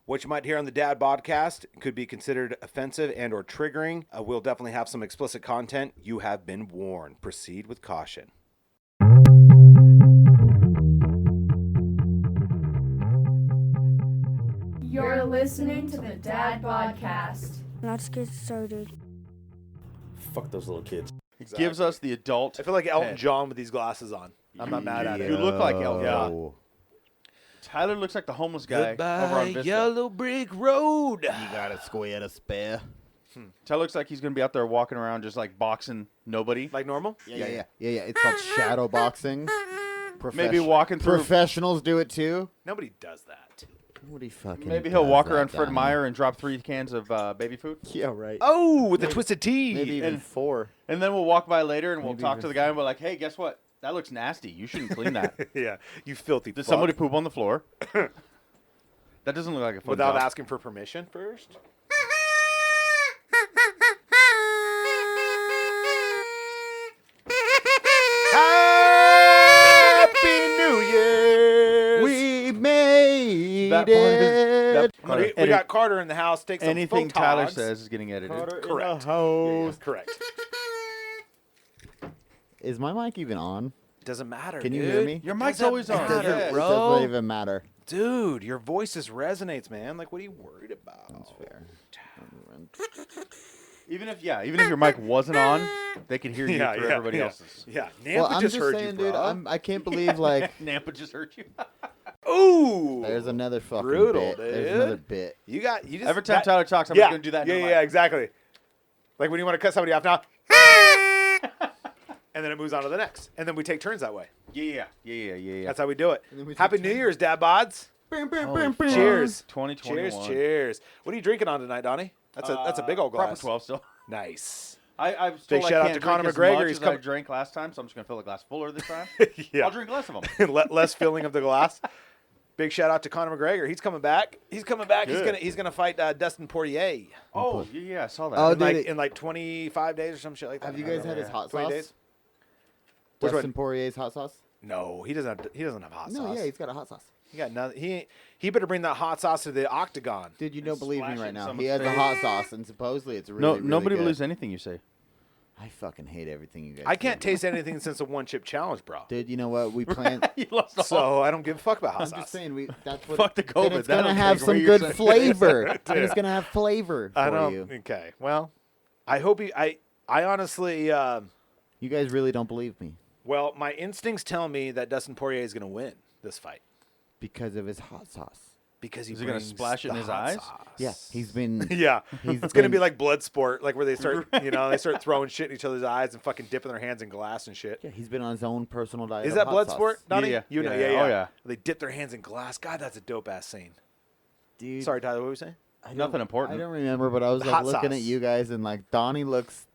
What you might hear on the Dad Podcast could be considered offensive and or triggering. We'll definitely have some explicit content. You have been warned. Proceed with caution. You're listening to the Dad Podcast. Let's get started. Fuck those little kids. Exactly. Gives us the adult. I feel like Elton head. John with these glasses on. I'm not mad at it. You look like Elton Yeah. John. Tyler looks like the homeless guy over Goodbye, on Vista. Yellow Brick Road. You got a square to spare. Tyler looks like he's going to be out there walking around just like boxing nobody. Like normal? Yeah. It's called shadow boxing. Maybe walking through. Professionals do it too. Nobody does that. Nobody fucking. Maybe he'll does walk that, around Fred Donnie. Meyer and drop 3 cans of baby food. Yeah, right. Oh, with the twisted T. Maybe even and- 4. And then we'll walk by later and we'll Maybe talk even- to the guy and we're like, hey, guess what? That looks nasty. You shouldn't clean that. Yeah, you filthy Did fuck. somebody poop on the floor? That doesn't look like a fun Without job. asking for permission first? Happy New Year! We made That part is- it. that- We got Carter in the house. Take some Anything Tyler photogs. says is getting edited. Carter in Correct. the house. Correct. Is my mic even on? Doesn't matter. Can you dude. hear me? Your mic's Doesn't always on. matter, Yeah. It bro. doesn't even matter. Dude, your voice just resonates, man. Like, what are you worried about? That's fair. Even if your mic wasn't on, they could hear you through everybody else's. Yeah, Nampa Well, I'm just just heard saying, you, dude. bro. I can't believe like Nampa just hurt you. Ooh, there's another fucking brutal, bit. dude. There's another bit. You just Every time that- Tyler talks, I'm just going to do that. Yeah, into the yeah, mic. exactly. Like when you want to cut somebody off now, and then it moves on to the next, and then we take turns that way. Yeah. That's how we do it. And then we take Happy New turns. Year's, Dad Bods. Holy fuck. Cheers. 2021. Cheers, cheers. What are you drinking on tonight, Donnie? That's a big old glass. Proper 12 still. Nice. I've Big still shout out can't to drink Conor as McGregor. much He's as I come- drank last time, so I'm just going to fill the glass fuller this time. Yeah. I'll drink less of them. Less filling of the glass. Big shout out to Conor McGregor. He's coming back. Good. He's gonna fight Dustin Poirier Oh, yeah, I saw that. Oh, in, dude, like 25 days or some shit like that. Have you I don't guys know. had his hot 20 sauce? days? Which Dustin one? Poirier's hot sauce? No, he doesn't have hot No, sauce. yeah, he's got a hot sauce. He got nothing. He better bring that hot sauce to the octagon. Dude, you don't believe me Splash it right in now. He someone's has a face. hot sauce, and supposedly it's really, no, really nobody good. believes anything you say. I fucking hate everything you guys I can't do. taste anything since the one chip challenge, bro. Dude, you know what? We plan. You lost all. So I don't give a fuck about hot I'm sauce. just saying, that's what. Fuck the then COVID. it's That gonna don't have take some away good your flavor. Dude. It's gonna have flavor for I don't. you. Okay. Well, I hope he. I honestly. You guys really don't believe me Well, my instincts tell me that Dustin Poirier is going to win this fight because of his hot sauce. because he Is he gonna brings splash it in the his hot eyes? sauce. Yeah, he's been. Yeah, He's it's gonna been- be like blood sport, like where they start, they start throwing shit in each other's eyes and fucking dipping their hands in glass and shit. Yeah, he's been on his own personal diet. Is of that hot blood sauce. sport, Donnie? Yeah. You know, Yeah. yeah. Oh, yeah. They dip their hands in glass. God, that's a dope ass scene. Dude, Sorry, Tyler, what were you saying? I Nothing don't- important. I don't remember, but I was The like hot looking sauce. at you guys, and like Donnie looks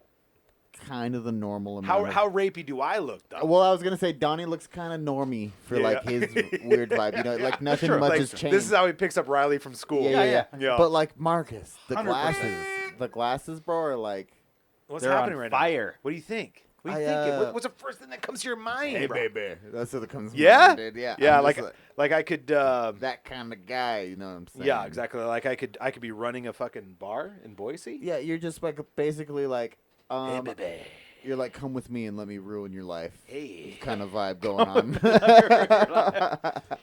kind of the normal amount. How of- rapey do I look, though? Well, I was gonna say Donnie looks kind of normy for Yeah. like his weird vibe. You know, like nothing true. much Like, has changed. this is how he picks up Riley from school. yeah. Yeah. But like Marcus, the 100%. glasses, bro, are like. They're happening on right fire. now? What do you think? What do I, you think? uh, What's the first thing that comes to your mind, Hey, bro? baby. That's what it comes. to Yeah? mind, dude. Yeah. Yeah, I'm like just I could. that kind of guy. You know what I'm saying? Yeah, exactly. Like I could be running a fucking bar in Boise. Yeah, you're just like basically like Hey, baby. you're like come with me and let me ruin your life. Hey. Kind of vibe going on.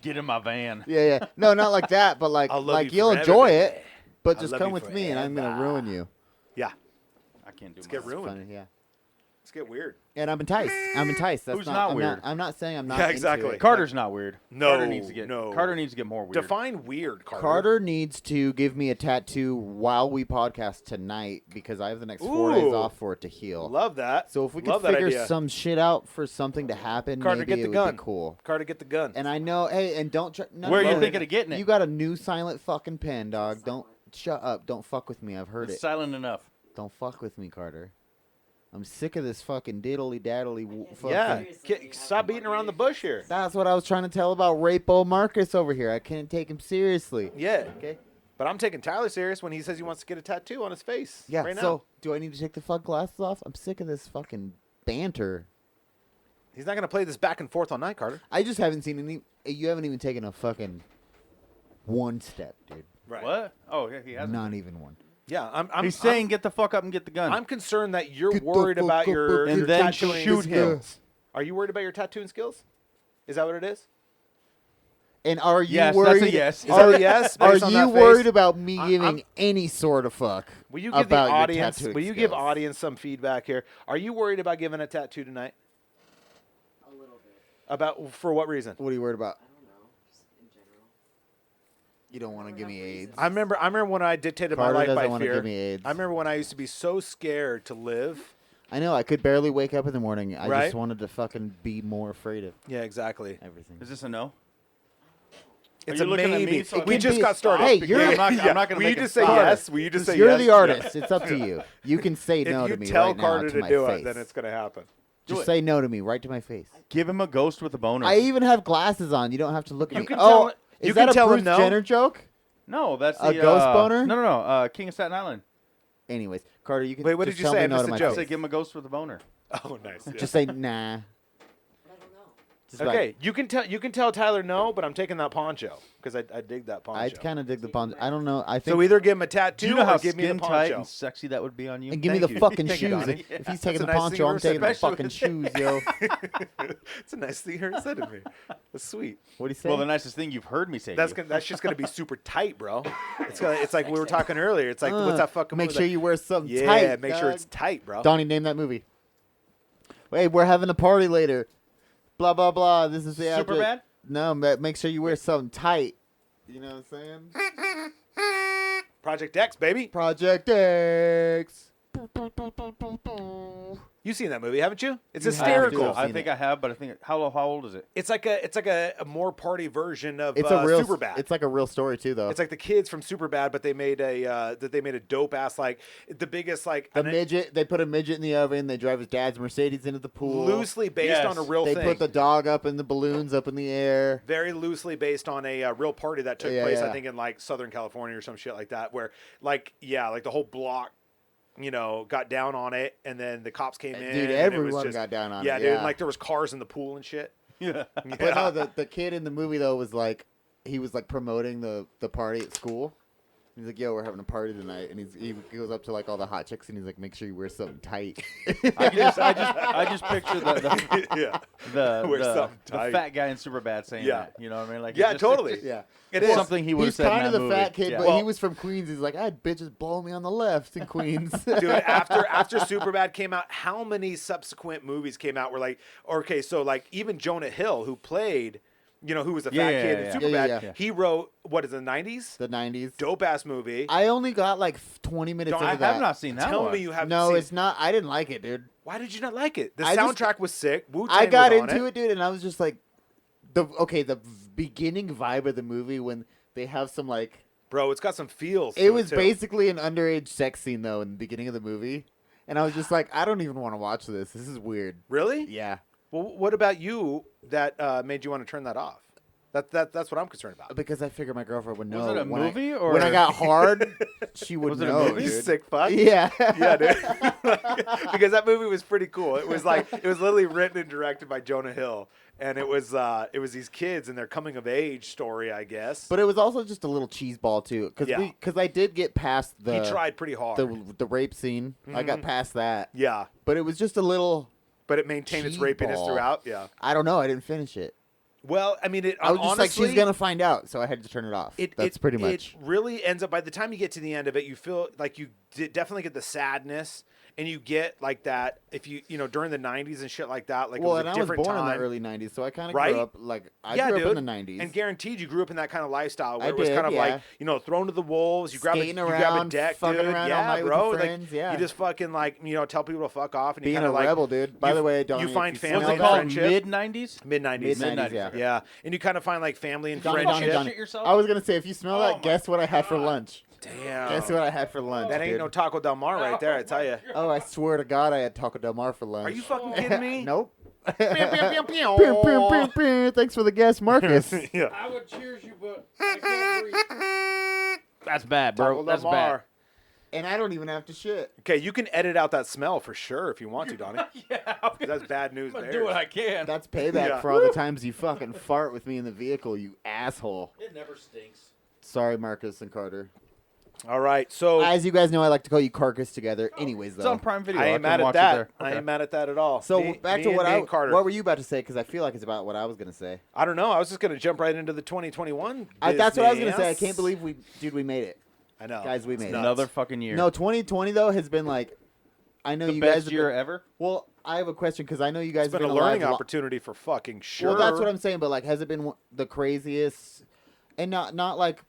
Get in my van. yeah. No, not like that, but like I'll love you you'll forever, enjoy baby. it, but I'll just love come you with me and I'm gonna forever. ruin you. Yeah. I can't do get mine. ruined. Funny, yeah. Let's get weird. And I'm enticed. That's Who's not I'm weird? I'm not saying I'm not. Yeah, into exactly. it. Carter's not weird. No, Carter needs to get no. Carter needs to get more weird. Define weird, Carter. Carter needs to give me a tattoo while we podcast tonight because I have the next 4 days Ooh. off for it to heal. Love that. So if we could Love that figure idea. some shit out for something to happen, Carter, maybe get it the would gun. be cool. Carter, get the gun. And I know, hey, and don't try. No, Where are no, you thinking of getting it? You got a new silent fucking pen, dog. Don't shut up. Don't fuck with me. I've heard It's it. silent enough. Don't fuck with me, Carter. I'm sick of this fucking diddly daddly. Yeah. Stop beating around the bush here. That's what I was trying to tell about Rapo Marcus over here. I can't take him seriously. Yeah. Okay. But I'm taking Tyler serious when he says he wants to get a tattoo on his face. Yeah. Right now. So do I need to take the fuck glasses off? I'm sick of this fucking banter. He's not going to play this back and forth all night, Carter. I just haven't seen any. You haven't even taken a fucking one step, dude. Right. What? Oh, yeah, he has. Not even one. Yeah, He's saying, "Get the fuck up and get the gun." I'm concerned that you're Get the worried fuck about up your and your then tattooing shoot him. skills. Are you worried about your tattooing skills? Is that what it is? And are you Yes, worried? that's a yes. Is that a yes? Are based on you that worried face? about me I'm- giving any sort of fuck Will you give the about your audience? tattooing Will you give skills? audience some feedback here? Are you worried about giving a tattoo tonight? A little bit. About for what reason? What are you worried about? I don't know. Just in general. You don't want to give me AIDS. I remember when I dictated Carter my life doesn't by wanna fear. give me AIDS. I remember when I used to be so scared to live. I know. I could barely wake up in the morning. I Right? just wanted to fucking be more afraid of Yeah, exactly. everything. Is this a no? It's you a looking at me maybe. so I we can just be- got started. Hey, you're- I'm not gonna Will make you it just say stop. yes? Will you just say You're yes? the artist. It's up to you. You can say If no you to me tell right Carter now to to my do face. it, then it's gonna happen. Just it. say no to me right to my face. Give him a ghost with a boner. I even have glasses on. You don't have to look at You me. can oh, tell- is you that can a tell him Bruce no. Jenner joke? No, that's A the ghost boner? No, King of Staten Island. Anyways, Carter, you can Wait, what just did you tell say? me I no missed to the my joke. Say face. give him a ghost with a boner. Oh, nice. yeah. Just say nah. But I don't know. Just Okay, like, you can tell Tyler no, but I'm taking that poncho because I dig that poncho. I kind of dig the poncho. I don't know. I think. So either give him a tattoo Do you know how or give me the skin tight poncho. and sexy that would be on you? and give me Thank the you. fucking Thank you, shoes. Donnie. If he's taking the That's a nice thing poncho, you I'm ever said, taking the especially fucking with- shoes, yo. It's a nice thing you ever said to me. That's sweet. What do you say? Well, the nicest thing you've heard me say. That's to you. that's just gonna be super tight, bro. It's like we were talking earlier. It's like what's that fucking Make movie sure that- you wear something yeah, tight. make sure dog. it's tight, bro. Donnie, name that movie. Wait, we're having a party later. Blah blah blah. This is the after. Superbad? No, make sure you wear something tight. You know what I'm saying? Project X, baby. Project X. You've seen that movie, haven't you? It's You have hysterical. to. I've I seen think it. I have, but I think how old is it? It's like a more party version of It's a real. Superbad. It's like a real story too, though. It's like the kids from Superbad, but they made a dope ass like the biggest like the an- midget. They put a midget in the oven. They drive his dad's Mercedes into the pool. loosely based Yes. on a real They thing. put the dog up in the balloons up in the air. Very loosely based on a real party that took Yeah, place, I yeah. think, in like Southern California or some shit like that, where like the whole block, got down on it, and then the cops came in. Dude, and it was everyone just- got down on yeah, it. dude, Yeah, and, like there was cars in the pool and shit. Yeah. But no, the kid in the movie though was like, he was like promoting the party at school. He's like, "Yo, we're having a party tonight," and he goes up to like all the hot chicks and he's like, "Make sure you wear something tight." I just picture the yeah, the, Wear the, something the tight. fat guy in Superbad saying Yeah. that. You know what I mean? Like yeah, it's just- totally. it's yeah, It just is. something he would have he's said in kind of that the movie. fat kid, Yeah. but Well- he was from Queens. He's like, "I had bitches blow me on the left in Queens." Dude, after Superbad came out, how many subsequent movies came out were like, okay, so like even Jonah Hill, who played, who was a fat Yeah, kid yeah, in yeah. Superbad, Yeah. he wrote, what is it, the 90s? The '90s. Dope ass movie. I only got like 20 minutes Don't- into I that. have not seen that Tell one. me you haven't No, seen it's not. I didn't like it, dude. Why did you not like it? The I just- soundtrack was sick. Wu-Tang I got was on into it, dude, and I was just like, the beginning vibe of the movie when they have some like, Bro, it's got some feels. it to was too. basically an underage sex scene though in the beginning of the movie, and I was just like, I don't even want to watch this. This is weird. Really? Yeah, Well, what about you that made you want to turn that off? That's what I'm concerned about. because I figured my girlfriend would know. Was it a when movie I, or when I got hard, she would Was it a know. movie? You Dude. sick fuck. Yeah, Yeah, dude. Because that movie was pretty cool. It was literally written and directed by Jonah Hill, and it was these kids and their coming of age story, I guess. But it was also just a little cheese ball too, Yeah. because I did get past he tried pretty hard. the rape scene. I got past that, yeah, but it was just a little. but it maintained its Cheese rapiness ball. throughout. Yeah. I don't know. I didn't finish it. Well, I mean, I was just like, honestly, she's gonna find out, so I had to turn it off. That's pretty much. It really ends up, by the time you get to the end of it, you feel like you definitely get the sadness, and you get like that if you during the 90s and shit like that. Like Well, it and was I a was different born time. in the early '90s, so I kind of Right? grew up like I Yeah, grew dude. up in the '90s. And guaranteed, you grew up in that kind of lifestyle where I it was did, kind of yeah. like thrown to the wolves. You grab Skating you grab a around, deck, fucking dude. around all Yeah, night with bro. your Like, friends, yeah. you just fucking tell people to fuck off, and you Being kind a of like rebel, dude. By the way, Donnie, you if find you family Was smell it and that- called friendship. mid '90s? Mid-90s. Mid-90s, yeah. Yeah, and you kind of find like family and Donnie, friendship. Donnie. Shit yourself? I was gonna say, if you smell Oh that, my guess what I had for lunch. Damn. Guess what I had for lunch. That ain't dude. no Taco Del Mar right there, I tell you. Oh, I swear to God, I had Taco Del Mar for lunch. Are you fucking kidding me? Nope. Pew, pew, pew, pew. Pew, pew, pew, pew. Thanks for the guess, Marcus. Yeah. I would cheers you, but I can't breathe. That's bad, Taco bro. Del That's bad. Mar. And I don't even have to shit. Okay, you can edit out that smell for sure if you want to, Donnie. Yeah, 'Cause that's bad news I'm gonna there. do what I can. That's payback Yeah. for all the times you fucking fart with me in the vehicle, you asshole. It never stinks. Sorry, Marcus and Carter. All right, so As you guys know, I like to call you Carcass together. Anyways, It's on though. Prime Video. I ain't can mad at watch it that. there. I Okay. ain't mad at that at all. So Me- back me to and- what me and Carter. what were you about to say? Because I feel like it's about what I was gonna say. I don't know. I was just gonna jump right into the 2021. That's what I was gonna say. I business. can't believe we made it, I know, guys. We It's made it. nuts. Another fucking year. No, 2020 though has been like, I know the you best guys have year been- ever. Well, I have a question because I know you guys It's have been a alive learning lo- opportunity for fucking sure. Well, that's what I'm saying. But like, has it been the craziest? And not like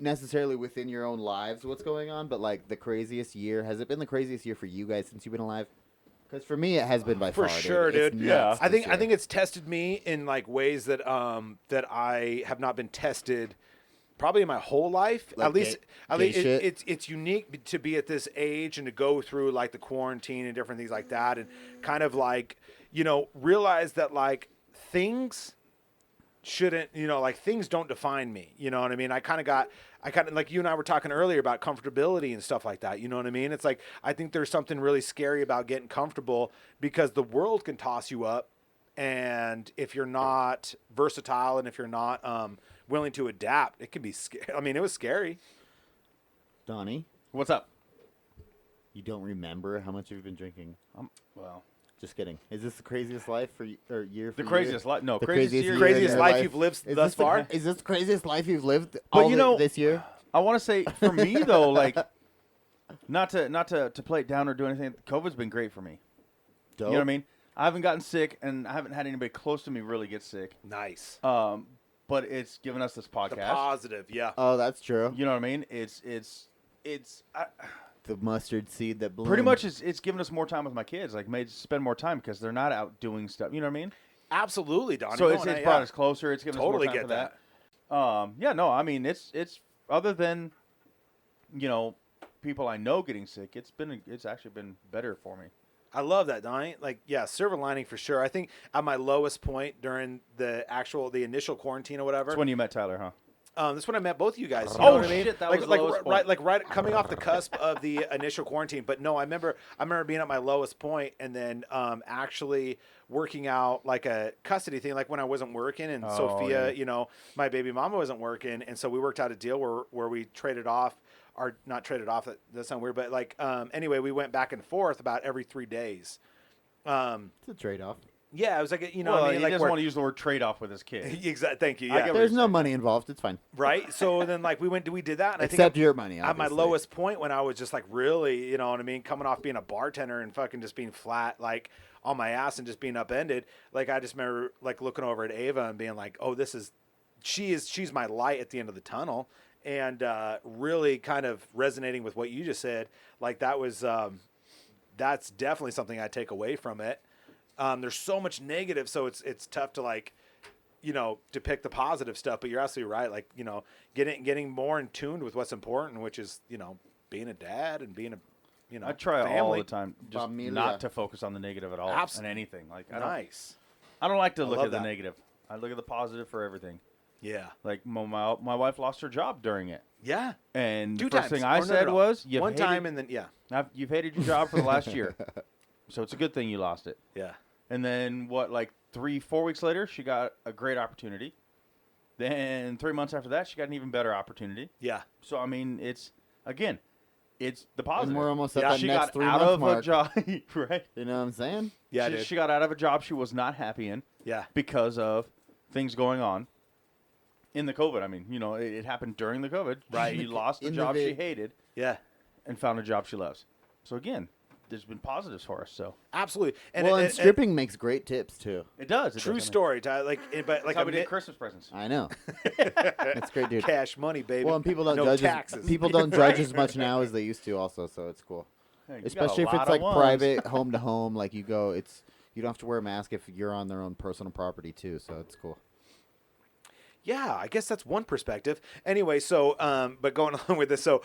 necessarily within your own lives what's going on, but like the craziest year. Has it been the craziest year for you guys since you've been alive? Because for me, it has been by For far. sure, It's dude. nuts I this think year. it's tested me in like ways that that I have not been tested probably in my whole life. Like at least gay shit? it's unique to be at this age and to go through like the quarantine and different things like that, and kind of like realize that like things shouldn't like things don't define me. You know what I mean? I kind of like you and I were talking earlier about comfortability and stuff like that. You know what I mean? It's like I think there's something really scary about getting comfortable because the world can toss you up, and if you're not versatile and if you're not willing to adapt, it can be scary. I mean, it was scary. Donnie, What's up? you don't remember how much you've been drinking? Well, Just kidding. Is this the craziest life for or year? For the craziest life. No, The craziest craziest year. year Craziest in your life life. you've lived Is thus this the- far. Is this the craziest life you've lived this year? I want to say for me though, like, not to play it down or do anything. COVID's been great for me. Dope. You know what I mean? I haven't gotten sick, and I haven't had anybody close to me really get sick. Nice. But it's given us this The podcast. positive, yeah. Oh, that's true. You know what I mean? It's The mustard seed that bloomed. pretty much it's given us more time with my kids. Like, made spend more time because they're not out doing stuff. You know what I mean? Absolutely, Donnie. So No, it's and I- brought yeah. us closer. It's given Totally us more time get for that. Yeah, no, I mean it's other than people I know getting sick. It's actually been better for me. I love that, Donnie. Like, yeah, silver lining for sure. I think at my lowest point during the initial quarantine or whatever. That's when you met Tyler, huh? That's when I met both of you guys. You Oh, know what I mean? shit, that like, was the like, lowest right, point. like right coming off the cusp of the initial quarantine. But no, I remember being at my lowest point and then actually working out like a custody thing, like when I wasn't working and Oh, Sophia, yeah. my baby mama wasn't working, and so we worked out a deal where we traded off. Or not traded off. That sounds weird, but like anyway, we went back and forth about every 3 days. It's a trade-off. Yeah, it was like Well, what I mean, he like doesn't where- want to use the word trade-off with his kid. Exactly. Thank you. I Yeah. get what There's you're no saying. money involved. It's fine. Right. So then, like, we did that, and Except I think your money. at my obviously. lowest point when I was just like really, you know what I mean, coming off being a bartender and fucking just being flat, like on my ass and just being upended. Like I just remember like looking over at Ava and being like, oh, she's my light at the end of the tunnel, and really kind of resonating with what you just said. Like that was that's definitely something I take away from it. There's so much negative, so it's tough to like, depict the positive stuff. But you're absolutely right. Like, getting more in tune with what's important, which is, being a dad and being a, I try family. all the time just Familia. not to focus on the negative at all Abs- and anything. Like Nice. I don't like to look love at the that. negative. I look at the positive for everything. Yeah. Like my wife lost her job during it, Yeah. and 2 the first times. thing I Or no, said no. was, one time and then yeah. you've hated your job for the last year, so it's a good thing you lost it." Yeah. And then like 3-4 weeks later, she got a great opportunity. Then 3 months after that, she got an even better opportunity. Yeah. So I mean, it's the positive. And we're almost at Yeah, that she next got 3 out month of mark. a job, right? You know what I'm saying? Yeah, she, dude. she got out of a job she was not happy in Yeah. because of things going on in the COVID. I mean, it happened during the COVID. Right. She lost the In the job she vid- hated Yeah. and found a job she loves. So again, there's been positives for us. So Absolutely. And well, it- and it- stripping makes great tips too. it does. It true does, I mean. story. But like That's how we did admit- Christmas presents. I know. That's great, dude. cash money, baby. Well, and people don't no judge. taxes. People don't judge as much now as they used to. Also, so it's cool. Hey, you got a Especially if lot it's of like ones. private, home to home. Like you go, you don't have to wear a mask if you're on their own personal property too. So it's cool. Yeah, I guess that's one perspective. Anyway, so but going along with this, so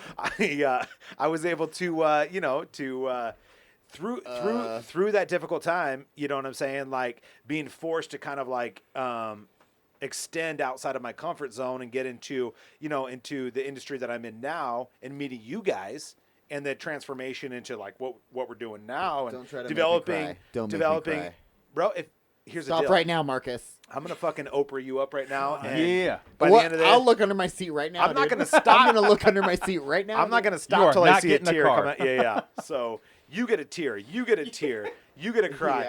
I was able to through that difficult time, you know what I'm saying, like being forced to kind of like extend outside of my comfort zone and get into the industry that I'm in now and meeting you guys and the transformation into like what we're doing now and Don't try to developing make me cry. Don't make me developing cry. bro, here's Stop the deal. right now, Marcus. I'm gonna fucking Oprah you up right now. And Yeah. By What? the end of this, I'll look under my seat right now. I'm not dude. gonna stop. I'm gonna look under my seat right now. I'm not dude. gonna You stop are till I not see a getting a tear car. come out. Yeah. So you get a tear. You get a tear. You get a cry.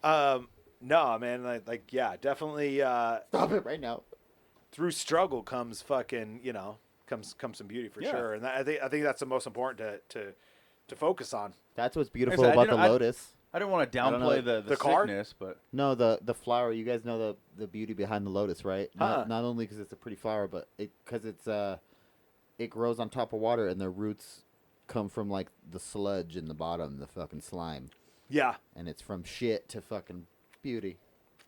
Yeah. No, man. Yeah, definitely. Stop it right now. Through struggle comes fucking, comes some beauty for Yeah. sure. And I think that's the most important to focus on. That's what's beautiful I about the didn't- I- lotus. I don't want to don't know. downplay the The card? sickness, but No, the flower. You guys know the beauty behind the lotus, right? Not, Huh. not only because it's a pretty flower, but because it grows on top of water and the roots come from like the sludge in the bottom, the fucking slime, Yeah, and it's from shit to fucking beauty.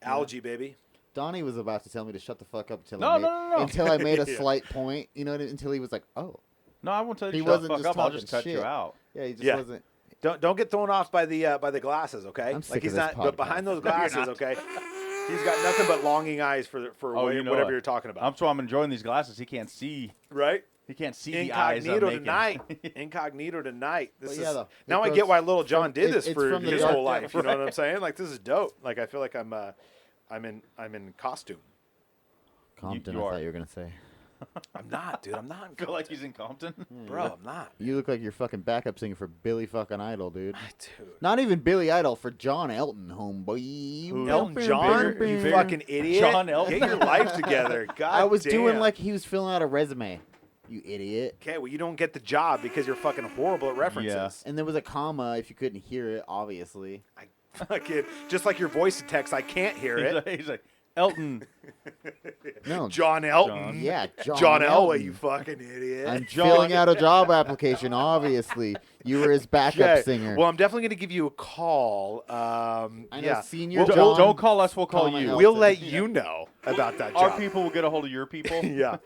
algae, baby. Donnie was about to tell me to shut the fuck up until No, I made, no. until I made a Yeah. slight point. You know, until he was like, "Oh, no, I won't tell He you to shut wasn't the fuck just up. I'll talking just cut you shit. out. yeah, he just Yeah. wasn't." Don't get thrown off by the glasses, okay? I'm sick Like of he's this not, but podcast. behind those No, you're glasses, not. okay? He's got nothing but longing eyes for Oh, you know whatever it. you're talking about, I'm enjoying these glasses. He can't see. right? He can't see the eyes I'm Incognito making. tonight. Incognito tonight. This But is yeah, though, now it I get goes why Little John did this it's for from the his dark- whole life. You know right. what I'm saying? Like this is dope. Like I feel like I'm in costume. Compton, you I are. thought you were gonna say. I'm not, dude. I'm not. In I feel like Compton. he's in Compton. Bro, I'm not. You look like you're fucking backup singer for Billy fucking Idol, dude. Dude. Not even Billy Idol, for John Elton, homeboy. Who? Elton John, bigger- you bigger- fucking idiot. John Elton? Get your life together. God I was damn. doing like he was filling out a resume. You idiot. Okay, well, you don't get the job because you're fucking horrible at references. And there was a comma if you couldn't hear it, obviously. I fucking, just like your voice to text, I can't hear it. He's like Elton. No. John Elton. Yeah, John Elway, Elton. you fucking idiot. I'm John- filling out a job application, obviously. You were his backup Okay, singer. Well, I'm definitely going to give you a call. I know Yeah. senior We'll- John. Don't call us. We'll call Comma you. Elton. We'll let you know about that Our job. people will get a hold of your people. yeah,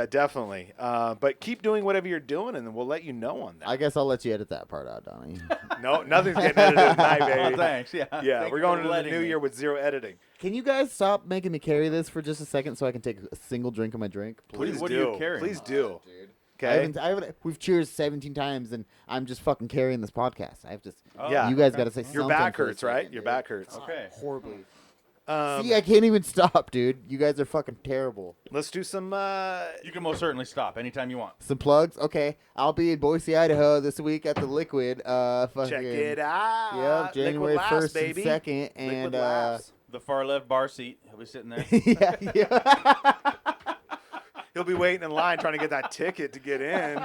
definitely. But keep doing whatever you're doing, and then we'll let you know on that. I guess I'll let you edit that part out, Donnie. No, nothing's getting edited tonight, Oh, baby. thanks. Yeah. Yeah, Thank we're you going for into the letting new me. year with zero editing. Can you guys stop making me carry this for just a second so I can take a single drink of my drink? Please What are do. you carrying? Please do. Dude. Okay. We've cheers 17 times, and I'm just fucking carrying this podcast. I have to. Oh, Yeah. You guys okay. got to say Your something. back for a hurts, right? second, Your dude. back hurts. Okay. Horribly. Um, See, I can't even stop, dude. You guys are fucking terrible. let's do some. You can most certainly stop anytime you want. Some plugs. Okay, I'll be in Boise, Idaho this week at the Liquid. Fucking, check it out. Yep, January Liquid laughs, 1st and baby. 2nd, Liquid and laughs. The far left bar seat. He'll be sitting there. yeah. He'll be waiting in line trying to get that ticket to get in.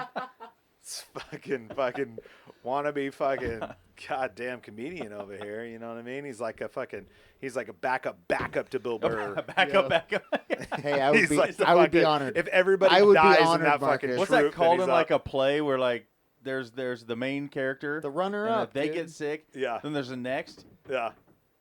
It's fucking wannabe fucking goddamn comedian over here. You know what I mean? He's like a backup to Bill Burr. back up. Hey, I would He's be, like the I would be fucking- honored. If everybody I would be dies honored, in that Marcus. fucking What's troop, that called then in he's like up. a play where like there's the main character, The runner and up. if they dude. get sick, Yeah. then there's the next, Yeah.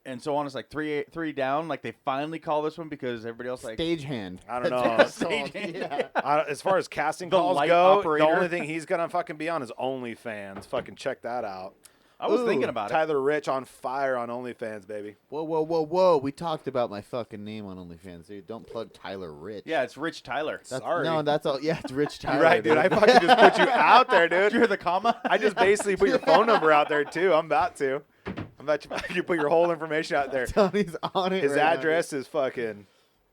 and so on. It's like three down. Like they finally call this one because everybody else like Stagehand. I don't know. That's what it's Stagehand. called. As far as casting The calls light go, operator. the only thing he's gonna fucking be on is OnlyFans. Fucking check that out. I was Ooh, thinking about it. Tyler Rich on fire on OnlyFans, baby. Whoa, whoa, whoa, whoa! We talked about my fucking name on OnlyFans, dude. Don't plug Tyler Rich. Yeah, it's Rich Tyler. That's, Sorry. No, that's all. Yeah, it's Rich Tyler. You're right, dude. I fucking just put you out there, Did you dude. hear the comma? I just basically put your phone number out there too. I'm about to. You put your whole information out there. Tony's on it. His right now, address is fucking dude.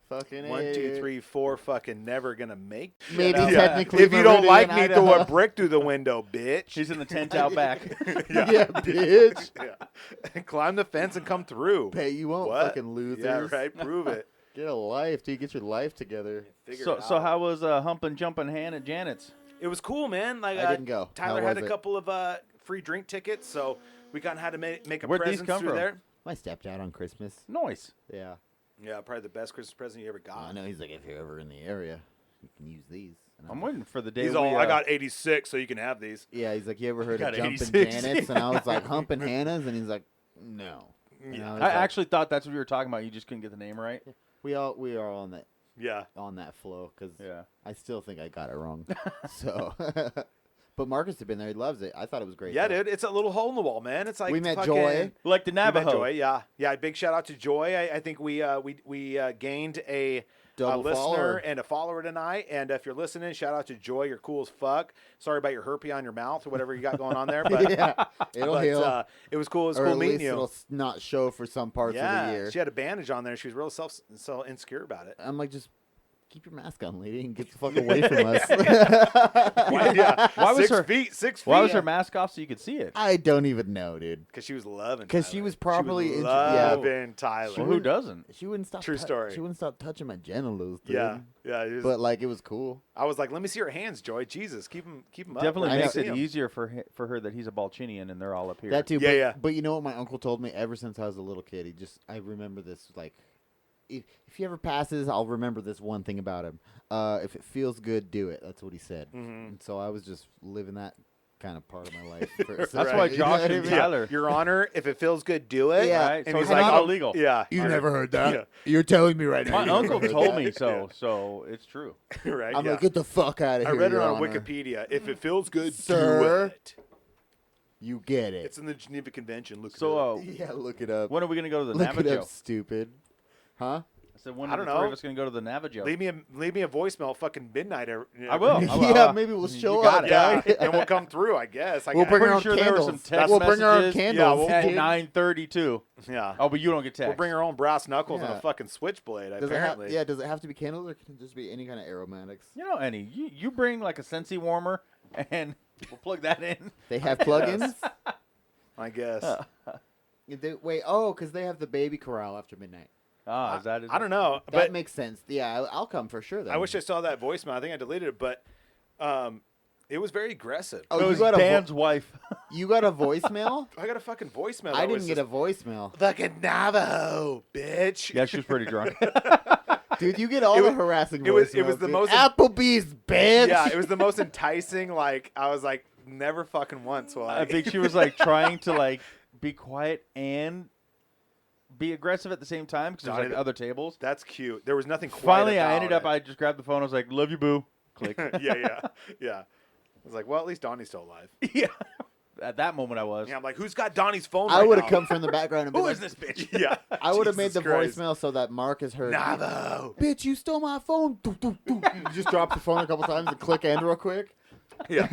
Fucking 1, 2, A. 3, 4. Fucking never gonna make. Maybe Yeah. technically. If you don't like me, Meridian, throw a Idaho. brick through the window, bitch. He's in the tent out back. Yeah, bitch. Yeah. Climb the fence and come through. Hey, you won't, What? fucking losers. Yeah, right. Prove it. Get a life, dude. Get your life together. Figure So it so out. how was humping jumping hand at Janet's? It was cool, man. Like I didn't go. Tyler How had was a it? couple of free drink tickets, so we kind of had to make a Where'd these presence come through from? there. My stepdad on Christmas. Noise. Yeah. Yeah, probably the best Christmas present you ever got. I know. He's like, if you're ever in the area, you can use these. And I'm like, waiting for the day. He's we, all, I got 86, so you can have these. Yeah, he's like, you ever heard got of Jumpin' 86. Janet's? And I was like, Humpin' Hannah's? And he's like, no. And Yeah. was I like, actually thought that's what we were talking about. You just couldn't get the name right. we are on that Yeah. flow because Yeah. I still think I got it wrong. So, But Marcus had been there. He loves it. I thought it was great. Yeah, though. dude, it's a little hole in the wall, man. It's like We met fucking- Joy. Like the We met Navajo. Joy, yeah. Big shout out to Joy. I think we gained a Double listener follower. and a follower tonight. And if you're listening, shout out to Joy. You're cool as fuck. Sorry about your herpes on your mouth or whatever you got going on there, but yeah, it'll but, heal. it was cool. It was or cool at meeting least you. it'll not show for some parts of the year. She had a bandage on there. She was real so insecure about it. I'm like, just keep your mask on, lady, and get the fuck away from us. Why was 6 her- feet? 6 feet. Why was her mask off so you could see it? I don't even know, dude. Because she was loving. Because she Tyler. was properly she was yeah. loving Tyler. Well, who doesn't? She wouldn't stop. True story. She wouldn't stop touching my genitals, dude. Yeah. It was- But like, it was cool. I was like, let me see your hands, Joy. Jesus, keep them up. Definitely I makes know. it easier for her that he's a Balchinian and they're all up here. That too. Yeah, but, yeah. But you know what my uncle told me ever since I was a little kid? I remember this, like, if he ever passes, I'll remember this one thing about him. If it feels good, do it. That's what he said. Mhm. And so I was just living that kind of part of my life. That's Right. why You Josh what I and mean? Tyler. Your Honor, if it feels good, do it. Yeah. Right? And So he's it's like, not oh, illegal. Yeah. You Right. never heard that? Yeah. You're telling me right now. My you never uncle heard told that. me so it's true. right. I'm yeah. like, get the fuck out of I here. read it Your on Honor. Wikipedia. If it feels good, Sir. do it. You get it. It's in the Geneva Convention. Look it up. So yeah, look it up. when are we gonna go to the Look it Navajo? up, stupid. Huh? I said when I are don't the three know. of us gonna go to the Navajo? leave me a voicemail at fucking midnight. I will. Yeah, maybe we'll You show got up, it. Yeah, guy. and we'll come through. I guess. We'll bring pretty our own sure there were candles. some text We'll bring our own messages. candles. we'll- At dude. 9:32. Yeah. Oh, but you don't get text. We'll bring our own brass knuckles and Yeah. a fucking switchblade. Does Apparently. does it have to be candles or can it just be any kind of aromatics? You know, Annie, you bring like a Sensi warmer, and we'll plug that in. They have plugins? I guess. Wait, oh, because they have the baby corral after midnight. Ah, is that? I don't know, That but makes sense. Yeah, I'll come for sure. Then. I wish I saw that voicemail. I think I deleted it, but it was very aggressive. Oh, It you was got Dan's wife. you got a voicemail? I got a fucking voicemail. I that didn't was get a just, voicemail. fucking Navajo, bitch. Yeah, she was pretty drunk. Dude, you get all It the was- harassing it was voicemails, the dude. most- Applebee's, bitch. Yeah, it was the most enticing. Like I was like, never fucking once. Will I? I think she was like trying to like be quiet and be aggressive at the same time because there's like Donnie, other tables. That's cute. There was nothing. Quiet Finally, I about ended up. it. I just grabbed the phone. I was like, "Love you, boo." Click. yeah. I was like, well, at least Donnie's still alive. Yeah. At that moment, I was. Yeah, I'm like, who's got Donnie's phone? I right would have now? come from the background and been Who like, is this bitch? Yeah, I would have made Jesus the Christ. voicemail so that Marcus heard. Navo. Bitch, you stole my phone. Doo, doo, doo. You just drop the phone a couple times and click end real quick. Yeah.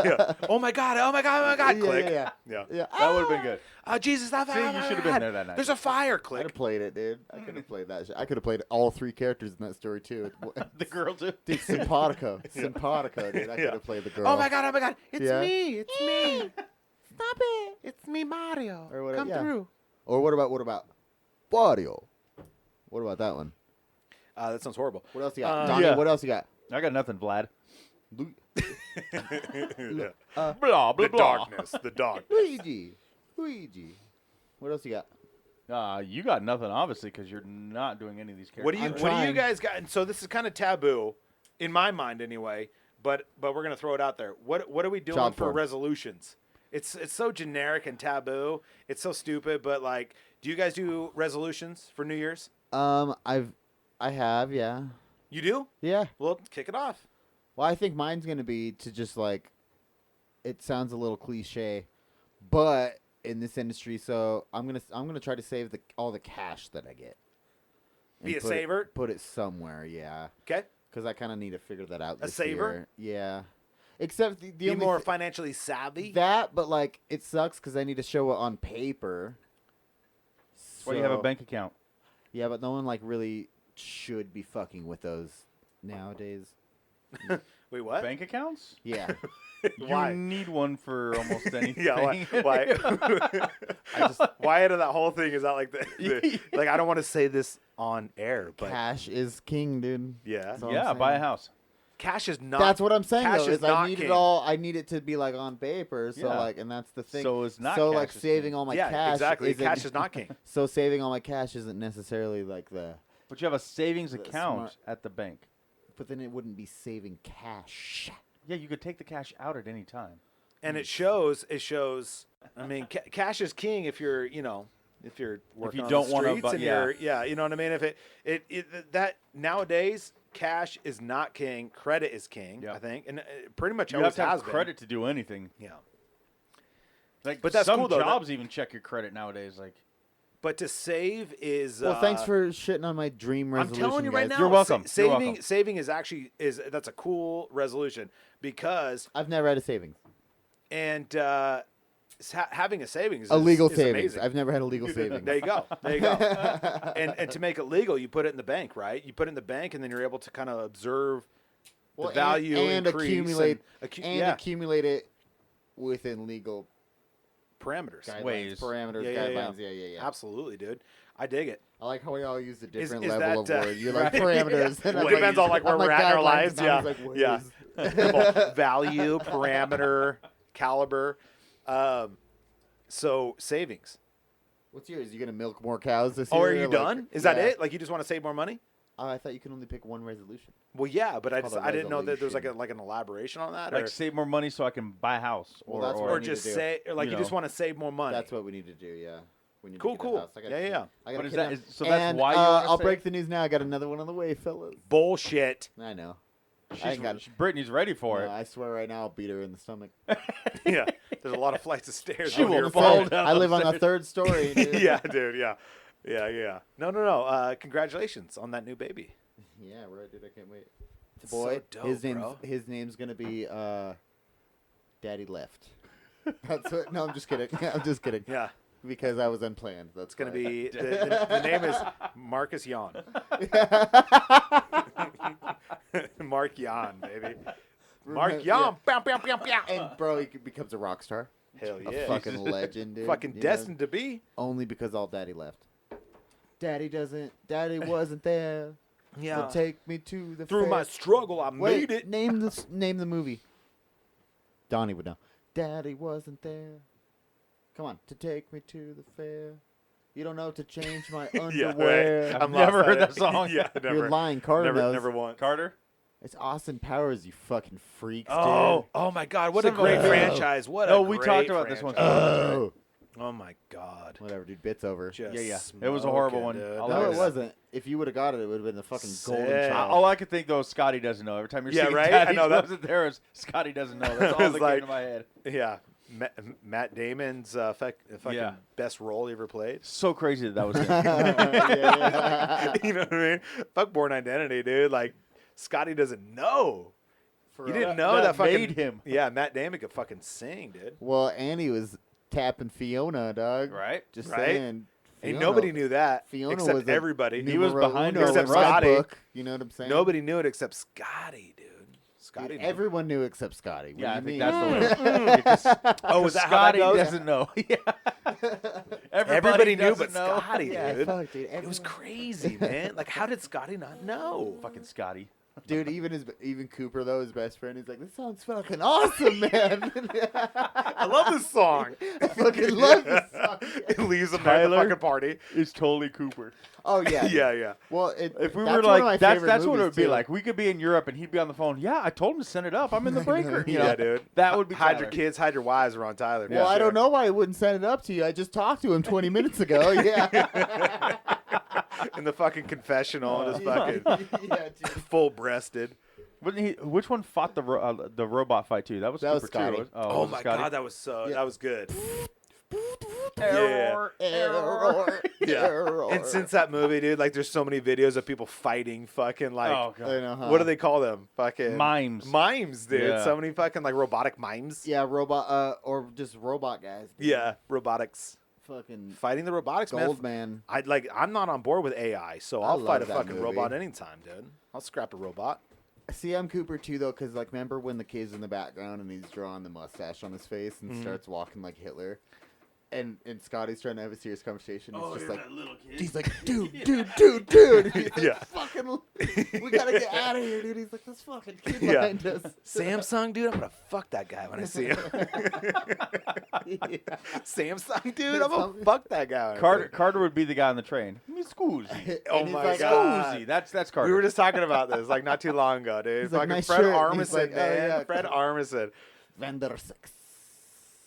Yeah. Oh my god. Oh my god. Oh my god. Yeah, Click. yeah, Yeah. Yeah. That would have been good. Oh Jesus! See, you should have been there that night. There's a fire. I'd Click. have played it, dude. I could have played that shit. I could have played all three characters in that story, too. The girl too. Dude, simpatico. Simpatico, dude. I could Yeah. have played the girl. Oh my god. Oh my god. It's Yeah. me. It's me. Stop it. It's me, Mario. Or whatever, Come yeah. through. Or what about Wario? What about that one? That sounds horrible. What else you got? Donnie, Yeah. what else you got? I got nothing, Vlad. Yeah. Blah blah The blah. darkness. The dark. Luigi. What else you got? You got nothing, obviously, because you're not doing any of these characters. What do you I'm What do you trying. guys got? And so this is kind of taboo, in my mind anyway. But we're gonna throw it out there. What are we doing Child for porn. resolutions? It's so generic and taboo. It's so stupid. But like, do you guys do resolutions for New Year's? I have, yeah. You do? Yeah. Well, kick it off. Well, I think mine's gonna be to just like. It sounds a little cliche, but in this industry, so I'm gonna try to save all the cash that I get. Be And a saver? Put it somewhere, yeah. Okay. Because I kind of need to figure that out. A This saver? year. Yeah. Except the Be only more financially savvy. that, but like it sucks because I need to show it on paper. That's why you have a So- bank account. Yeah, but no one like really should be fucking with those nowadays. Wait, what? Bank accounts? Yeah. Why? You need one for almost anything. Yeah, why? Why out of that whole thing is that like like I don't want to say this on air, but Cash is king, dude. yeah, That's all I'm Yeah, buy a saying. house. cash is not. That's what I'm saying cash though. is Is I not need king. it all. I need it to be like on paper. So Yeah. like, and that's the thing. So it's not So cash like is saving king. all my yeah, cash. exactly. isn't- Cash is not king. So saving all my cash isn't necessarily like the. But you have a savings That's account smart. at the bank. But then it wouldn't be saving cash. Yeah, you could take the cash out at any time. And it shows. It shows. I mean, cash is king if you're, if you're working you on don't the wanna streets bu- and yeah. you're, you know what I mean. If it that nowadays cash is not king. Credit is king. Yeah. I think, and pretty much You have always to have has been. credit to do anything. Yeah. Like, But that's some cool, though, jobs even check your credit nowadays. Like, But to save is. Well, thanks for shitting on my dream I'm resolution. telling you right guys. now. You're welcome. You're Saving, welcome. saving is actually that's a cool resolution because I've never had a savings. and having a savings A legal is savings. amazing. I've never had a legal savings. There you go. There you go. and to make it legal, you put it in the bank, right? You put it in the bank, and then you're able to kind of observe Well, the value and increase accumulate yeah, accumulate it within legal parameters. guidelines, Ways. parameters, Yeah, yeah, yeah. guidelines. Yeah. Absolutely, dude. I dig it. I like how we all use a different is level that, of word. You're like right? parameters. Yeah. and I'm Well, it depends on like where I'm we're at in our guidelines, lives. and Yeah, I was like, yeah. ways. Value, parameter, caliber. So savings. What's yours? You gonna milk more cows this Oh, year? are you Like, done? Is that yeah. it? Like you just want to save more money? Oh, I thought you could only pick one resolution. Well, yeah, but I called just, a I didn't know that there was resolution. like an elaboration on that, like or, save more money so I can buy a house, Well, that's what or I need just to do. say or like You you just know. want to save more money. That's what we need to do. Yeah. We need Cool, to get a cool. house. I got Yeah, a kid. yeah. I got What a is kid that? now. So that's And, why you wanna I'll save? break the news now. I got another one on the way, fellas. Bullshit. I know. I She's, ain't got. Brittany's ready for No, it. I swear right now I'll beat her in the stomach. Yeah, there's a lot of flights of stairs. She over will your fall phone. down. I live on the Upstairs. third story. Dude. Yeah, dude. Yeah, yeah. No. Congratulations on that new baby. Yeah, right, dude. I can't wait. It's Boy, so dope, his bro. name's gonna be Daddy Left. That's what. No, I'm just kidding. I'm just kidding. Yeah, Because I was unplanned. That's it's gonna why. be the name is Marcus Jan. Mark Jan, baby. Mark Yeah. Jan. Bam, bam, bam, bam. And bro, he becomes a rock star. Hell A yeah. fucking legend, dude. Fucking You know? destined to be. Only because all Daddy left. Daddy wasn't there Yeah. to take me to the Through fair. my struggle, I Wait, made it. name the movie. Donnie would know. Daddy wasn't there. Come on, to take me to the fair. You don't know to change my Yeah, underwear. right. I'm never lost heard at that it. song. Yeah, never. You're lying, Carter knows. Never once. Carter? It's Austin Powers, you fucking freaks, Oh my God! What a Son of a great bitch. franchise! What No, a we great talked about this one. dude. franchise. Oh. Oh my God! Whatever, dude. Bit's over. Just Yeah. It was a horrible one. dude. I'll No, let it you wasn't. If you would have got it, it would have been the fucking golden Sick. child. All I could think though is Scotty doesn't know. Every time you're Yeah, saying right? Daddy I know that- wasn't there, is Scotty doesn't know. That's I all was that like- came to my head. Yeah, Matt Damon's fucking Yeah. best role he ever played. So crazy that was him. Yeah. You know what I mean? Fuck Born Identity, dude. Like Scotty doesn't know. For You real. didn't know that fucking made him. Yeah, Matt Damon could fucking sing, dude. Well, Annie was tapping Fiona, dog. Right? Just Right? saying. Ain't Fiona- nobody knew that Fiona except was a everybody. He was numero behind uno her except in my Scotty. book. You know what I'm saying? Nobody knew it except Scotty, dude. Scotty. Dude, knew. everyone knew except Scotty. What Yeah, I do you think mean? that's the way. Because Oh, is that how that Scotty goes? doesn't know. Yeah. Everybody knew but doesn't know. Scotty, Yeah, dude. fuck, dude. It was everyone- crazy, man. Like, how did Scotty not know? Fucking Scotty. Dude, even Cooper though, his best friend, he's like, "This sounds fucking awesome, man." I love this song. I fucking love this song. It leaves him at the Tyler? fucking party. It's totally Cooper. Oh yeah, Yeah. Well, If we that's were one of my like, that's favorite what it would movies, be too. like. We could be in Europe and he'd be on the phone. Yeah, I told him to send it up. I'm in the breaker. You know, Yeah, dude. That would be Hide Tyler. your kids, hide your wives around Tyler. Well, for I don't sure. know why he wouldn't send it up to you. I just talked to him 20 minutes ago. Yeah. In the fucking confessional, just fucking Yeah, dude. full-breasted. Wasn't he? Which one fought the robot fight too? That was That was Cooper too. Scotty. was- Oh, was it my Scotty? God, that was Yeah. that was good. Error, error. And since that movie, dude, like, there's so many videos of people fighting fucking like. Oh I god. know, huh? What do they call them? Fucking Mimes. Mimes, dude. Yeah. So many fucking like robotic mimes. Yeah, robot, or just robot guys. dude. Yeah, robotics. Fucking Fighting the robotics, man. gold man. I'm not on board with AI, so I I'll love fight a that fucking movie. robot anytime, dude. I'll scrap a robot. See, I'm Cooper too, though, because like, remember when the kid's in the background and he's drawing the mustache on his face and starts walking like Hitler, and Scotty's trying to have a serious conversation. He's just like, little kid. he's like, dude. He's like, Yeah. fucking, we gotta get out of here, dude. He's like, this fucking kid Yeah. behind us. Samsung, dude, I'm gonna fuck that guy when I see him. Yeah. Samsung, dude, I'm gonna fuck that guy. When I see him. Carter would be the guy on the train. Scusi. Oh And he's my like, God. Scusi. That's Carter. We were just talking about this like not too long ago, dude. He's like, Fucking "Nice Fred shirt." Armisen, He's like, "Oh, man. yeah." Fred Armisen. Vander Six.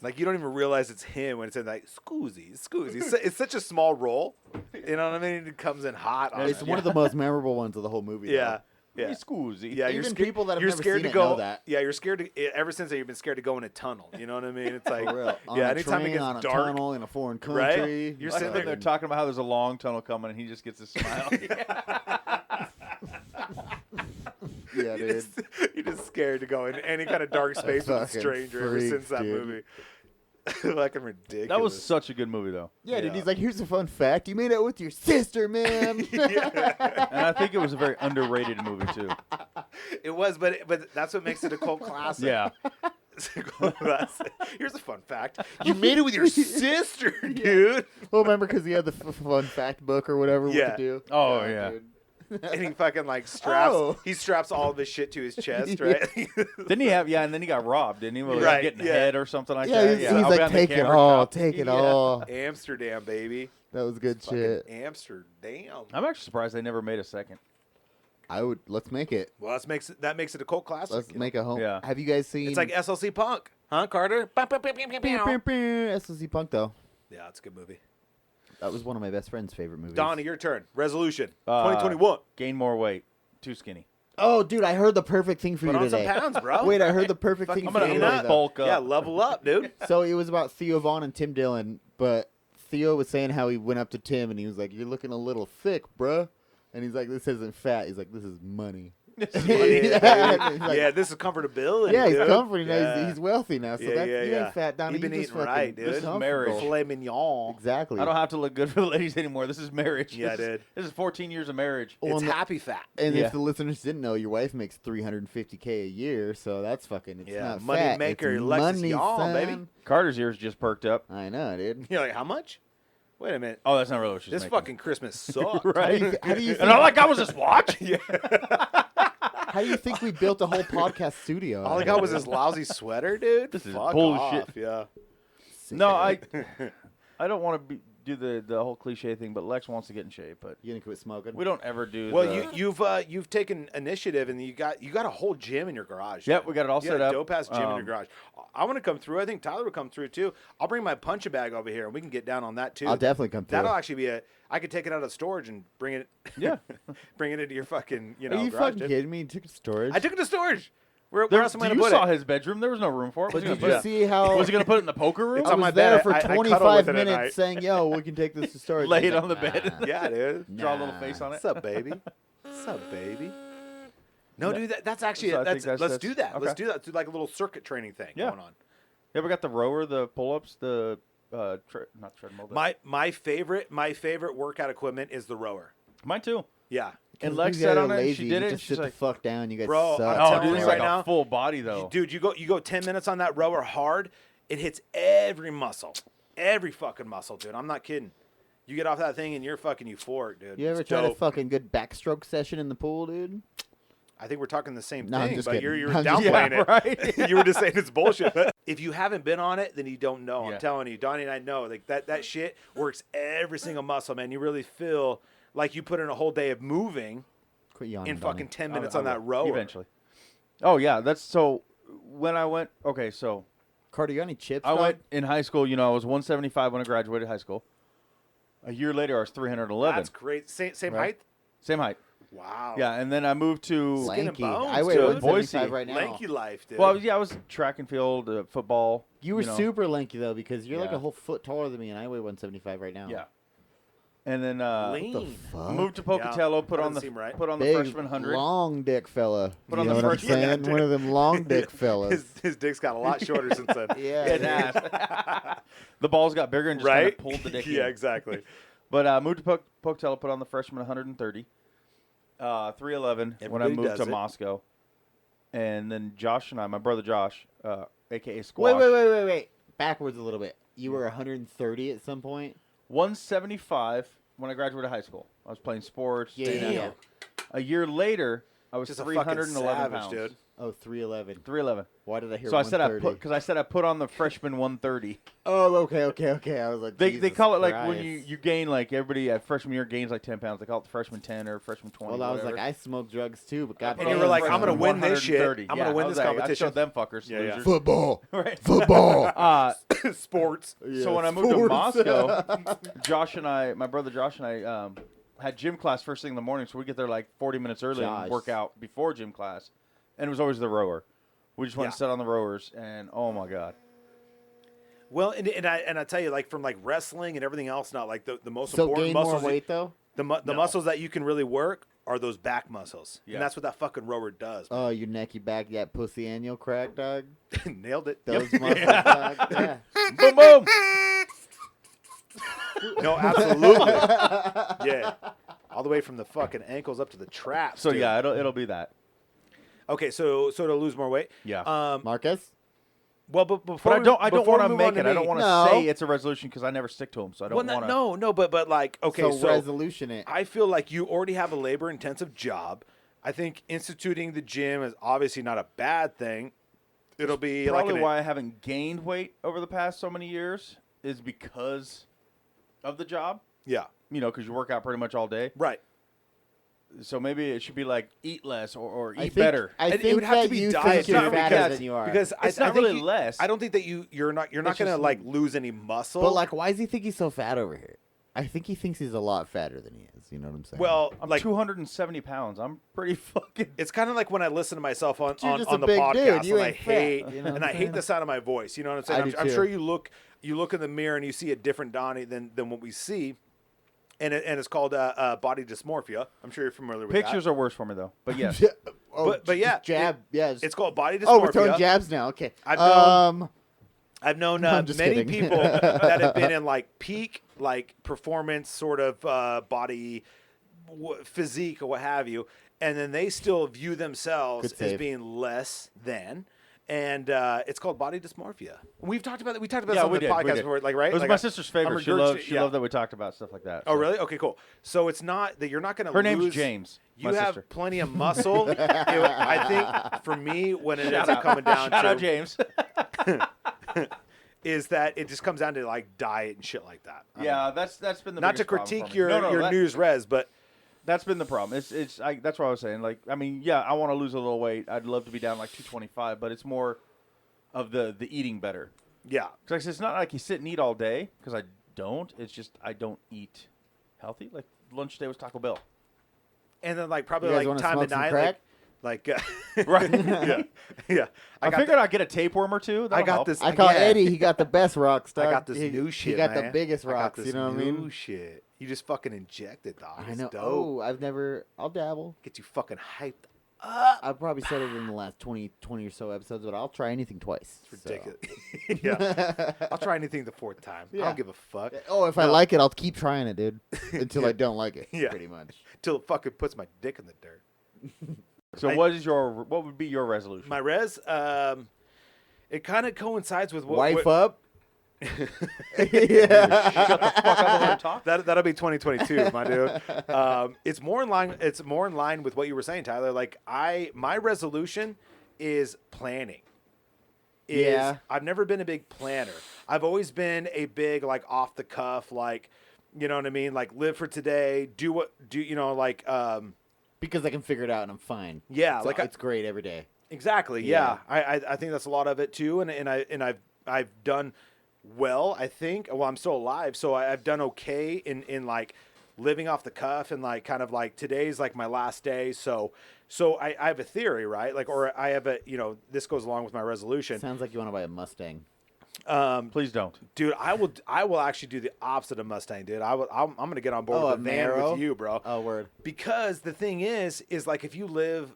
Like, you don't even realize it's him when it's in like Scoozy. It's such a small role. You know what I mean? It comes in hot. On It's it. one of the most memorable ones of the whole movie. Yeah. Yeah. Scusi. Yeah, Even you're scared, people that have you're never scared seen to it go. know that. Yeah, you're scared to. Ever since you've been scared to go in a tunnel. You know what I mean? It's like, For real. On yeah, a anytime train, it gets on a dark, tunnel in a foreign Right? country. You're Like sitting when there- they're talking about how there's a long tunnel coming, and he just gets a smile. Yeah, dude. you're just scared to go in any kind of dark space with a Fucking stranger ever freak, since that dude. movie. Fucking ridiculous. That was such a good movie, though. Yeah, dude. Yeah. He's like, here's a fun fact. You made out with your sister, man. And I think it was a very underrated movie, too. It was, but that's what makes it a cult classic. Yeah. It's a cult classic. Here's a fun fact: you made it with your sister, dude. Well, remember because he had the fun fact book or whatever. What Yeah. to do. Oh, yeah. dude. And he fucking like straps. Oh. He straps all of his shit to his chest, right? Didn't he have? Yeah, and then he got robbed, didn't he? Was Right, getting yeah. head or something like Yeah, that. he's I'll be like, on the take it camera all, shop. take it Yeah. all. Amsterdam, baby. That was good Fucking shit. Amsterdam. I'm actually surprised they never made a second. Let's make it. Well, that makes it a cult classic. Let's make a home. Yeah. Have you guys seen? It's like SLC Punk, huh, Carter? SLC Punk though. Yeah, it's a good movie. That was one of my best friend's favorite movies. Donnie, your turn. Resolution. Uh, 2021. Gain more weight. Too skinny. Oh, dude, I heard the perfect thing for Put you on some today. pounds, bro. Wait, I heard the perfect thing Fucking for you gain today. up. though. Bulk up. Yeah, level up, dude. So it was about Theo Vaughn and Tim Dillon, but Theo was saying how he went up to Tim and he was like, "You're looking a little thick, bruh." And he's like, "This isn't fat." He's like, "This is money." Yeah, He's like, yeah, this is comfortability. yeah, he's dude. comforting now. Yeah. He's wealthy now, so Yeah, that yeah, you yeah. ain't fat, Donnie. You've been you just eating fucking right, dude. This is comfortable. marriage. Filet mignon. Exactly. I don't have to look good for the ladies anymore. This is marriage. Yeah, this dude. This is 14 years of marriage. Well, It's and the- happy fat. And Yeah. if the listeners didn't know, your wife makes $350K a year, so that's fucking. It's Yeah, not money fat, maker, it's Lexus money, y'all, son. baby. Carter's ears just perked up. I know, dude. You're like, how much? Wait a minute. Oh, that's not really what she's This making. fucking Christmas sucked. right. How do you And all I think, got was this watch. how do you think we built a whole podcast studio? All I got was this lousy sweater, dude. This is Fuck bullshit. off, yeah. No, I don't want to do the whole cliche thing, but Lex wants to get in shape, but You gonna quit smoking? we don't ever do. Well, the, you've taken initiative and you got a whole gym in your garage. Yep, dude. we got it all You set got a up. dope ass gym in your Um, garage. I want to come through. I think Tyler would come through too. I'll bring my punching bag over here and we can get down on that too. I'll definitely come through. That'll actually be I could take it out of storage and bring it. Yeah. bring it into your fucking Are garage. you fucking dude. kidding me? You took it to storage? I took it to storage. Where There, else am I you gonna put saw it? his bedroom. There was no room for it. But Was he did gonna you put see how? was he going to put it in the poker room? It's I on was my there bed. for I cuddle 25 with it at minutes night. saying, "Yo, we can take this to storage." Lay He's it like, on the bed. "Nah." Yeah, dude. Draw a little Nah. face on it. What's up, baby? What's up, baby? No, dude, that's actually So I think let's that's- do that. Let's okay. do that. Let's do like a little circuit training thing Yeah. going on. Yeah, we got the rower, the pull-ups, the not treadmill. My favorite workout equipment is the rower. Mine too. Yeah, And 'Cause Lex you guys sat are on it. And lazy. she You did it. And Just she's sit like, the fuck down. You guys Bro, suck. I'm "Oh, telling dude, you it's right like now, a full body though." dude, you go 10 minutes on that rower hard, it hits every muscle, every fucking muscle, dude. I'm not kidding. You get off that thing and you're fucking euphoric, dude. You ever It's tried a dope. fucking good backstroke session in the pool, dude? I think we're talking the same No, I'm thing, just but kidding. you're I'm just- downplaying Yeah, it. right. You were just saying it's bullshit. But if you haven't been on it, then you don't know. Yeah. I'm telling you, Donnie and I know. Like that shit works every single muscle, man. You really feel like you put in a whole day of moving Quit yawning. in Donnie. fucking 10 I minutes will. on that rower. Eventually. Oh yeah, that's so. When I went, okay, so Carter, you got any chips? I dog? went in high school. You know, I was 175 when I graduated high school. A year later, I was 311. That's great. Same Right. height? Same height. Wow. Yeah, and then I moved to. Skin and Lanky. bones, I weigh dude. 175 Boise. right now. Lanky life, dude. Well, yeah, I was track and field, football. You were know. super lanky though, because you're like Yeah. a whole foot taller than me, and I weigh 175 right now. Yeah. And then lean. What the fuck? moved to Pocatello. Put that on the doesn't seem right. put on the Big, freshman 100. long dick fella. Put you on know the what I'm freshman- Yeah, saying? dude. One of them long dick fellas. His dick's got a lot shorter since then. Yeah, It dude. has. The balls got bigger and just kind Right? of pulled the dick Yeah, in. exactly. But moved to Pocatello. Put on the freshman 130. 311 when I Everybody moved does to it. Moscow. And then Josh and I, my brother Josh, a.k.a. Squash. Wait. Backwards a little bit. You were 130 at some point. 175 when I graduated high school. I was playing sports. Yeah, staying yeah, out. A year later, I was Just a fucking 311 savage, pounds. dude. Oh, 311. 311. Why did I hear? So I said 130? I said I put on the freshman 130. Oh, okay. I was like, They Jesus call it like when Christ. you gain like everybody at freshman year gains like 10 pounds. They call it the freshman 10 or freshman 20. Well, I was whatever. like, I smoke drugs too, but God. And you were like, I'm gonna win this shit. 130. I'm gonna win I this was like, competition. I showed them fuckers. Yeah, yeah. losers. football, Right. football. Sports. So when I moved to Moscow, Josh and I, my brother Josh and I, had gym class first thing in the morning, so we get there like 40 minutes early Josh. and work out before gym class. And it was always the rower. We just went Yeah. and sat on the rowers, and oh my god. Well, and I tell you, like from like wrestling and everything else, not like the most So important gain more muscles. weight though. The No. muscles that you can really work are those back muscles, Yeah. and that's what that fucking rower does. Man. Oh, your necky back, that pussy annual crack, dog. Nailed it. Those Yep. muscles, dog. Yeah. Boom, boom. No, absolutely. Yeah, all the way from the fucking ankles up to the traps. So dude. yeah, it'll be that. Okay, so to lose more weight. Yeah. Marcus. Well, but before But I don't before we want to move make on it. I don't me- want to No. say it's a resolution because I never stick to them. So I don't Well, want to. no, but like okay, so, so resolution it. I feel like you already have a labor-intensive job. I think instituting the gym is obviously not a bad thing. It'll be Probably like why I haven't gained weight over the past so many years is because of the job. yeah, You know, because you work out pretty much all day. right. So maybe it should be like eat less or I eat think- better. I It think would have that to be you diet, think you're not fatter because- than you are. Because It's I not think really less. I don't think that you're not It's gonna just- like lose any muscle. But like, why does he think he's so fat over here? I think he thinks he's a lot fatter than he is. You know what I'm saying? well, I'm like 270 pounds. I'm pretty fucking. it's kind of like when I listen to myself on You're just on a the big podcast, dude. You and I ain't fat, hate you know what and I'm I hate saying? the sound of my voice. You know what I'm saying? I do I'm too. sure you look in the mirror and you see a different Donnie than what we see. And it's called body dysmorphia. I'm sure you're familiar with Pictures that. are worse for me though. But yes. Oh, but yeah, just jab. Yeah. It's called body dysmorphia. oh, we're throwing jabs now. Okay. I've known I'm just many kidding. people that have been in like peak like performance sort of body physique or what have you, and then they still view themselves Good as save. being less than. And it's called body dysmorphia. We've talked about it. We talked about Yeah, this on we the did, we podcast did. before, like right? It was Like, my sister's favorite. I'm She loved yeah. that we talked about stuff like that. Oh, so. really? Okay, cool. So it's not that you're not going to. Her name's lose, James. You my have sister. plenty of muscle. I think for me, when it ends Shout up out. coming down Shout to out James. is that it just comes down to like diet and shit like that. I don't know. yeah, that's been the Not to biggest problem for critique me. your No, your that- news res, but That's been the problem. That's what I was saying. Like, I mean, yeah, I want to lose a little weight. I'd love to be down like 225, but it's more of the eating better. yeah, Because it's not like you sit and eat all day. Because I don't. It's just I don't eat healthy. Like lunch today was Taco Bell. and then like probably You guys like wanna time smoke of some night, crack? like Right. yeah. I got figured I'd get a tapeworm or two. I That'll got help. this. I call yeah. Eddie. He got the best rocks. I Dog. got this new shit. He got man. the biggest I got rocks. this You know what I mean? new shit. You just fucking inject it, dog. I It's know. dope. Oh, I've never. I'll dabble. Get you fucking hyped up. I've probably said it in the last 20 or so episodes, but I'll try anything twice. It's ridiculous. yeah, I'll try anything the fourth time. I Yeah. don't give a fuck Oh, if I No. like it, I'll keep trying it, dude, until Yeah. I don't like it. Yeah. Pretty much. till it fucking puts my dick in the dirt. So I- what would be your resolution? My res, it kind of coincides with what. Wife what up. Shut the fuck up and let him talk. that'll be 2022, my dude. It's more in line. It's more in line with what you were saying, Tyler. Like my resolution is planning. Yeah. I've never been a big planner. I've always been a big like off the cuff, like you know what I mean, like live for today, do you know like Because I can figure it out and I'm fine. yeah, So like it's great every day. exactly, yeah. I think that's a lot of it too, and I've done well. I think. Well, I'm still alive, so I've done okay in like living off the cuff and like kind of like today's like my last day. So I have a theory, right? Like, or I have a this goes along with my resolution. Sounds like you want to buy a Mustang. Please don't. Dude, I will actually do the opposite of Mustang, dude. I'm gonna get on board Oh, with a a van Camaro? with you, bro. Oh, word. Because the thing is like if you live,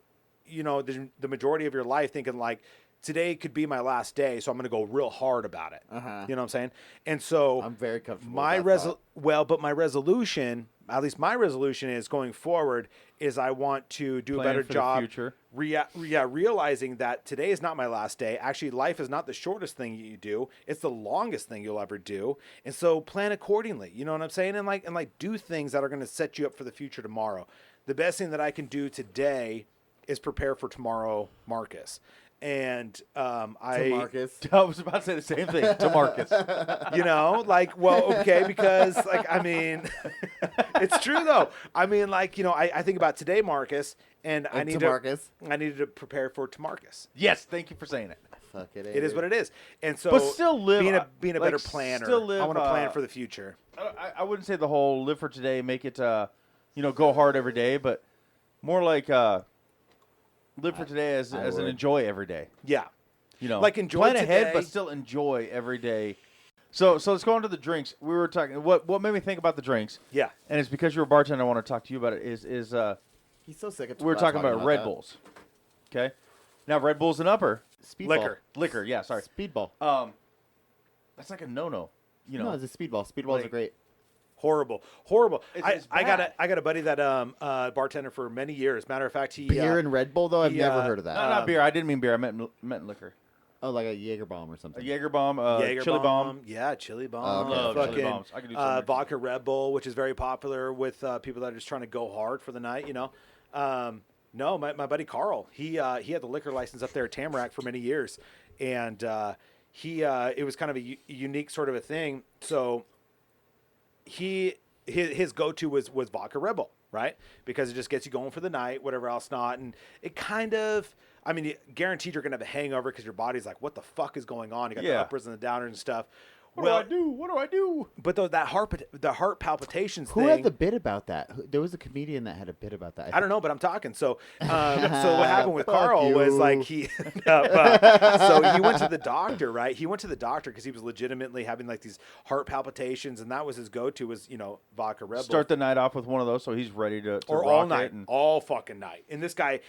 the majority of your life thinking like today could be my last day, so I'm gonna go real hard about it. Uh-huh. You know what I'm saying? And so I'm very comfortable. my with that thought. but my resolution, at least my resolution is going forward is I want to do a Plan better for the job future. realizing that today is not my last day. Actually, life is not the shortest thing you do. It's the longest thing you'll ever do. And so plan accordingly. You know what I'm saying? And like do things that are going to set you up for the future tomorrow. The best thing that I can do today is prepare for tomorrow, Marcus. And To I Marcus. I was about to say the same thing to Marcus. okay, because like I mean it's true though. I mean like, I think about today, Marcus, and I And need to Marcus. I needed to prepare for Marcus. Yes, thank you for saying it. Fuck it. It is what it is. And so But still live- being a like, better planner. still live, I want to plan for the future. I wouldn't say the whole live for today, make it go hard every day, but more like live for today as an would. enjoy every day. Yeah. Like enjoy plan today. ahead, but still enjoy every day. So let's go on to the drinks. We were talking. What made me think about the drinks? Yeah. And it's because you're a bartender. I want to talk to you about it. Is He's so sick of we were talking about Red Bulls. Okay. Now Red Bull's an upper. Speedball. Liquor. Yeah. Sorry. Speedball. That's like a no. No, it's a speedball. Speedballs are great. Horrible. It's I bad. got a buddy that bartender for many years. Matter of fact, he Beer and Red Bull, though, I've he, never heard of that. No, not beer. I didn't mean beer. I meant liquor. Oh, like a Jaeger bomb or A something. Jaeger bomb. Jaeger Chili bomb. Yeah, chili bomb. okay. Love fucking chili bombs. I can do some vodka Red Bull, which is very popular with people that are just trying to go hard for the night. No, my buddy Carl, he had the liquor license up there at Tamarack for many years, and it was kind of a unique sort of a thing. So his go-to was vodka Red Bull, right? Because it just gets you going for the night, whatever else not, and it kind of. I mean, guaranteed you're going to have a hangover because your body's like, what the fuck is going on? You got the uppers and the downers and stuff. What do I do? But though the heart palpitations Who thing. had the bit about that? There was a comedian that had a bit about that. I don't know, but I'm talking. So what happened with Fuck Carl you. was like so he went to the doctor, right? He went to the doctor because he was legitimately having like these heart palpitations, and that was his go-to was vodka Red Bull. Start the night off with one of those, so he's ready to or rock all night, it and all fucking night. And this guy,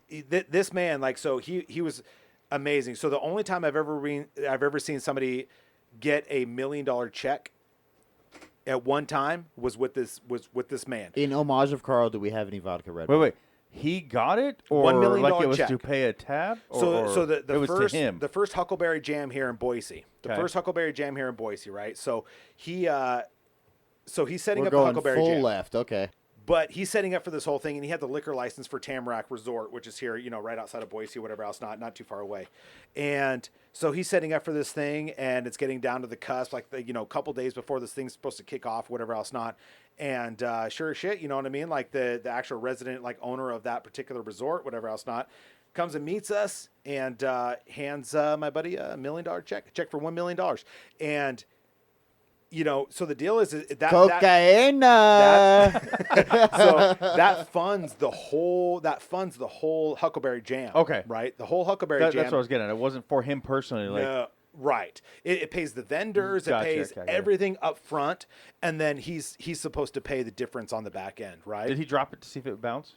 this man, like, so he was amazing. So the only time I've ever seen somebody get $1 million check at one time was with this man. In homage of Carl, do we have any vodka Red Bull? Wait. He got it, or $1 million like it was check. to pay a tab? So the it was first to him. the first Huckleberry Jam here in Boise. Okay. First Huckleberry Jam here in Boise, right? So he's setting We're up the going Huckleberry full Jam. left. Okay. But he's setting up for this whole thing, and he had the liquor license for Tamarack Resort, which is here, right outside of Boise, whatever else, not too far away. And so he's setting up for this thing, and it's getting down to the cusp, like a couple days before this thing's supposed to kick off, whatever else not. And sure as shit, you know what I mean? Like the actual resident, like owner of that particular resort, whatever else not, comes and meets us and hands my buddy $1 million check for $1 million, and. So the deal is that Cocaine. so that funds the whole Huckleberry Jam. Okay. Right? The whole Huckleberry Jam. That's what I was getting at. It wasn't for him personally. Like, No, right. It pays the vendors, Gotcha, it pays okay. everything up front, and then he's supposed to pay the difference on the back end, right? did he drop it to see if it would bounce?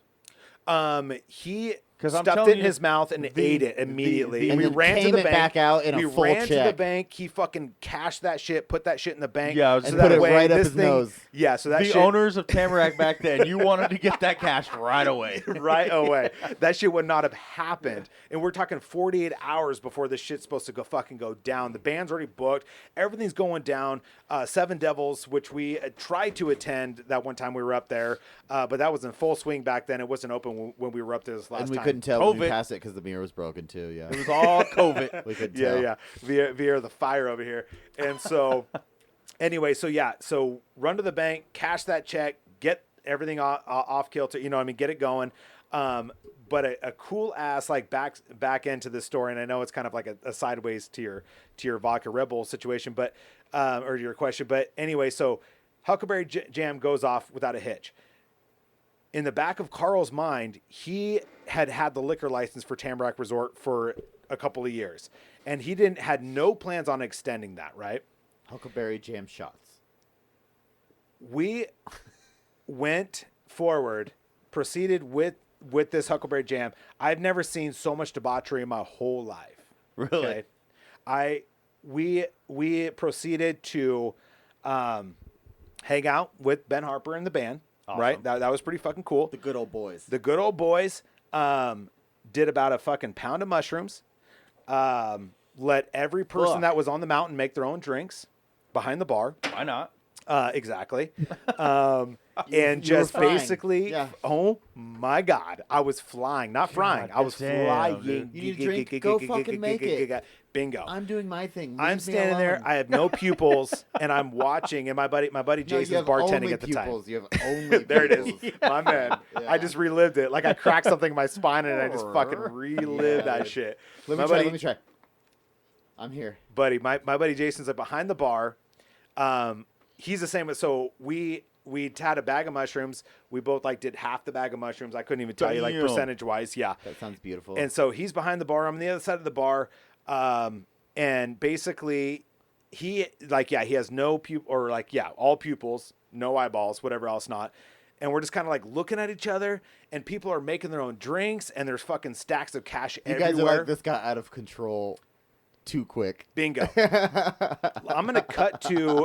He 'Cause I'm stuffed telling it in you, his mouth and ate it immediately. And we then ran to came the it bank. back out in a we full ran to the check. bank. He fucking cashed that shit, put that shit in the bank. Yeah, I was so And that put it way right up this his thing- nose. Yeah, so that The shit, owners of Tamarack back then, you wanted to get that cash right away. right away. That shit would not have happened. And we're talking 48 hours before this shit's supposed to go down. The band's already booked. Everything's going down. Seven Devils, which we tried to attend that one time we were up there, but that was in full swing back then. It wasn't open when we were up there this last And we time. couldn't tell when we COVID. passed it because the mirror was broken too. Yeah. It was all COVID. We couldn't Yeah, tell. yeah. Via the fire over here. And so, anyway, so run to the bank, cash that check, get everything off kilter, get it going. But a cool ass like back end to this story, and I know it's kind of like a sideways to your vodka Red Bull situation, but or your question. But anyway, so Huckleberry Jam goes off without a hitch. In the back of Carl's mind, he had the liquor license for Tamarack Resort for a couple of years, and he had no plans on extending that, right? Huckleberry Jam shots. We went forward, proceeded with this Huckleberry Jam. I've never seen so much debauchery in my whole life. Really? We proceeded to hang out with Ben Harper and the band. Awesome. Right? That was pretty fucking cool. The good old boys. The good old boys did about a fucking pound of mushrooms. Let every person Ugh. that was on the mountain make their own drinks behind the bar. Why not? Exactly. And you just were flying. basically, Yeah. oh my God, I was flying, not frying. I was damn, flying. dude. You need a drink? Go fucking make it. Bingo. I'm doing my thing. Leave I'm me standing there. alone. I have no pupils, and I'm watching. And my buddy No, Jason's you have bartending only at the pupils. time. You have only There it is, pupils. my man. Yeah. I just relived it. Like I cracked something in my spine, and I just fucking relived Yeah, that dude. shit. Let me My try. buddy- Let me try. I'm here. my buddy Jason's like behind the bar. He's the same. So we we had a bag of mushrooms. We both like did half the bag of mushrooms. I couldn't even tell you like Damn. percentage wise. Yeah. That sounds beautiful. And so he's behind the bar. I'm on the other side of the bar. And basically he has no all pupils, no eyeballs, whatever else not. And we're just kind of like looking at each other, and people are making their own drinks, and there's fucking stacks of cash you everywhere. guys are like, this got out of control too quick. Bingo. I'm gonna cut to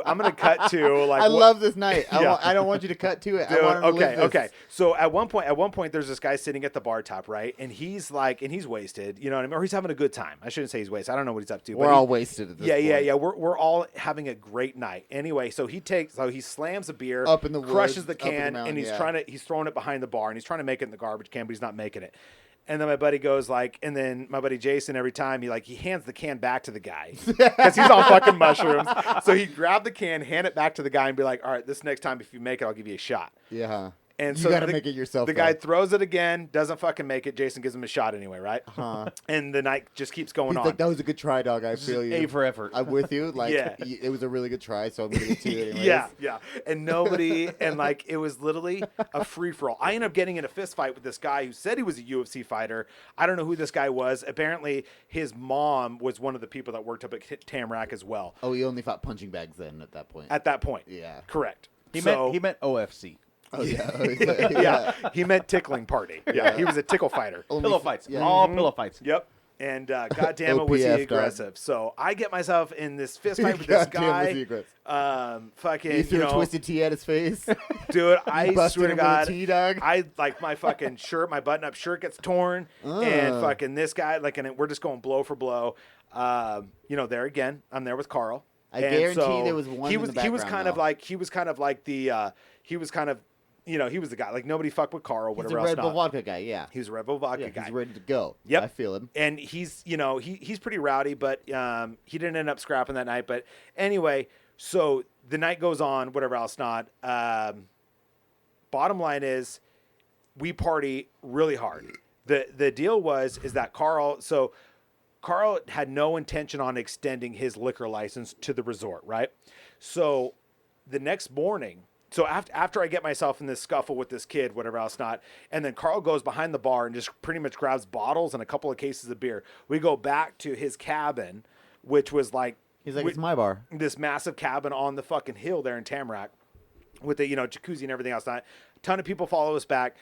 like. I love this night. Yeah. I don't want you to cut to it. Dude, I want to live this. okay. So at one point, there's this guy sitting at the bar top, right? And he's wasted, you know what I mean? Or he's having a good time. I shouldn't say he's wasted. I don't know what he's up to. We're all wasted at this point. Yeah. We're all having a great night. Anyway, so he slams a beer, Up in the crushes woods, the up in the can, mountain, and yeah. he's throwing it behind the bar, and he's trying to make it in the garbage can, but he's not making it. And then my buddy goes and then my buddy Jason, every time he hands the can back to the guy because he's on fucking mushrooms. So he'd grab the can, hand it back to the guy, and be like, "All right, this next time if you make it, I'll give you a shot." Yeah. And You so gotta make it yourself, The though. guy throws it again, doesn't fucking make it. Jason gives him a shot anyway, right? Huh. And the night just keeps going He's on. like, that was a good try, dog. I feel you. A for effort. I'm with you. Like, Yeah. it was a really good try, so I'm going to get to you anyways. Yeah. And nobody, and it was literally a free for all. I ended up getting in a fist fight with this guy who said he was a UFC fighter. I don't know who this guy was. Apparently, his mom was one of the people that worked up at Tamarack as well. Oh, he only fought punching bags then at that point. At that point. Yeah. Correct. He So- meant OFC. Oh, yeah. yeah, he meant tickling party. Yeah, he was a tickle fighter. Only Pillow f- fights. yeah. All pillow fights. Yep. And goddamn it, was he OPF, dog. aggressive. So I get myself in this fist fight with this Goddamn, was he guy. aggressive. Fucking, He threw a twisted tea at his face. dude, You I busted swear to him with a God, tea, dog. I like my fucking shirt, my button-up shirt gets torn, and fucking this guy, and we're just going blow for blow. There again, I'm there with Carl. I And guarantee so there was one He in was the he was background, kind of though. like he was kind of like the he was kind of he was the guy like nobody fucked with Carl, He's whatever a else Red Bull not. vodka guy, yeah. He was a Red Bull vodka Yeah, guy. he's ready to go. Yep. I feel him. And he's he's pretty rowdy, but he didn't end up scrapping that night. But anyway, so the night goes on, whatever else not. Bottom line is, we party really hard. The deal is that Carl had no intention on extending his liquor license to the resort, right? So the next morning. So after I get myself in this scuffle with this kid, whatever else not, and then Carl goes behind the bar and just pretty much grabs bottles and a couple of cases of beer. We go back to his cabin, which was like He's like, it's my bar. this massive cabin on the fucking hill there in Tamarack with the jacuzzi and everything else. Not a ton of people follow us back.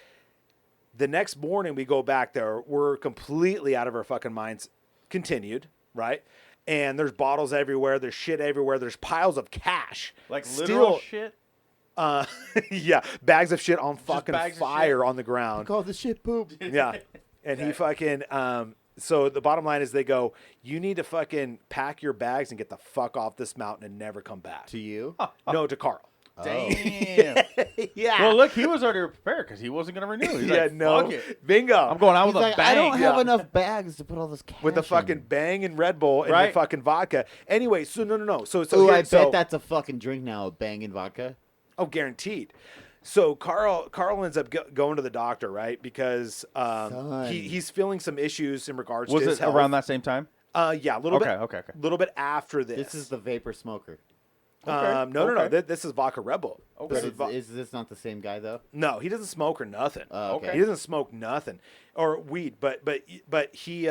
The next morning we go back there. We're completely out of our fucking minds. Continued, right? And there's bottles everywhere. There's shit everywhere. There's piles of cash. Like Still- literal shit. yeah, bags of shit on fucking bags of fire shit. on the ground. Call this shit poop. Yeah. And he fucking so the bottom line is they go, you need to fucking pack your bags and get the fuck off this mountain and never come back. To you? No, to Carl. Damn. Yeah. Well, look, he was already prepared because he wasn't going to renew. He's yeah, like, no. fuck it. Bingo. I'm going out He's with like, a bang. I don't have yeah. enough bags to put all this cash with the in. fucking Bang and Red Bull and the Right. fucking vodka. Anyway, so no. So Ooh, here- I so- bet that's a fucking drink now, Bang and vodka. Oh, guaranteed. So Carl ends up going to the doctor, right? Because Son. he's feeling some issues in regards Was to his it health. around that same time? Yeah, a little bit. Okay. little bit after this. This is the vapor smoker. No. okay. This is vodka Red Bull. Okay. This But is vo- is this not the same guy, though? no, he doesn't smoke or nothing. Okay. He doesn't smoke nothing or weed, but he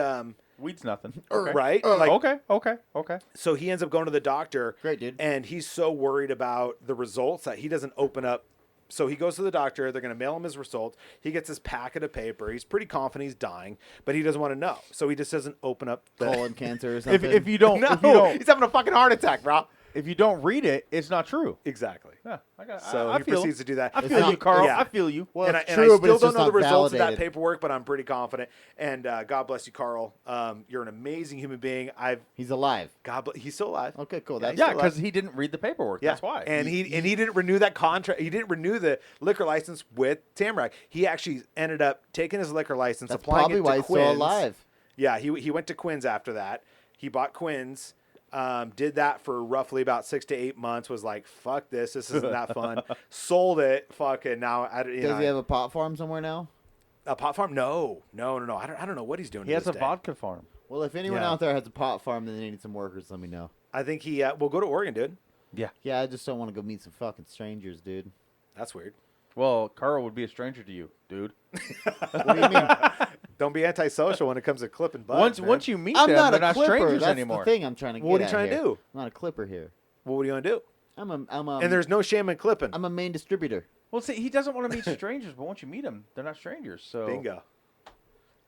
Weed's nothing. right Okay. So he ends up going to the doctor. Great, dude. And he's so worried about the results that he doesn't open up. So he goes to the doctor. They're going to mail him his results. He gets his packet of paper. He's pretty confident he's dying, but he doesn't want to know. So he just doesn't open up the Colon cancer or If, something. if you don't, No, if you don't, he's having a fucking heart attack, bro. if you don't read it, it's not true. Exactly. Yeah, I got. So I he feel. proceeds to do that. I It's feel not- you, Carl. yeah. I feel you. well, and it's I true, but still it's don't just know the not results of that validated. paperwork, but I'm pretty confident. And God bless you, Carl. You're an amazing human being. He's alive. He's still alive. Okay, cool. Yeah, That's he's Yeah, still alive. because he didn't read the paperwork. Yeah. That's why. And he didn't renew that contract. He didn't renew the liquor license with Tamarack. He actually ended up taking his liquor license, That's applying probably it to why he's Quinn's. still alive. Yeah, he went to Quinn's after that. He bought Quinn's. Did that for roughly about 6 to 8 months. Was like, fuck this. This isn't that fun. Sold it. Fucking now. Does he have a pot farm somewhere now? a pot farm? No. I don't know what he's doing. he to has this a day. vodka farm. Well, if anyone Yeah. out there has a pot farm and they need some workers, let me know. I think he will go to Oregon, dude. Yeah. Yeah, I just don't want to go meet some fucking strangers, dude. That's weird. Well, Carl would be a stranger to you, dude. What do you mean? Don't be antisocial when it comes to clipping butts. Once you meet I'm them, not they're a not clipper. strangers That's anymore. the thing I'm trying to get What are you at trying to here. do? I'm not a clipper here. Well, what are you gonna do? And And there's no shame in clipping. I'm a main distributor. Well, see, he doesn't want to meet strangers, but once you meet them, they're not strangers. So Bingo.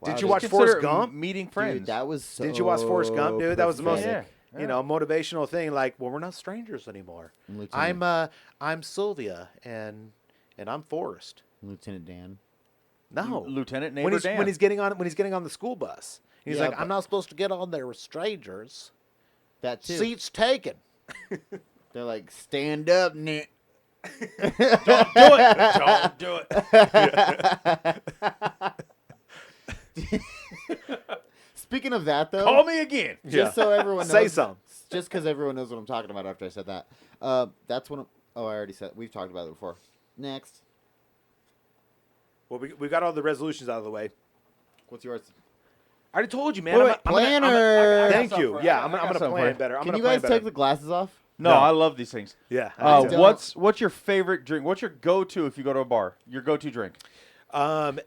Wow, Did you just watch consider Forrest it Gump? Meeting friends. Dude, that was so Didn't you watch Forrest Gump, dude? That was the most, pathetic. Yeah. motivational thing. Like, well, we're not strangers anymore. Lieutenant, I'm Sylvia, and I'm Forrest. Lieutenant Dan. No, Lieutenant when Neighbor he's Dan. when he's getting on the school bus, he's Yeah, like, but- I'm not supposed to get on there with strangers. That too. Seats taken. They're like, stand up, Nick. Don't do it. Speaking of that, though, Call me again. just so everyone knows, Say something. just because everyone knows what I'm talking about after I said that. That's one of. Oh, I already said. We've talked about it before. Next, Well, we got all the resolutions out of the way. what's yours? I already told you, man. Wait, I'm wait, a- I'm gonna- planner. got Thank something you. for- Yeah, I I'm got gonna something plan for- better. I'm Can gonna you plan guys better. take the glasses off? No, No. I love these things. Yeah. I do. don't. What's your favorite drink? What's your go-to if you go to a bar? Your go-to drink.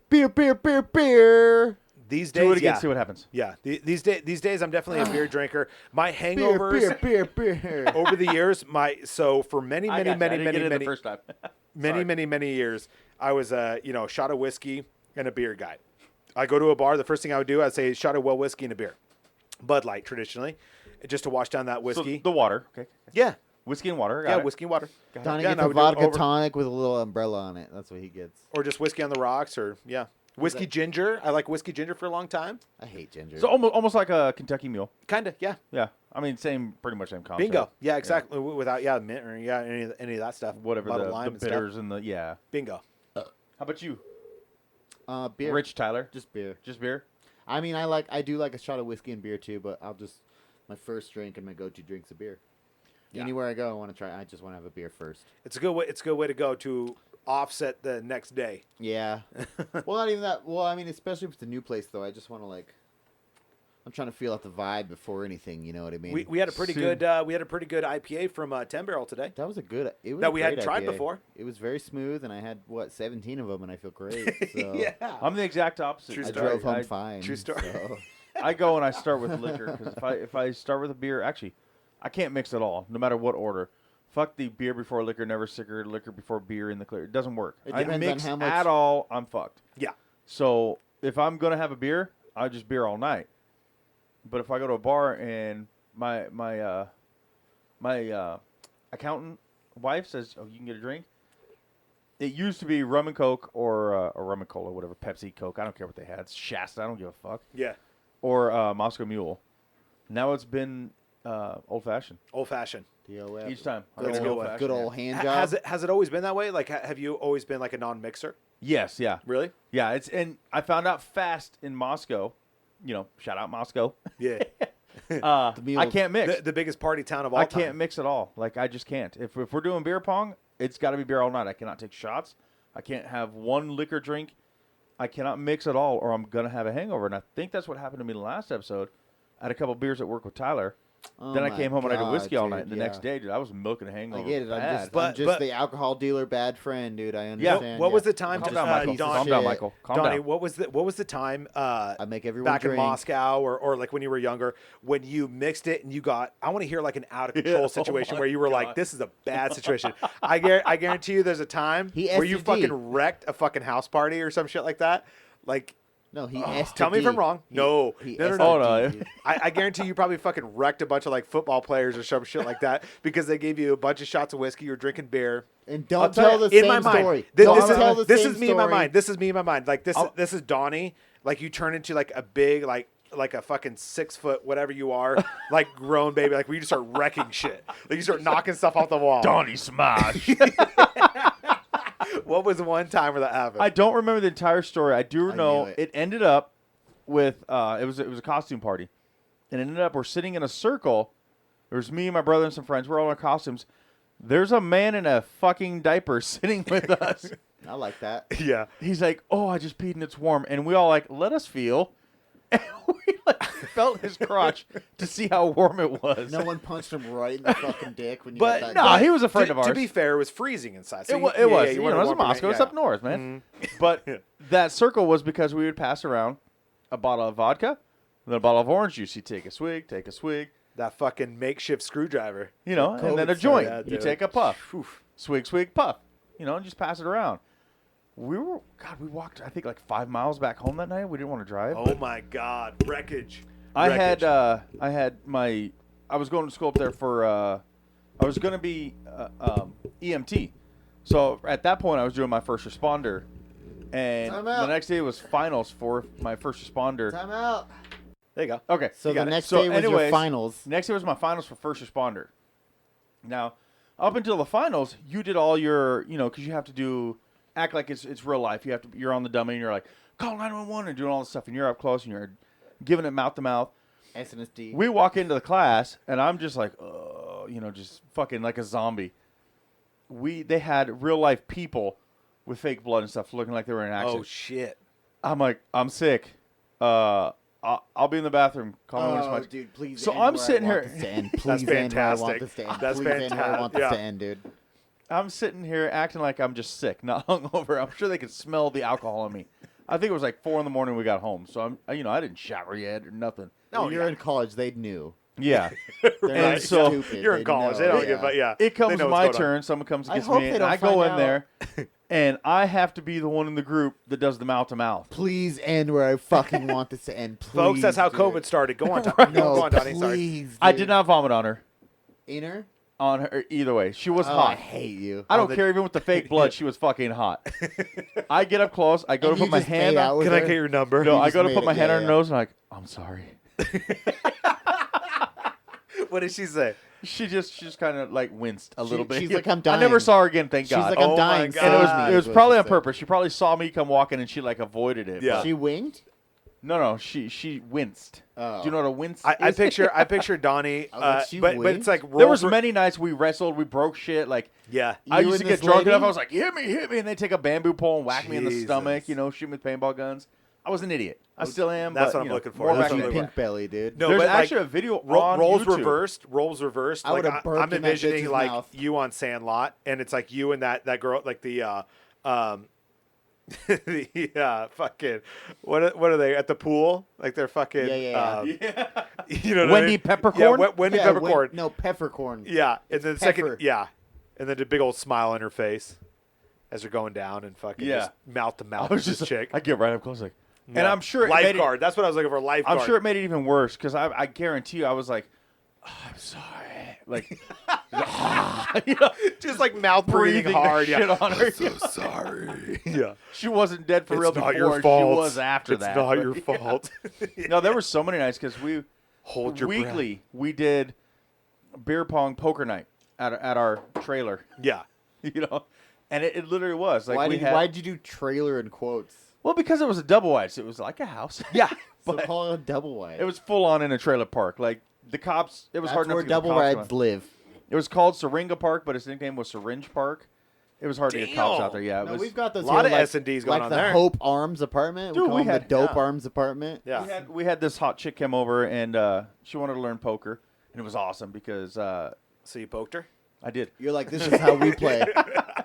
Beer, beer, beer, beer. These Do it days, again. yeah. See what happens. Yeah. These days, I'm definitely a beer drinker. My Beer, hangovers beer, beer, beer. over the years, for many I got you. I didn't get it the many first time. many years, I was a shot of whiskey and a beer guy. I go to a bar, the first thing I would do, I'd say shot of well whiskey and a beer, Bud Light traditionally, just to wash down that So whiskey. the water. Okay. Yeah, Whiskey and water. Got yeah, it. whiskey and water. Donnie Yeah, gets and I a would do it vodka over- tonic with a little umbrella on it. That's what he gets. or just whiskey on the rocks, or whiskey ginger. I like whiskey ginger for a long time. I hate ginger. So almost like a Kentucky Mule. Kind of, yeah. Yeah. I mean, pretty much same concept. Bingo. Yeah, exactly. Without mint or any of that stuff. Whatever A lot of the lime and bitters stuff. and the yeah. Bingo. How about you, Beer. Rich Tyler? Just beer. Just beer. I mean, I do like a shot of whiskey and beer too, but my first drink and my go-to drink's a beer. Yeah. Anywhere I go, I just want to have a beer first. It's a good way. It's a good way to go to offset the next day. Yeah. Well, not even that. Well, I mean, especially if it's a new place, though. I just want to I'm trying to feel out the vibe before anything. You know what I mean? We had a pretty Soon. good IPA from 10 Barrel today. That was a good. It was That a we hadn't great tried IPA. before. It was very smooth, and I had 17 of them, and I feel great. So Yeah. I'm the exact opposite. True I story. drove home fine. True story. So. I go and I start with liquor because if I start with a beer, actually, I can't mix it all, no matter what order. Fuck the beer before liquor, never liquor before beer in the clear. It doesn't work. It I depends on mix how much- at all, I'm fucked. Yeah. So if I'm gonna have a beer, I just beer all night. But if I go to a bar and my accountant wife says, "Oh, you can get a drink," it used to be rum and coke or rum and cola, whatever, Pepsi, Coke. I don't care what they had. It's Shasta. I don't give a fuck. Yeah. Or Moscow Mule. Now it's been old fashioned Old fashioned. DOF. each time. I Good go good old, one. old-fashioned, good yeah. old hand job. Has it always been that way? Like, have you always been like a non-mixer? Yes, yeah, Really? yeah. And I found out fast in Moscow. Shout out Moscow. Yeah. I mules. can't mix. the biggest party town of all I time. can't mix at all. Like I just can't. If we're doing beer pong, it's got to be beer all night. I cannot take shots. I can't have one liquor drink. I cannot mix at all, or I'm gonna have a hangover. And I think that's what happened to me in the last episode. I had a couple beers at work with Tyler. Oh Then I my came home and I had God, whiskey all dude, night. And the yeah. next day, dude, I was milking a hangover. I get it. Bad. I'm just But- the alcohol dealer, bad friend, dude. I Yeah, understand. What was the time? Calm to, down, Michael. Don- Calm down, Michael. Calm Donnie, down. what was the time? I make everyone back drink. in Moscow, or like when you were younger, when you mixed it and you got. I want to hear like an out of control Yeah, situation oh where you were my like, God. "This is a bad situation." I guarantee you, there's a time He where you STD. fucking wrecked a fucking house party or some shit like that. Like, No, he tell me if I'm wrong. No. No. STD, Oh, no. dude. I guarantee you probably fucking wrecked a bunch of like football players or some shit like that because they gave you a bunch of shots of whiskey. You're drinking beer. And I'll don't tell tell you, the in same my mind, story. This, Don't this tell the is, this same is me in my story. mind. This is me in my mind. Like this is Donnie. Like you turn into like a big like a fucking 6 foot whatever you are, like grown baby. Like where you just start wrecking shit. Like you start knocking stuff off the wall. Donnie Smash. What was one time where that happened? I don't remember the entire story. I do I know knew it. it ended up with it was a costume party, and it ended up we're sitting in a circle. There was me and my brother and some friends. We're all in our costumes. There's a man in a fucking diaper sitting with us. I like that. yeah. He's like, "Oh, I just peed and it's warm," and we all like, "Let us feel." And we like felt his crotch to see how warm it was. No one punched him right in the fucking dick when you But got that. no, guy. he was a friend of ours. To be fair, it was freezing inside. So It was. You wanted know, it was to in warm it, Moscow. It's yeah. up north, man. But that circle was because we would pass around a bottle of vodka, then a bottle of orange juice. You take a swig, That fucking makeshift screwdriver. you know, and then a COVID joint. started. You Yeah, take a puff, Oof. swig, puff. You know, and just pass it around. We walked, I think, like 5 miles back home that night. We didn't want to drive. Oh my God, wreckage. I Wreckage. was going to school up there for, I was going to be EMT. So at that point, I was doing my first responder. And Time the out. next day was finals for my first responder. Time out. There you go. Okay. So you the got it. next So day was your anyways, finals. Next day was my finals for first responder. Now, up until the finals, you did all your, you know, because you have to act like it's real life. You're on the dummy and you're like, call 911 and doing all this stuff, and you're up close and you're giving it mouth to mouth. SNSD. We walk into the class and I'm just like, you know, just fucking like a zombie. They had real life people with fake blood and stuff looking like they were in an accident. Oh shit. I'm like, I'm sick. I'll be in the bathroom. Call me when it's Oh, my dude, please. So end I'm where I sitting want here- this to end. That's Please end where I want fantastic. this to end. That's Please end where I want this fantastic. to end, dude. I'm sitting here acting like I'm just sick, not hungover. I'm sure they could smell the alcohol on me. I think it was like 4 a.m. we got home, so I didn't shower yet or nothing. No, You're in college. They knew. Yeah, They're And not so- stupid. You're in college. know, They don't yeah. give a yeah. it comes They know my what's going on. turn. Someone comes and I gets hope me, they and don't I go find in there, and I have to be the one in the group that does the mouth to mouth. Please end where I fucking want this to end. Please, Folks, that's how dude. COVID started. Go on, Don. Right. Go No, on, Donnie. Sorry. please. I dude. did not vomit on her. Inner? On her either way, she was Oh, hot. I hate you. I don't the- care even with the fake blood. She was fucking hot. I get up close. I go And to you put my just hand made on. out with Can I her? get your number? No, You I just go to made put it, my hand yeah, on her yeah. nose, and I'm like, I'm sorry. What did she say? She just kind of like winced a little bit. she's like, I'm I never dying. saw her again. Thank She's God. like, I'm Oh my dying. God. and it was Ah, it was is what probably she on said. purpose. She probably saw me come walking and she like avoided it. Yeah. but- She winked? No, she winced. Oh. Do you know what a wince I is? picture Donnie, I was like, she but winked? it's like There was roles- many nights we wrestled, we broke shit. Like Yeah. I You used to and get this drunk lady? enough. I was like, hit me, and they take a bamboo pole and whack me in the Jesus. stomach. You know, shoot me with paintball guns. I was an idiot. I still am. That's but, what I'm you know, looking for. more That's back what in I'm the looking day. Pink belly, dude. No, There's but actually like, a video on roles YouTube. reversed. Roles reversed. I Like would've burped I'm in that envisioning bitch's like mouth. you on Sandlot, and it's like you and that girl, like the the fucking what are they at the pool? Like they're fucking Yeah. you know what I Wendy mean? Peppercorn? Yeah, Wendy Yeah, Peppercorn. No, peppercorn. Yeah, and then the Pepper. second, yeah, and then a big old smile on her face as they're going down and fucking Yeah. just mouth to mouth I was with just this chick. I get right up close like, and Yeah. I'm sure it made it- lifeguard. That's what I was looking for. Lifeguard. I'm sure it made it even worse because I guarantee you I was like, oh, I'm sorry, like, you know, just like mouth breathing breathing hard. the Yeah. shit on her. So sorry. Yeah. She wasn't dead for real It's not before. your fault. She was after it's that. not but- your fault. No, there were so many nights because we Hold your weekly we did beer pong poker night at our trailer. breath. Yeah. You know, and it literally was like Why'd you do trailer in quotes? well because it was a double wide, so it was like a house. Yeah. So But- call it a double wide. It was full on in a trailer park. Like the cops, it was That's hard enough where to get the double cops rides around. live. It was called Syringa Park, but its nickname was Syringe Park. It was hard to get cops Damn. out there. Yeah, it No, was. we've got those a lot here, of like, S&Ds going like on the there. Hope Arms apartment. Dude, we call we them had- the Dope yeah. Arms apartment. Yeah. we had this hot chick come over and she wanted to learn poker, and it was awesome because So you poked her? I did. You're like, this is how we play.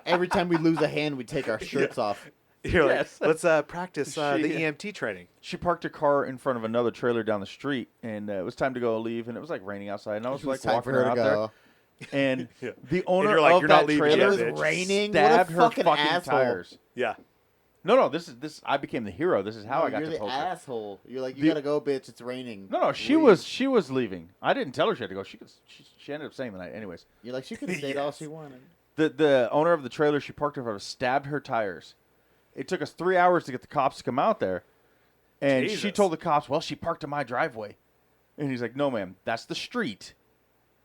Every time we lose a hand, we take our shirts off. You're Yes. like, let's practice the She- EMT training. She parked her car in front of another trailer down the street, and it was time to go leave, and it was like raining outside, and I was It like was time walking for her her to out go. there, and Yeah. the owner you're like, of "You're not that leaving It yet, trailer was bitch. raining. stabbed what a her fucking fucking asshole. tires. Yeah. No, this I became the hero. This is how No, I got you're to the poker. asshole. You're like, you The- gotta go, bitch. It's raining. No, she Leave. was leaving. I didn't tell her she had to go. She ended up staying the night. Anyways, You're like, she could have stayed all Yes. she wanted. the owner of the trailer she parked in front of stabbed her tires. It took us 3 hours to get the cops to come out there, and she Jesus. told the cops, "Well, she parked in my driveway," and he's like, "No, ma'am, that's the street."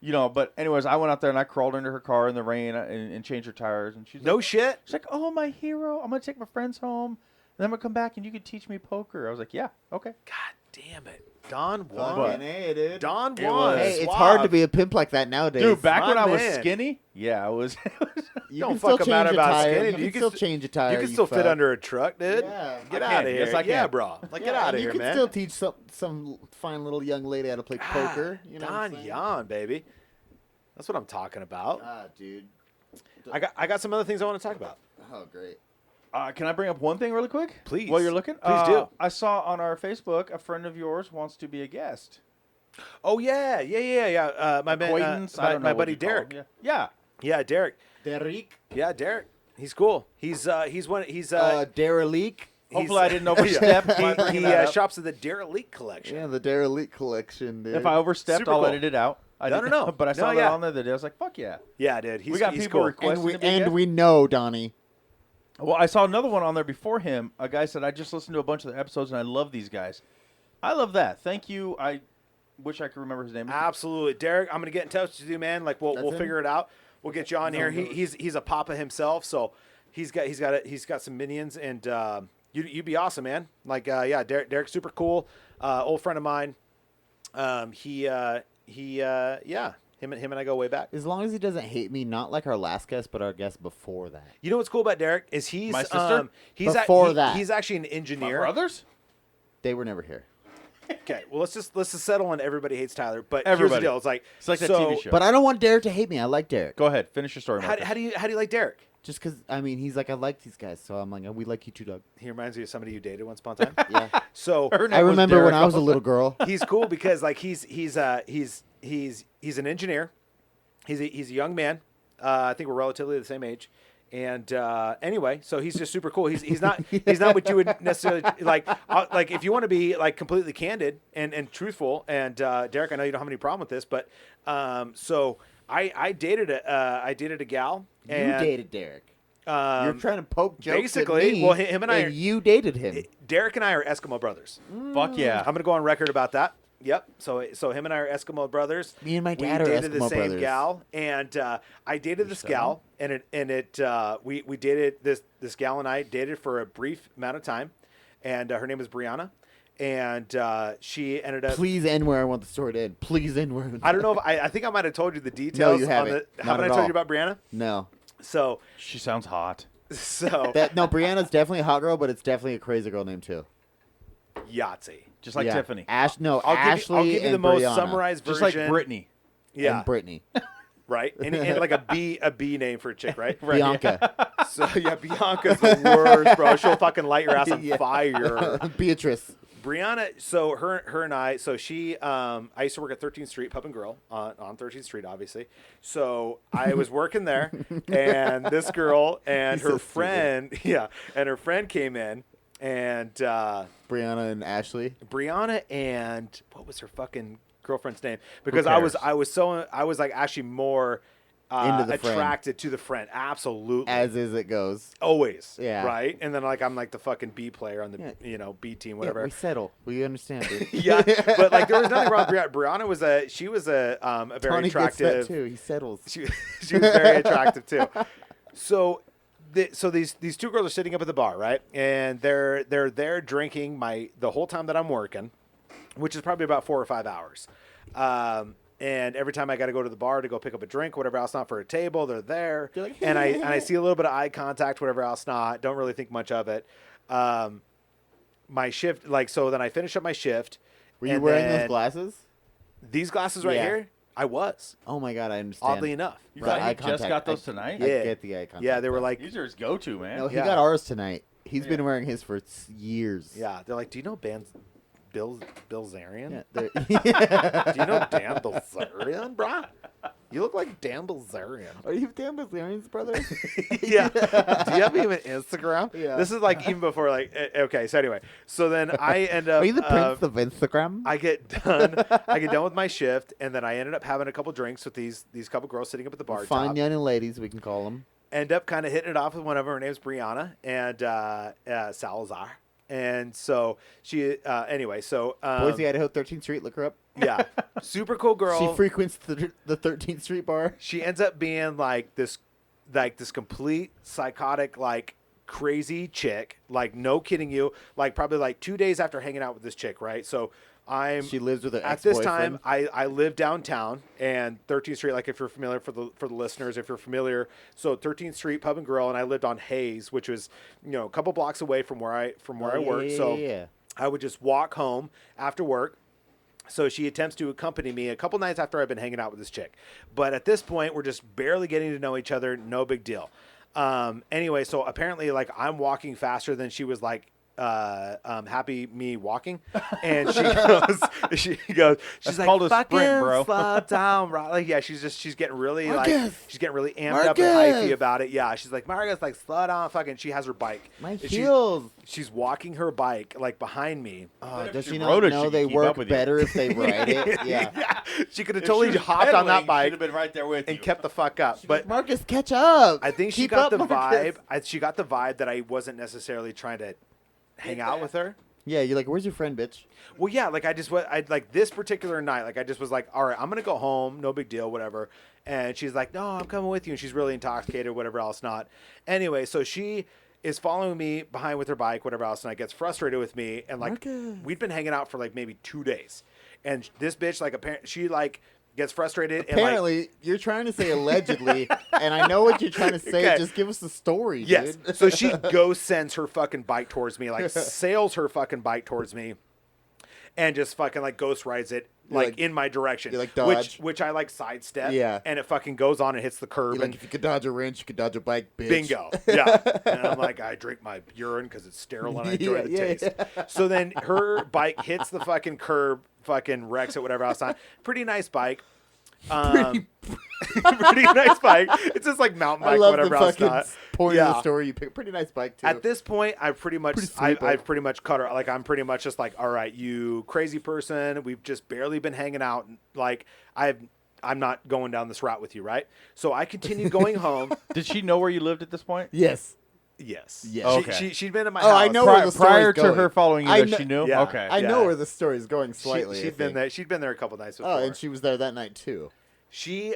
You know, but anyways, I went out there and I crawled into her car in the rain and changed her tires, and she's No like, shit. she's like, "Oh, my hero! I'm gonna take my friends home, and then I'm gonna come back and you can teach me poker." I was like, "Yeah, okay." God damn it. Don Juan. Fucking A, dude. Don It Juan. was- Hey, it's Suave. hard to be a pimp like that nowadays. Dude, back My when I was man. skinny, yeah, I was. you don't can still fucking matter change a about tire. skinny. You You can can still st- change a tire. You can still fit fuck. under a truck, dude. Yeah. Get I out can. of here. Yes, I Yeah, can. bro. Like, Yeah, get out and of you here, can man. still teach some fine little young lady how to play poker. You know what I'm Don saying? Juan, baby. That's what I'm talking about. Dude. I got some other things I want to talk about. Oh, great. Can I bring up one thing really quick? Please. While you're looking? Please do. I saw on our Facebook a friend of yours wants to be a guest. Oh yeah. My man, Acquaintance? I don't know my what buddy you call Derek. him. Yeah. Yeah, Derek. Derek. Yeah, Derek. He's cool. He's Derelique. Hopefully I didn't overstep by He bringing that up. shops at the Derelique collection. Yeah, the Derelique collection, dude. If I overstepped, Super I'll cool. edit it out. I No, didn't- no. But I saw No, that yeah. on there the other day. I was like, fuck yeah. Yeah, dude. We got he's people cool. requesting to be a and guest. we know, Donnie. Well, I saw another one on there before him. A guy said, I just listened to a bunch of the episodes and I love these guys. I love that. Thank you. I wish I could remember his name. Absolutely, Derek. I'm gonna get in touch with you, man. Like we'll That's him? figure it out. We'll get you on here. He's a papa himself, so he's got some minions, and you'd be awesome, man. Like yeah, Derek's super cool. Old friend of mine. Him and I go way back. As long as he doesn't hate me, not like our last guest, but our guest before that. You know what's cool about Derek is he's My sister? Before that. he's actually an My engineer. brothers? They were never here. Okay, well let's just settle on everybody hates Tyler. But here's Everybody. the deal: it's like that so, TV show. But I don't want Derek to hate me. I like Derek. Go ahead. Finish your story, How, Marcus. how do you like Derek? Just because, I mean, he's like, I like these guys. So I'm like, we like you too, Doug. He reminds me of somebody you dated once upon a time. Yeah. So Her name I was remember when Derek I was a also. little girl. he's cool because like he's an engineer. He's a young man. I think we're relatively the same age. And anyway, so he's just super cool. He's not what you would necessarily like. Like if you want to be like completely candid and truthful. And Derek, I know you don't have any problem with this, but so I dated a gal. You And, dated Derek. You're trying to poke jokes basically, at me, well, him and I are- you dated him. Derek and I are Eskimo brothers. Fuck yeah. I'm gonna go on record about that. Yep. So him and I are Eskimo brothers. Me and my dad we are dated the Eskimo same brothers. gal, and I dated this gal, and we dated this gal and I dated for a brief amount of time, and her name was Brianna, and she ended up. Please end where I want the story to end. Please end where. I don't know if I think I might have told you the details. you haven't. Haven't Not I at told all. you about Brianna? No. So She sounds hot. No, Brianna's definitely a hot girl, but it's definitely a crazy girl name too. Yahtzee. Just like Yeah. Tiffany. Ashley I'll give you the and most Brianna. summarized Just version. like Brittany. Yeah. And Brittany. Right. And like a B name for a chick, right? Bianca. So yeah, Bianca's the worst, bro. She'll fucking light your ass on Yeah. fire. Beatrice. Brianna, so her and I, so she, I used to work at 13th Street Pub and Grill on 13th Street, obviously. So I was working there, and this girl and He's her so friend, and her friend came in, and Brianna and Ashley. Brianna and what was her fucking girlfriend's name? Because cares? I was like actually more Into the friend. attracted to the friend, absolutely. As is it goes. Always. Yeah. Right? And then like I'm like the fucking B player on the Yeah. B team, Yeah, whatever. we settle. We understand, dude. Yeah. But like there was nothing wrong with Brianna. Brianna was a very Tony gets that attractive. too. He settles. She was very attractive too. So these two girls are sitting up at the bar, right? And they're there drinking the whole time that I'm working, which is probably about 4 or 5 hours. And every time I got to go to the bar to go pick up a drink, whatever else, not for a table, they're there. You're like, and I see a little bit of eye contact, whatever else, not. Don't really think much of it. My shift, like, so then I finish up my shift. Were you and wearing then those glasses? These glasses right Yeah. here, I was. Oh my god, I understand. Oddly enough. You The got- eye you just contact. got those I- tonight? I Yeah. get the eye contact. Yeah, they were like, These are his go-to, man. No, he Yeah. got ours tonight. He's Yeah. been wearing his for years. yeah, they're like, do you know Bill Zarian? Yeah, they're- Do you know Dan Bilzerian, brah? You look like Dan Bilzerian. Are you Dan Bilzerian's brother? Yeah. Do you have even Instagram? Yeah. This is like even before like okay. So anyway, so then I end up. Are you the prince of Instagram? I get done with my shift, and then I ended up having a couple drinks with these couple girls sitting up at the bar Fine top. young ladies, we can call them. End up kind of hitting it off with one of them. Her name's Brianna and Salazar. And so she anyway. So Boise, Idaho, 13th Street. Look her up. yeah, super cool girl. She frequents the 13th Street bar. She ends up being like this complete psychotic, like crazy chick. Like no kidding you. Like probably like 2 days after hanging out with this chick, right? So She lives with her at this time, ex-boyfriend. I live downtown and 13th Street. Like if you're familiar for the listeners, if you're familiar, so 13th Street Pub and Grill, and I lived on Hayes, which was a couple blocks away from where I worked. So I would just walk home after work. So she attempts to accompany me a couple nights after I've been hanging out with this chick. But at this point, we're just barely getting to know each other. No big deal. Anyway, so apparently, like, I'm walking faster than she was, like, happy me walking, and she's That's like, called a fucking sprint, bro. slow down, bro. Like, yeah, she's getting really Marcus! she's getting really amped up and hypey about it. Yeah, she's like, Marcus, like, slow down, fucking. She has her bike. My And heels. She's walking her bike like behind me. Oh, if does she she rode not it, know she they could keep up work with you. better if they ride it? Yeah. She could have If totally she was hopped on that pedaling, bike she'd have been right there with and you. kept the fuck up. But Marcus, catch up. I think she Keep got up, the Marcus. vibe. She got the vibe that I wasn't necessarily trying to hang out with her. Yeah, you're like, where's your friend, bitch? Well, yeah, like I like this particular night, like I just was like, all right, I'm gonna go home, no big deal, whatever. And she's like, no, I'm coming with you, and she's really intoxicated, whatever else not. Anyway, so she is following me behind with her bike, whatever else, and I gets frustrated with me, and like Marcus. we'd been hanging out for like maybe 2 days, and this bitch like apparently she like gets frustrated. Apparently, you're trying to say allegedly, and I know what you're trying to say. Okay. Just give us the story, Yes. dude. So she ghost sends her fucking bike towards me, like sails her fucking bike towards me, and just fucking like ghost rides it like like- in my direction. you like dodge. which I like sidestep. Yeah. And it fucking goes on and hits the curb You're and like, if you could dodge a wrench, you could dodge a bike, bitch. bingo. Yeah. And I'm like, I drink my urine because it's sterile and I enjoy the taste. So then her bike hits the fucking curb, fucking wrecks it, whatever else. Pretty nice bike. Pretty nice bike. It's just like mountain bike, I love whatever the else fucking not. point of the Yeah. story. You pick pretty nice bike too. At this point, I've pretty much, Pretty sweet, bro. I've pretty much cut her. Like, I'm pretty much just like, all right, you crazy person. We've just barely been hanging out. Like, I'm not going down this route with you, right? So I continue going home. Did she know where you lived at this point? Yes. Yes. Yes. Okay. She'd been in my Oh, house. I know where the story's Prior to going. her following you, I that kn- she knew? Yeah. Okay. I know Yeah. where the story's going slightly. I She'd been think. there. She'd been there a couple nights before. Oh, and she was there that night too.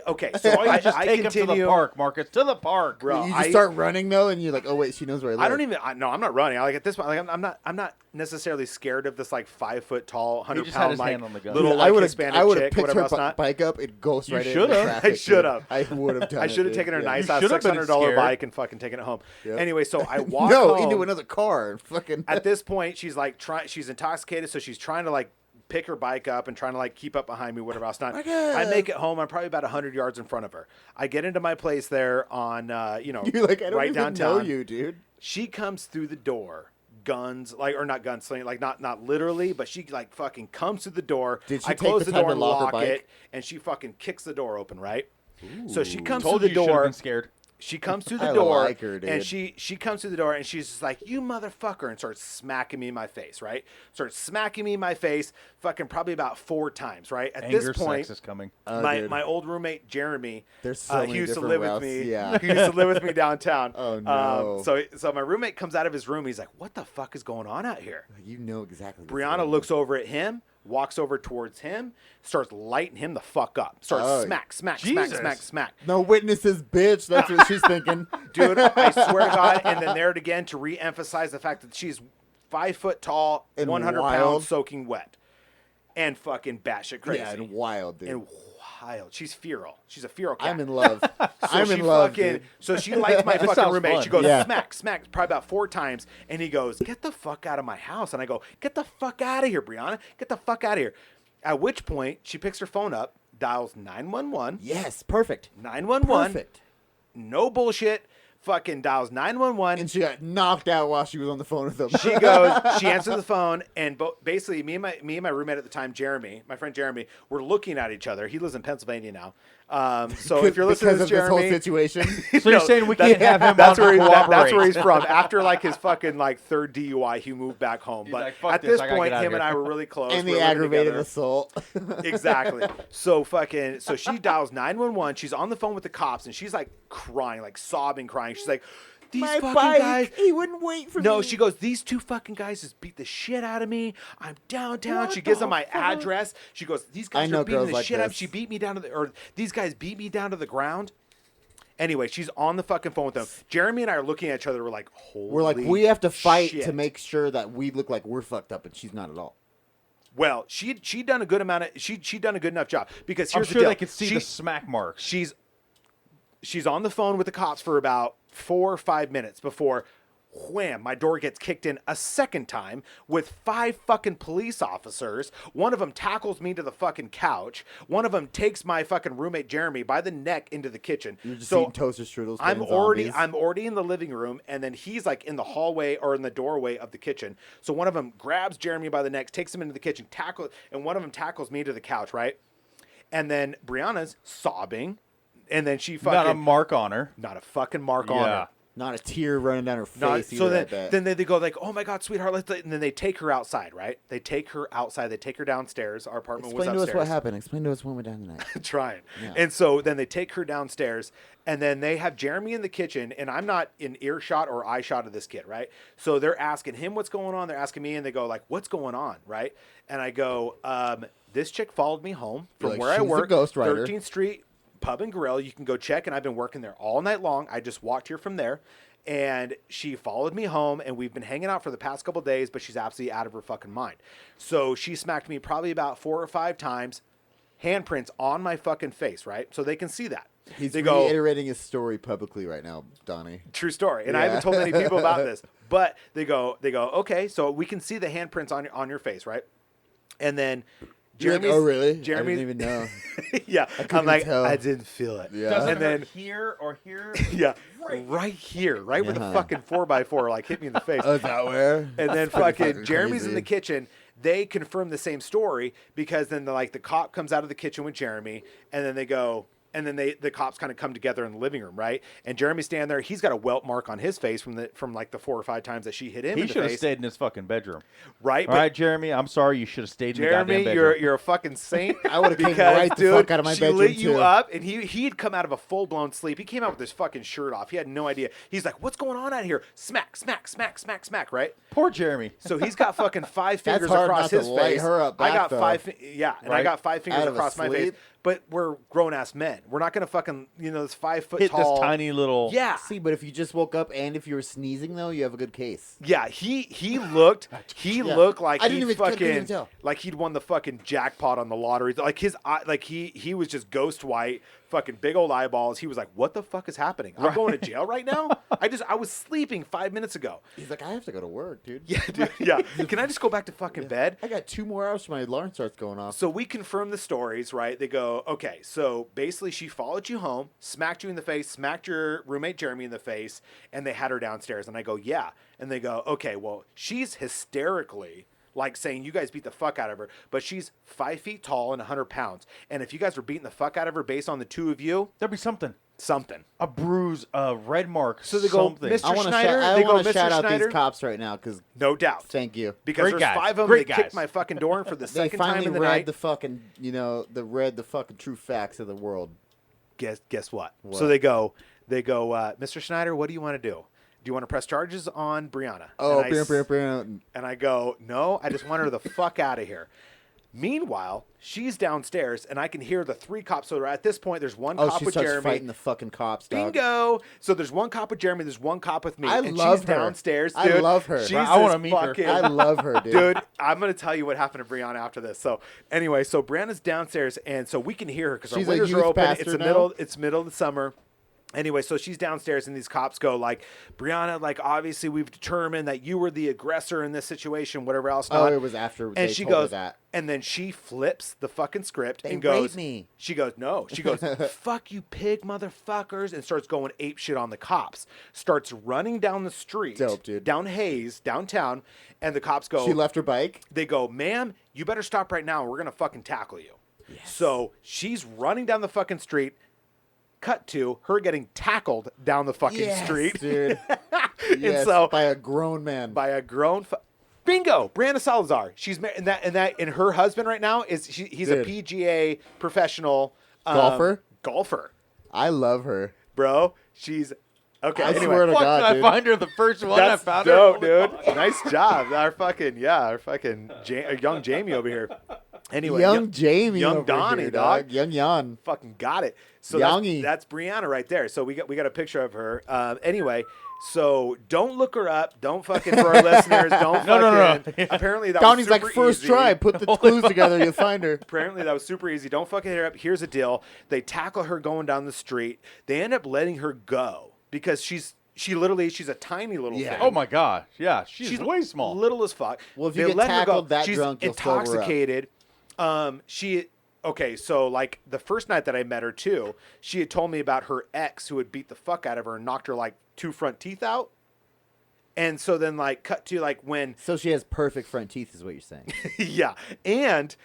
Okay. So I Just I take him to continue. the park, Marcus. To the park. Bro, You just I- start running though, and you're like, oh wait, she knows where I live. I don't even. No, I'm not running. Like at this point, like I'm not necessarily scared of this like 5 foot tall, He 100 just had pound his like hand on the gun. little Dude, like I Hispanic would've chick, picked whatever her else not. bike up and ghost You right into should've. traffic. I should've. I would have done I it. should have dude. taken her Yeah. nice You ass should've been $600 scared. bike and fucking taken it home. Yep. Anyway, so I walk No, home. into another car. Fucking. At this point, she's like she's intoxicated, so she's trying to like pick her bike up and trying to like keep up behind me, whatever else not. Marcus! I make it home. I'm probably about 100 yards in front of her. I get into my place there on You're like, I don't right even downtown. know you, dude. She comes through the door, guns like or not gunslinging, like not literally, but she like fucking comes through the door. Did she I take close the the time door to and lock her lock bike? it, and she fucking kicks the door open, right? So she comes Told through you the you should have door. been scared. She comes through the I door, like her, dude. and she comes through the door, and she's just like, "You motherfucker!" and starts smacking me in my face, right? Starts smacking me in my face, fucking probably about 4 times, right? At Anger this point, sex is coming. Oh, my dude. old roommate Jeremy, There's so he many used to different live routes. with me. Yeah. He used to live with me downtown. Oh, no. So my roommate comes out of his room. He's like, "What the fuck is going on out here?" You know exactly. what's Brianna going on. looks over at him, walks over towards him, starts lighting him the fuck up. Starts Oh, smack, smack, Jesus. smack, smack, smack. No witnesses, bitch. That's what she's thinking. Dude, I swear to God. And then there it again to re-emphasize the fact that she's 5 foot tall, And 100 wild. pounds, soaking wet, and fucking batshit crazy. Yeah, and wild, dude. And wild. She's feral. She's a feral cat. I'm in love. So I'm she in love, fucking, dude. So she lights my This fucking sounds roommate. fun. She goes Yeah. smack, smack, probably about 4 times, and he goes, "Get the fuck out of my house!" And I go, "Get the fuck out of here, Brianna! Get the fuck out of here!" At which point she picks her phone up, dials 911, Yes, perfect. 911, Perfect. no bullshit, fucking dials 911. And she got knocked out while she was on the phone with him. She goes, she answers the phone, and basically, me and my roommate at the time, Jeremy, my friend Jeremy, we're looking at each other. He lives in Pennsylvania now. So if you're listening to because this, of this whole Jeremy, situation. So you're saying we can't have him that's on where to that's where cooperate. he's from. After like his fucking like 3rd DUI, he moved back home. He's But like, "Fuck at this, this I gotta point, get out him and here." I were really close. and We the were living aggravated together. assault. Exactly. So she dials 911. She's on the phone with the cops, and she's like crying, like sobbing, crying. She's like, "These My fucking bike. guys." He wouldn't wait for me. No, she goes, "These 2 fucking guys just beat the shit out of me. I'm downtown." What She gives the them my fuck? address. She goes, "These I guys know are beating girls the like shit out of me. this. She beat me down to or these guys beat me down to the ground." Anyway, she's on the fucking phone with them. Jeremy and I are looking at each other. We're like, "Holy We're like, we have to fight shit. to make sure that we look like we're fucked up, and she's not at all. Well, she'd done a good amount of she'd done a good enough job because I'm here's sure the deal. they could see the smack marks. She's on the phone with the cops for about 4 or 5 minutes before, wham, my door gets kicked in a second time with 5 fucking police officers. One of them tackles me to the fucking couch. One of them takes my fucking roommate Jeremy by the neck into the kitchen. You're just so eating toaster strudels. I'm playing zombies. already in the living room, and then he's like in the hallway or in the doorway of the kitchen. So one of them grabs Jeremy by the neck, takes him into the kitchen, and one of them tackles me to the couch, right? And then Brianna's sobbing, and then she fucking Not a mark on her. not a fucking mark on her. Not a tear running down her Not- face. so either, I bet. then they go like, "Oh my God, sweetheart!" And then they take her outside, right? They take her outside. They take her downstairs. Our apartment Explain to was us upstairs. what happened. Explain to us when we're down tonight. Trying. Yeah. And so then they take her downstairs, and then they have Jeremy in the kitchen, and I'm not in earshot or eye shot of this kid, right? So they're asking him what's going on. They're asking me, and they go like, "What's going on?" Right? And I go, "This chick followed me home from You're like, where I "She's the work, Ghost Rider." 13th Street Pub and Grill. You can go check, and I've been working there all night long. I just walked here from there." And she followed me home, and we've been hanging out for the past couple days, but she's absolutely out of her fucking mind. So she smacked me probably about 4 or 5 times, handprints on my fucking face, right? So they can see that. He's they go, reiterating his story publicly right now, Donnie. true story. And I Yeah. haven't told many people about this, but they go, okay, so we can see the handprints on your face, right? And then You're like, Jeremy's, oh, really? Jeremy's, I didn't even know. yeah. couldn't I'm like, tell. I didn't feel it. Yeah. Doesn't And then hurt here or here. yeah, right here, right where the Uh-huh. fucking 4x4 like hit me in the face. Oh, is that where? And then That's pretty fucking Jeremy's in crazy. the kitchen. They confirm the same story because then the cop comes out of the kitchen with Jeremy, and then they go, and then the cops kind of come together in the living room, right? And Jeremy's standing there. He's got a welt mark on his face from like the 4 or 5 times that she hit him. He in the should have face, stayed in his fucking bedroom. right? All right, Jeremy. I'm sorry. You should have stayed in the Jeremy, goddamn bedroom. you're a fucking saint. I would've came because, right the dude, fuck out of my she bedroom, lit you too. up, and he'd come out of a full blown sleep. He came out with his fucking shirt off. He had no idea. He's like, "What's going on out here?" Smack, smack, smack, smack, smack. Right. Poor Jeremy. So he's got fucking 5 That's fingers hard across not to his light face. her up I back, got though. 5, yeah, and I Right? got 5 fingers Out of across my face. asleep? But we're grown ass men. We're not gonna fucking this 5 foot Hit tall. this tiny little. Yeah, See, but if you just woke up and if you were sneezing, though, you have a good case. yeah. He looked looked like I didn't he couldn't even fucking tell. like he'd won the fucking jackpot on the lottery. Like his eye, like he was just ghost white, fucking big old eyeballs. He was like, "What the fuck is happening? I'm going to jail right now." I was sleeping 5 minutes ago. He's like, I have to go to work, dude. Yeah, dude. Yeah. Can I just go back to fucking bed? I got 2 more hours till my alarm starts going off. So we confirm the stories, right? They go, okay, so basically she followed you home, smacked you in the face, smacked your roommate Jeremy in the face, and they had her downstairs. And I go, yeah. And they go, okay, well, she's hysterically like saying you guys beat the fuck out of her, but she's 5 feet tall and 100 pounds. And if you guys were beating the fuck out of her based on the 2 of you, There'll be something. something. A bruise, a red mark. So they go, something. Mr. I want to Schneider, I they go, want to "Mr. shout out Schneider?" these cops right now because No doubt. thank you. Because Great there's guys. 5 of them Great that kicked guys. my fucking door in for the They second time finally in the read night. the fucking, read the fucking true facts of the world. Guess what? What? So they go, Mr. Schneider, what do you want to do? Do you want to press charges on Brianna? Oh, and bam. I go, no, I just want her the fuck out of here. Meanwhile, she's downstairs, and I can hear the 3 cops. So at this point, there's one Oh, cop she with starts Jeremy. fighting the fucking cops, dog. Bingo! So there's one cop with Jeremy. There's one cop with me. I and love she's her. downstairs. I Dude. love her. She's I wanna this meet her. fucking- I love her, dude. Dude, I'm gonna tell you what happened to Brianna after this. So anyway, so Brianna's downstairs, and so we can hear her because our She's a windows are youth open. pastor It's the now? middle of the summer. Anyway, so she's downstairs, and these cops go like, Brianna, like obviously we've determined that you were the aggressor in this situation, whatever else. Oh, not. it was after And they she told her goes, that. and then she flips the fucking script They and goes, raped me. she goes, no. She goes, fuck you pig motherfuckers, and starts going ape shit on the cops. Starts running down the street, Dope, dude. down Hayes, downtown, and the cops go, She left her bike. they go, ma'am, you better stop right now. We're going to fucking tackle you. So she's running down the fucking street. Cut to her getting tackled down the fucking Yes, street. dude. And Yes, so by a grown man. by a grown bingo, Brianna Salazar. She's and her husband right now is he's a Dude. PGA professional golfer, I love her. bro. She's okay. I anyway, swear to Fuck, God, did I dude. find her the first one? that's I found dope, her. dude. Nice job. Our fucking young Jamie over here. Anyway, young Jamie, young over Donnie, here, dog. young Jan. Fucking got it. So Youngie. that's Brianna right there. So we got a picture of her. Anyway, so don't look her up. Don't fucking for our listeners. Don't No. fucking. Apparently that Donnie's was like super first easy. try. Put the clues together, you'll find her. Apparently that was super easy. Don't fucking hit her up. Here's the deal. They tackle her going down the street. They end up letting her go because she's a tiny little Yeah. thing. Oh my god. Yeah, she's way small. Little as fuck. Well, if you They get let her go. tackled that She's drunk, you'll sober up. intoxicated. Okay, so like the first night that I met her too, she had told me about her ex who had beat the fuck out of her and knocked her like 2 front teeth out. And so then like cut to like when So she has perfect front teeth, is what you're saying. yeah, and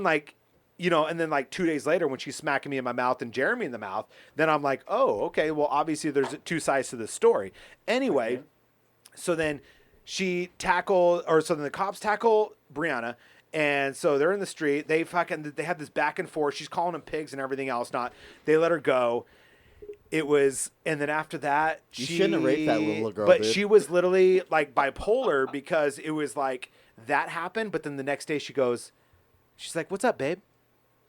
like and then like 2 days later when she's smacking me in my mouth and Jeremy in the mouth, then I'm like, oh, okay, well obviously there's two sides to this story. Anyway, so then so then the cops tackle Brianna. And so they're in the street. They have this back and forth. She's calling them pigs and everything else. They let her go. And then after that, You shouldn't have raped that little girl, But dude. she was literally like bipolar because it was like that happened. But then the next day she's like, "What's up, babe?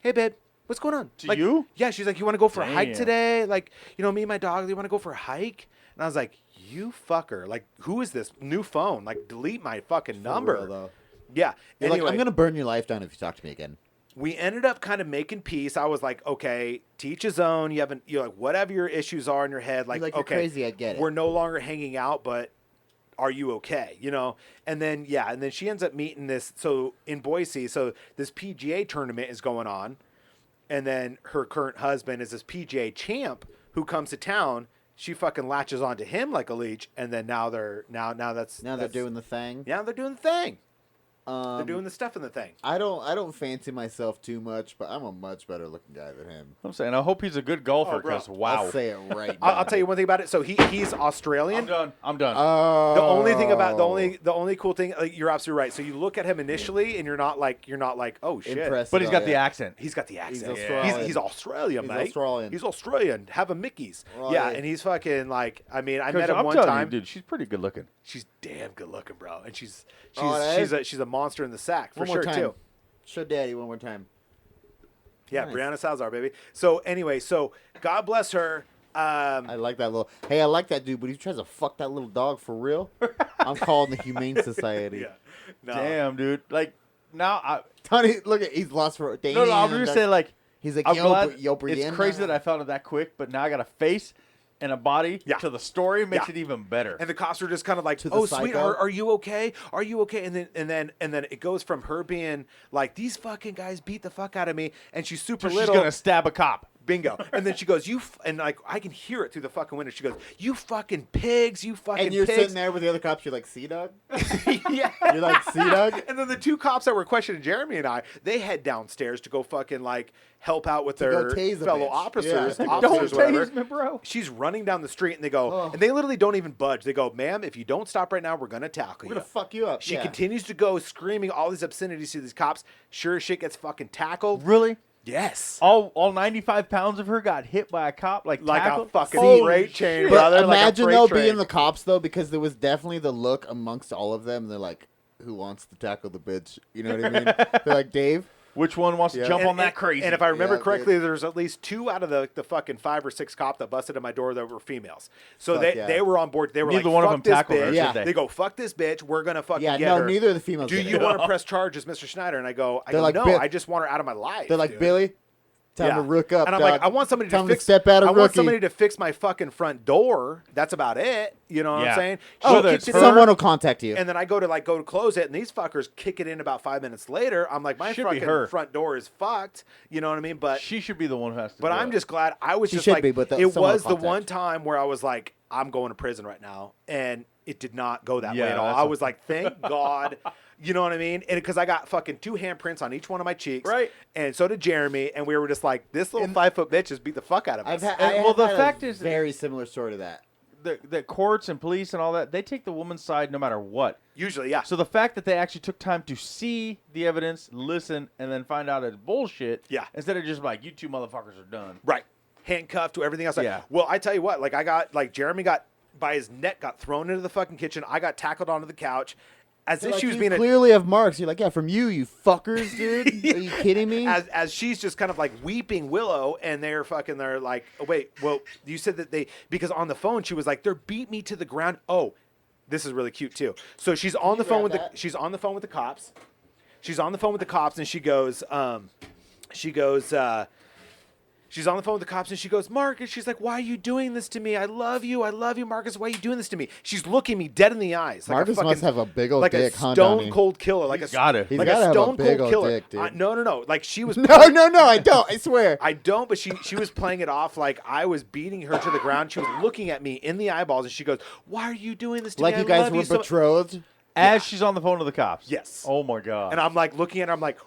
Hey, babe, what's going on?" To like, you? Yeah, she's like, "You want to go for a hike Damn. today? Like, me and my dog, you want to go for a hike?" And I was like, "You fucker! Like, who is this new phone? Like, delete my fucking number." real, though. Yeah. You're Anyway, like, I'm gonna burn your life down if you talk to me again. we ended up kind of making peace. I was like, okay, to each his own. You're like, whatever your issues are in your head, like, You're like, you're okay, crazy, I get it. We're no longer hanging out, but are you okay? And then she ends up meeting this. So in Boise, so this PGA tournament is going on, and then her current husband is this PGA champ who comes to town. She fucking latches onto him like a leech, and then now they're doing the thing. Yeah, they're doing the thing. They're doing the stuff in the thing. I don't fancy myself too much, but I'm a much better looking guy than him. I'm saying I hope he's a good golfer Oh, bro. because wow. I'll say it right now. I'll tell you one thing about it. So he's Australian. I'm done. Oh. The only thing about the only cool thing, you're absolutely right. So you look at him initially, and you're not like, oh shit. Impressed but he's at got all, the yeah. accent. He's got the accent. Australian. He's Australian, He's mate. Australian. He's Australian. Have a Mickey's. Right. Yeah, and he's fucking like. I mean, I Coach, met him I'm one telling time. you, dude, she's pretty good looking. She's damn good looking, bro, and she's Oh, that she's a monster in the sack for One more sure time. too. Show Daddy one more time. Yeah, Nice. Brianna Salazar, baby. So anyway, God bless her. I like that little. Hey, I like that dude, but he tries to fuck that little dog for real. I'm calling the Humane Society. Yeah. No. Damn, dude. Like now, Tony, look at he's lost for. no, I'm just saying like He's like, I'm yo, glad. but- yo, It's Brianna. crazy that I found it that quick, but now I got a face and a body Yeah. to the story makes Yeah. it even better. And the cops are just kind of like, To the "Oh, psycho. sweetheart, are you okay? Are you okay?" And then it goes from her being like, "These fucking guys beat the fuck out of me," and she's super She's little. gonna stab a cop. Bingo. And then she goes, and like I can hear it through the fucking window. She goes, "You fucking pigs, you fucking And you're pigs." sitting there with the other cops. You're like, see, dog. yeah. You're like, see, dog. And then the two cops that were questioning Jeremy and I, they head downstairs to go fucking like help out with To go their tase a fellow bitch. officers. Yeah. Don't officers, whatever. tase me, bro. She's running down the street and they go, Oh. and they literally don't even budge. They go, "Ma'am, if you don't stop right now, we're gonna tackle We're you." gonna fuck you up. She yeah. continues to go screaming all these obscenities to these cops. Sure as shit gets fucking tackled. Really? Yes. All 95 pounds of her got hit by a cop like Like tackled? a fucking Holy freight chain, shit. But brother. like a imagine freight though train. being the cops though, because there was definitely the look amongst all of them. They're like, "Who wants to tackle the bitch?" You know what I mean? They're like, "Dave." Which one wants Yeah. to jump And- on that and- crazy? And if I remember Yeah, correctly, there's at least 2 out of the fucking 5 or 6 cops that busted at my door that were females. So Fuck they yeah. they were on board. They were Neither like, one of "Fuck them this tackled her, bitch." Yeah. did They go, "Fuck this bitch. We're gonna fucking Yeah, get no, her." neither of the females. Do did you it. want to press charges, Mr. Schneider? And I go, They're like, no, "Bill-" I just want her out of my life. They're like, dude. "Billy, time Yeah. to rook up." And I'm dog. like, I want somebody Time to fix. step out of I rookie. want somebody to fix my fucking front door. That's about it. You know what I'm Yeah. saying? Oh, Whether kicks it's it in, someone will contact you. and then I go to close it, and these fuckers kick it in about 5 minutes later. I'm like, my Should be fucking her. front door is fucked. You know what I mean? But she should be the one who has to. but do I'm it. just glad I was She just should like be, but it someone was will the one contact. time where I was like, I'm going to prison right now, and it did not go that way Yeah, at all. that's I a- was like, thank God. You know what I mean? And because I got fucking 2 handprints on each one of my cheeks, Right. And so did Jeremy, and we were just like, this little 5-foot bitch just beat the fuck out of us. I've had, And- I well, have the had fact a is- very similar story to that. the courts and police and all that. They take the woman's side no matter what. Usually, yeah. So the fact that they actually took time to see the evidence, listen, and then find out it's bullshit. Yeah. Instead of just like, you 2 motherfuckers are done. Right. Handcuffed to everything else. Yeah. Well, I tell you what, Jeremy got by his neck, got thrown into the fucking kitchen. I got tackled onto the couch. as They're if like, she was "You being clearly have marks. You're like, yeah, from you fuckers, dude. Are you kidding me? as she's just kind of like weeping Willow, and they're like, oh, wait, well, you said that because on the phone she was like, they're beat me to the ground. Oh, this is really cute too. So she's on the phone with grab that? she's on the phone with the cops. She's on the phone with the cops, and she's on the phone with the cops, and she goes, Marcus, she's like, why are you doing this to me? I love you, Marcus. Why are you doing this to me? She's looking me dead in the eyes. Like Marcus must have a big old like dick, a huh, stone Donnie? cold killer, like He's got it. He's like gotta a have a stone big cold old killer. dick, dude. No. Like she was. No, I don't. I swear. I don't, but she was playing it off like I was beating her to the ground. She was looking at me in the eyeballs, and she goes, "Why are you doing this to Like me? you I guys love were you so-" betrothed. As she's on the phone to the cops. Yes. Oh my god. And I'm like looking at her. I'm like,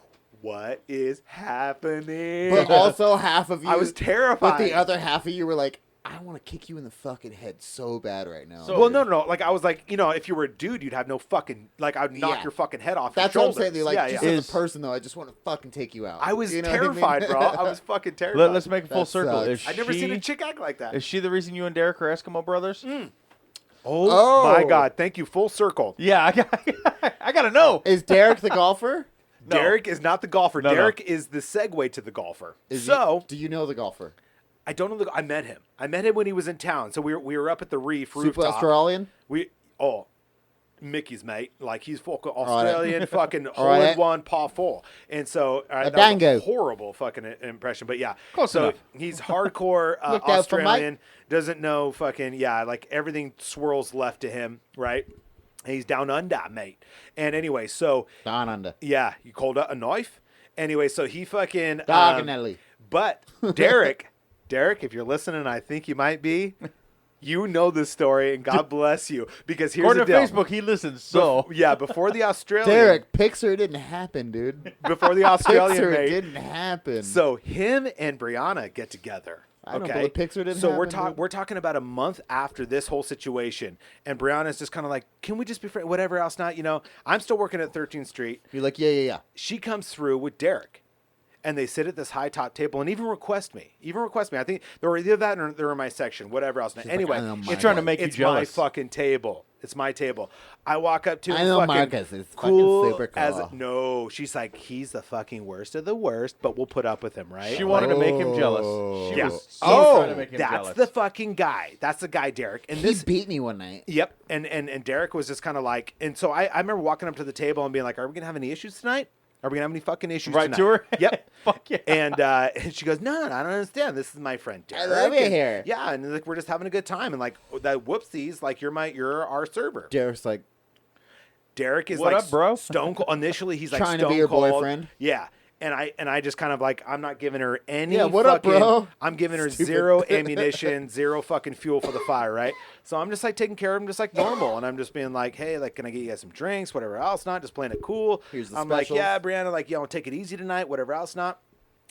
what is happening? But also half of you. I was terrified. But the other half of you were like, I want to kick you in the fucking head so bad right now. So- Well, no. Like I was like, if you were a dude, you'd have no fucking like. I'd knock Yeah. your fucking head off. That's your what I'm shoulders. saying. Like, yeah, just yeah. as a person, though, I just want to fucking take you out. I was You know what I mean? terrified, bro. I was fucking terrified. Let's make a full That circle. sucks. Is I've never she, seen a chick act like that. Is she the reason you and Derek are Eskimo brothers? Oh, Oh. my God! Thank you. Full circle. Yeah, I gotta know. Is Derek the golfer? No. Derek is not the golfer. No, no. Derek is the segue to the golfer. Is So do you know the golfer? I don't know. I met him. I met him when he was in town. So we were up at the Reef Super rooftop. Australian? Mickey's mate, like he's fucking Australian, fucking All hole right. in one, paw full, and so that was dango. a horrible fucking impression. But yeah, Close so enough. he's hardcore Looked out for Mike. Australian, doesn't know fucking like everything swirls left to him, right? And he's down under, mate. And anyway, so Down under. yeah, you called out a knife. Anyway, so he fucking Diagonally. but Derek, if you're listening, I think you might be. You know this story, and God bless you, because here's According the to deal. Facebook, he listens. So Yeah, before the Australian, Derek, Pixar didn't happen, dude. before the Australian Pixar mate. didn't happen. So him and Brianna get together. I don't okay, believe Pixar didn't so happen, dude. we're talking about a month after this whole situation, and Brianna's just kind of like, can we just be friends? Whatever else, not I'm still working at 13th Street. You're like, yeah. She comes through with Derek, and they sit at this high top table and even request me. I think they were either that or they're in my section, whatever else. like, Anyway, I know You're trying to make you it's jealous. my fucking table. It's my table. I walk up to I him, know fucking Marcus is fucking cool super as cool. no. She's like, he's the fucking worst of the worst, but we'll put up with him, right? she wanted to make him jealous. She Yeah. was so trying to make him that's jealous. the fucking guy. That's the guy, Derek. And He this beat me one night. Yep. And Derek was just kind of like, and so I remember walking up to the table and being like, are we going to have any issues tonight? Are we going to have any fucking issues Right tonight? to her? Yep. Fuck yeah. And she goes, no, I don't understand. This is my friend Derek. love it And- here. Yeah. And like, we're just having a good time. And like, that whoopsies, like you're our server. Derek's like, Derek is What like up, bro? stone cold. Initially, he's like Trying to stone be your cold. boyfriend? Yeah. And I just kind of like, I'm not giving her any Yeah, what up, fucking, bro? I'm giving her Stupid. zero ammunition, zero fucking fuel for the fire, right? So I'm just like taking care of him just like normal. And I'm just being like, hey, like, can I get you guys some drinks, whatever else not, just playing it cool. Here's the I'm like, specials. yeah, Brianna, like, take it easy tonight, whatever else not.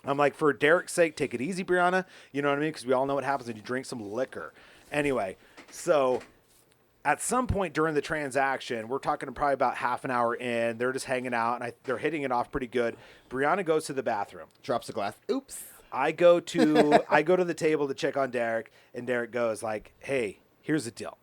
I'm like, for Derek's sake, take it easy, Brianna. You know what I mean? Because we all know what happens when you drink some liquor. Anyway, so at some point during the transaction, we're talking probably about half an hour in, they're just hanging out, and they're hitting it off pretty good. Brianna goes to the bathroom. drops the glass. Oops. I go to the table to check on Derek, and Derek goes like, hey, here's the deal.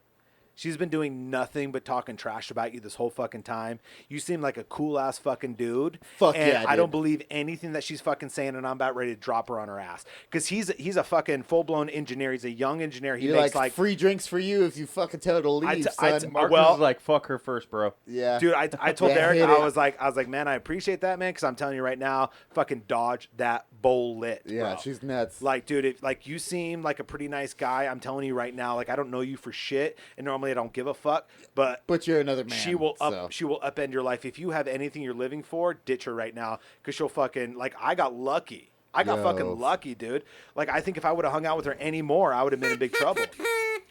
She's been doing nothing but talking trash about you this whole fucking time. You seem like a cool ass fucking dude. Fuck and yeah, I don't dude. believe anything that she's fucking saying, and I'm about ready to drop her on her ass. Because he's a fucking full blown engineer. He's a young engineer. He You're makes like, free drinks for you if you fucking tell her to leave, son. Marcus well- is like, fuck her first, bro. yeah. Dude, I told Yeah, Derek, hit I it. was like, man, I appreciate that, man, because I'm telling you right now, fucking dodge that bullet. Yeah, bro. she's nuts. Like, dude, like you seem like a pretty nice guy. I'm telling you right now, like I don't know you for shit, and normally I don't give a fuck, but But you're another man. she will so. upend your life. If you have anything you're living for, ditch her right now, because she'll fucking like. I got lucky. I got Yo. fucking lucky, dude. Like I think if I would have hung out with her anymore, I would have been in big trouble.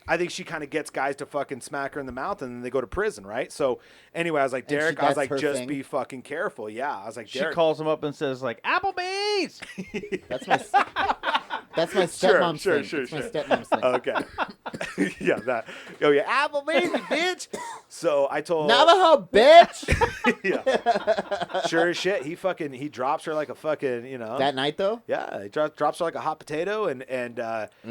I think she kind of gets guys to fucking smack her in the mouth, and then they go to prison, right? So anyway, I was like, And Derek, I was that's like, her just thing? be fucking careful. Yeah, I was like, She Derek. calls him up and says like, Applebee's. That's my that's my Sure, stepmom's sure, thing. sure, It's my sure. stepmom's thing. Okay. Yeah, that. Oh yeah, Applebee's, bitch. So I told Navajo, bitch. yeah, sure as shit. He drops her like a fucking That night though, yeah, he drops her like a hot potato and and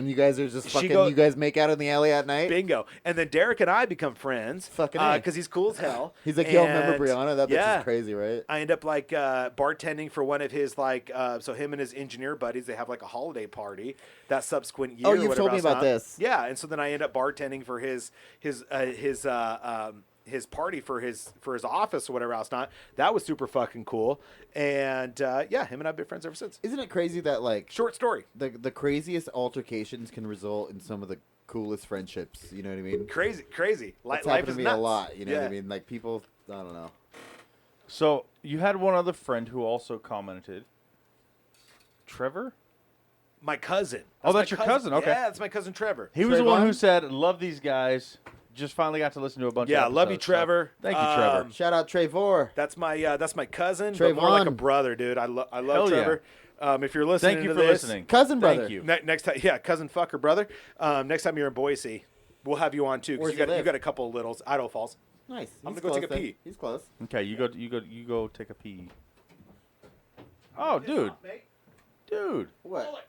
you guys are just She fucking. go- You guys make out in the alley at night. bingo. And then Derek and I become friends Fucking A. because he's cool as hell. He's like, yo, remember And, Brianna? That bitch yeah. is crazy, right? I end up like bartending for one of his so him and his engineer buddies, they have like a holiday party that subsequent year. Oh, or you've whatever told me else about not. this. Yeah, and so then I end up bartending for his party for his office or whatever else not. That was super fucking cool. And yeah, him and I've been friends ever since. Isn't it crazy that like Short story. the craziest altercations can result in some of the coolest friendships? You know what I mean? Crazy. That's Life happened to is me nuts. a lot. You know what I Yeah. mean? Like people, I don't know. So you had one other friend who also commented. Trevor? My cousin. Oh, my that's your cousin, okay. Yeah, that's my cousin Trevor. He was the one who Trayvon? said, "Love these guys." Just finally got to listen to a bunch. Yeah, of love you, episodes, so Trevor. Thank you, Trevor. Shout out Trevor. That's my cousin, but more like a Trayvon. brother, dude. I love Hell yeah. Trevor. If you're listening Thank you to for this, listening, Cousin brother. Thank you. Next time, yeah, cousin fucker brother. Next time you're in Boise, we'll have you on too Where's because he you live? got a couple of littles. Idaho Falls. Nice. I'm He's gonna go take close a then. pee. He's close. Okay, you go take a pee. Oh, dude. What?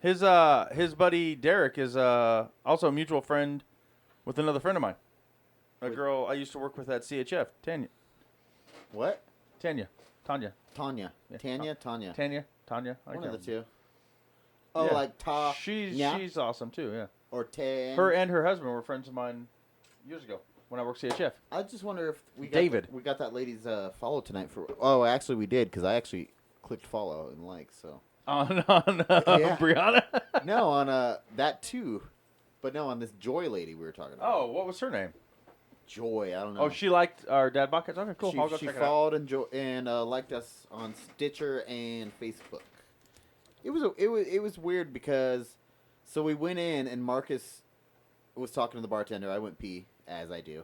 His buddy Derek is also a mutual friend with another friend of mine. A girl I used to work with at CHF, Tanya. What? Tanya. Tanya. Yeah. Tanya. Tanya. I One can't of the remember. two. Oh, Yeah. like Ta. She's awesome too, yeah. Or Tan. Her and her husband were friends of mine years ago when I worked CHF. I just wonder if we got David. we got that lady's follow tonight for. Oh, actually we did because I actually clicked follow and like so. On Yeah. Brianna? No, on that too, but no, on this Joy lady we were talking about. Oh, what was her name? Joy, I don't know. Oh, she liked our Dad Buckets? Okay, cool. I'll go She check it out. followed and liked us on Stitcher and Facebook. It was weird because so we went in and Marcus was talking to the bartender. I went pee as I do.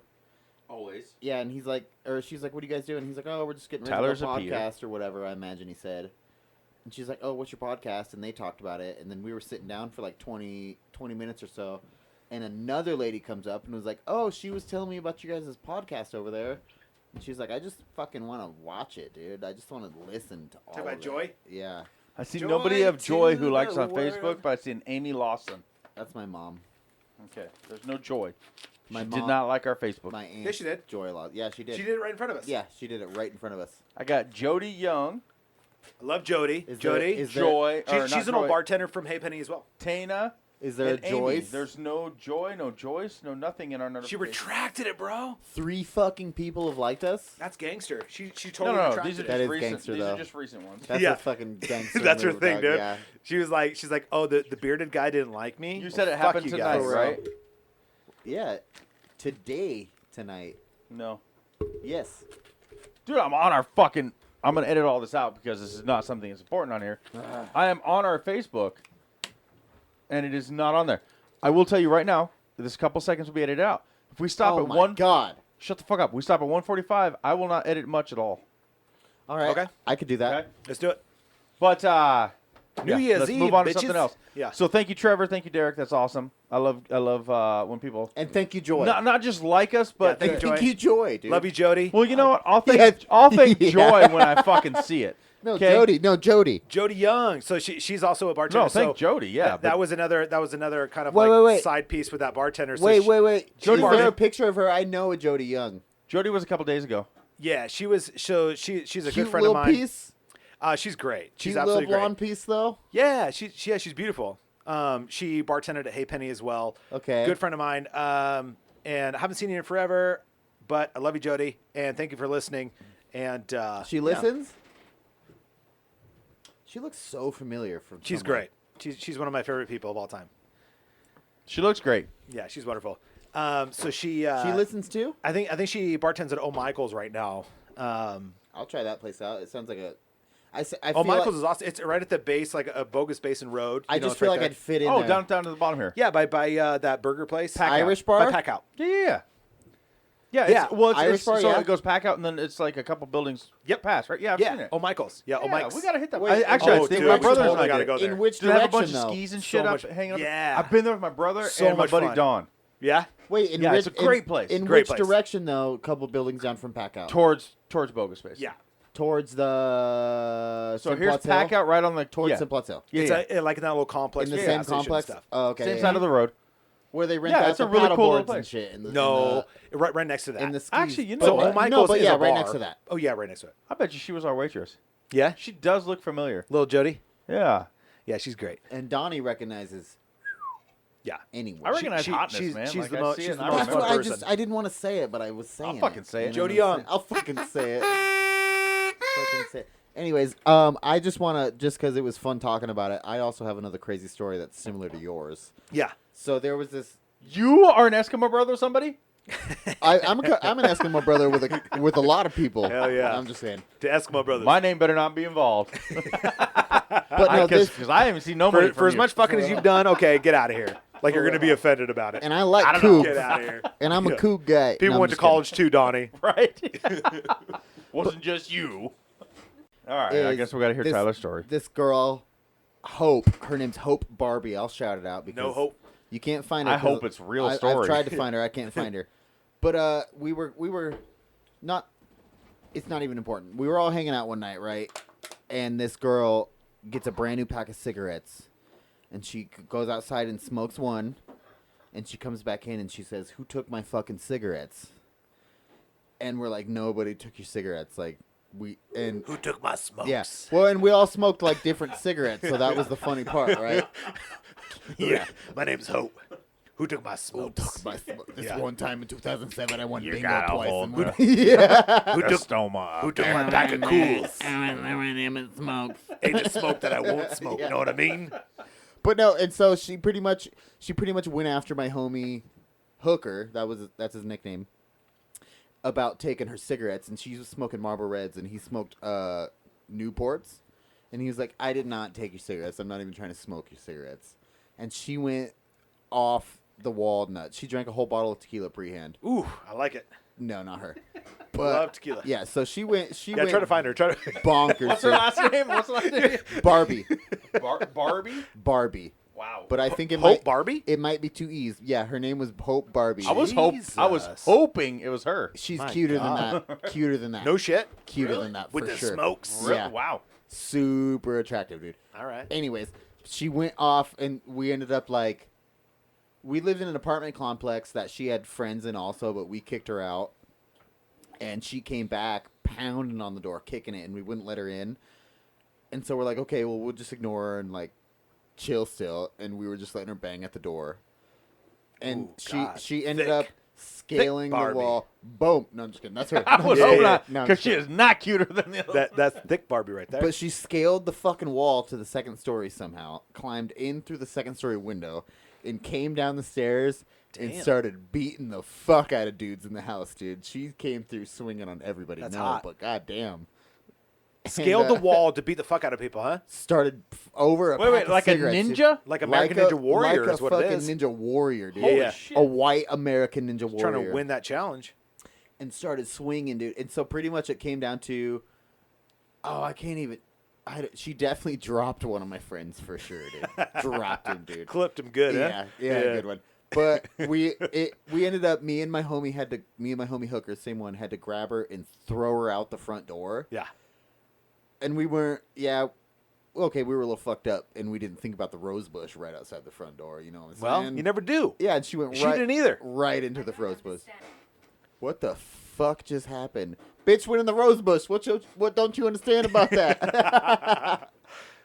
Always. Yeah, and he's like, or she's like, "What are you guys doing?" He's like, "Oh, we're just getting ready Tyler's for a a peer. podcast or whatever." I imagine he said. And she's like, "Oh, what's your podcast?" And they talked about it, and then we were sitting down for like 20 minutes or so, and another lady comes up and was like, "Oh, she was telling me about you guys' podcast over there." And she's like, "I just fucking want to watch it, dude. I just want to listen to all." Talk about of it." Joy? Yeah, I see Joy nobody of to Joy who the likes on world. Facebook, but I see an Amy Lawson. that's my mom. Okay, there's no Joy. My She mom did not like our Facebook. My aunt. Yeah, she did. Joy a lot. Yeah, she did. She did it right in front of us. Yeah, she did it right in front of us. I got Jody Young, I love Jody. Is there- Jody. is there- Joy, or She's not an old Joy, bartender from Hey Penny as well. Tana, Is there and a Amy. Joyce? There's no Joy, no Joyce, no nothing in our She notification. retracted it, bro. 3 fucking people have liked us. That's gangster. She No, totally no, retracted these are it. That just is recent. gangster, These though. are just recent ones. That's Yeah. a fucking gangster. That's her move, thing, dog. dude. Yeah. She's like, oh, the bearded guy didn't like me. You said it Fuck happened you tonight, guys. right? Yeah. Tonight. No. Yes. Dude, I'm on our fucking. I'm gonna edit all this out because this is not something that's important on here. I am on our Facebook, and it is not on there. I will tell you right now. This couple seconds will be edited out. If we stop Oh at my one, God. shut the fuck up. We stop at 1:45. I will not edit much at all. All right. Okay. I could do that. Okay. Let's do it. But New yeah, Year's let's Eve, move on to bitches. something else. Yeah. So thank you, Trevor. Thank you, Derek. That's awesome. I love when people And thank you, Joy. not just like us, but thank and you, thank Joy. you, Joy, dude. Love you, Jody. well, you know what? I'll thank Yeah. I'll thank Yeah. Joy when I fucking see it. No, Okay? Jody. No, Jody. Jody Young. So she's also a bartender. No, thank so Jody. Yeah, that but- was another kind of Wait. side piece with that bartender. So Wait. Jody Is there a Martin. picture of her? I know a Jody Young. Jody was a couple days ago. Yeah, she was. So she's a Cute good friend of little mine. piece. She's great. She's Cute absolutely little blonde great. piece, though. Yeah, she's beautiful. She bartended at Hey Penny as well. Okay. Good friend of mine. And I haven't seen you in forever, but I love you, Jody, and thank you for listening. And She listens. She looks so familiar from. she's somewhere. great. She's one of my favorite people of all time. She looks great. Yeah, she's wonderful. So she She listens too. I think she bartends at O Michael's right now. I'll try that place out. It sounds like a. I feel O Michael's like, is awesome. It's right at the base, like a Bogus Basin Road. I You know, just it's feel right like there. I'd fit in Oh, there. down to the bottom here. Yeah, by that burger place. Irish bar. By Pack Out. Yeah. Yeah, Well, Irish bar, so yeah. it goes pack out, and then it's like a couple buildings. Yep. Past, right? Yeah, I've seen Yeah, it. O Michael's. Yeah, O Yeah, Mike's. we gotta hit that. Wait, Actually, oh, I think dude, my we brother's totally not gotta there. go there. In which Do they have a direction bunch of though? skis and So shit much- up hanging up? yeah. I've been there with my brother So and my much buddy fun. Don. Yeah. Wait, in Yeah, it's a great place. In Great which place. direction, though? A couple buildings down from Pack Out. Towards Bogus Space. Yeah. Towards the. So here's Simplot's Hill? Pack Out right on the Towards yeah. Simplot's Hill. Yeah, It's yeah. like in that little complex. In the with same gas station and complex. Stuff. Oh, okay. Same yeah, side yeah. of the road. Where they rent Yeah, out it's the a really paddle cool little boards and place. shit. In the, No, right next to that. In the skis. Actually, you know so what? Old Michael's No, but is yeah, a right bar. next to that. Oh yeah, right next to it. I bet you she was our waitress. Yeah, She does look familiar. little Jody. Yeah. Yeah, she's great. And Donnie recognizes Yeah, anyone. I recognize she- hotness, she's- man. she's like, the I mo- see she's it and the I most That's fun what remember. I person. I didn't want to say it, but I was saying fucking it. say it. You know Jody what I'm Young. saying? I'll fucking say it. Fucking say it. Anyways, I just want to, just because it was fun talking about it, I also have another crazy story that's similar to yours. yeah. So there was this. You are an Eskimo brother or somebody? I'm an Eskimo brother with a lot of people. Hell yeah. I'm just saying. To Eskimo brothers. My name better not be involved. But no, this, Because I haven't seen no money for as much fucking as you've done, okay, get out of here. Like you're gonna be offended about it. and I like I don't know. Get cougs, out of here. and I'm a Yeah. coug guy. People No, I'm went to just kidding. college too, Donnie. Right? Wasn't just you. All right, I Is guess we got to hear this- Tyler's story. This girl, Hope, her name's Hope Barbie. I'll shout it out because No hope. you can't find her. I 'cause hope it's a real I've story. tried to find her. I can't find her. But we were not. It's not even important. We were all hanging out one night, right? And this girl gets a brand new pack of cigarettes, and she goes outside and smokes one, and she comes back in and she says, "Who took my fucking cigarettes?" And we're like, "Nobody took your cigarettes." Like Who took my smokes? yeah. Well, and we all smoked like different cigarettes, so that was the funny part, right? Yeah. My name's Hope. Who took my smokes? This Yeah. one time in 2007, I won You bingo gotta twice. hold and the- yeah. Who took Stoma. Who took my pack of cools? smokes. Ain't the smoke that I won't smoke. Yeah. You know what I mean? But no, and so she pretty much went after my homie Hooker. That's his nickname. About taking her cigarettes, and she was smoking Marlboro Reds, and he smoked Newports, and he was like, "I did not take your cigarettes. I'm not even trying to smoke your cigarettes." And she went off the wall nuts. She drank a whole bottle of tequila pre-hand. Ooh, I like it. No, not her. Love tequila. Yeah, so she went. She Yeah, went try to find her. Try to. bonkers. What's her dude. last name? What's her last name? Barbie. Barbie? Barbie. Wow. But I think it Hope might Barbie? it might be two E's. Yeah, her name was Hope Barbie. I was Jesus. hoping it was her. She's My cuter God. than that. Cuter than that. No shit. Cuter than that With for the sure. smokes. Yeah. Wow. Super attractive, dude. All right. Anyways, she went off, and we ended up like. We lived in an apartment complex that she had friends in also, but we kicked her out. And she came back pounding on the door, kicking it, and we wouldn't let her in. And so we're like, okay, well, we'll just ignore her and like chill still. And we were just letting her bang at the door. And Ooh, God. she ended Thick. up scaling the Barbie. wall. Boom. No, I'm just kidding. That's her. I was Yeah, hoping yeah. not, No, I'm because just she kidding. is not cuter than the other. That's thick Barbie right there. But she scaled the fucking wall to the second story somehow, climbed in through the second story window, and came down the stairs and Damn. started beating the fuck out of dudes in the house, dude. She came through swinging on everybody. That's no, hot. but goddamn. Scaled And, the wall to beat the fuck out of people, huh? Started over a Wait, pack wait, of like a cigarettes, dude. ninja? Like American Ninja Warrior like is what a it fucking is. Ninja Warrior, dude. Holy shit. A white American Ninja Warrior. Trying to win that challenge. And started swinging, dude. And so pretty much it came down to, I can't even. She definitely dropped one of my friends for sure, dude. Dropped him, dude. Clipped him good, Yeah, huh? yeah, good one. But we ended up me and my homie Hooker, same one, had to grab her and throw her out the front door. Yeah. And we weren't, okay, we were a little fucked up, and we didn't think about the rose bush right outside the front door. You know what I'm Well, saying? you never do. Yeah, and she went She right, didn't either. right into the rose bush. What the fuck just happened? Bitch went in the rose bush. What don't you understand about that?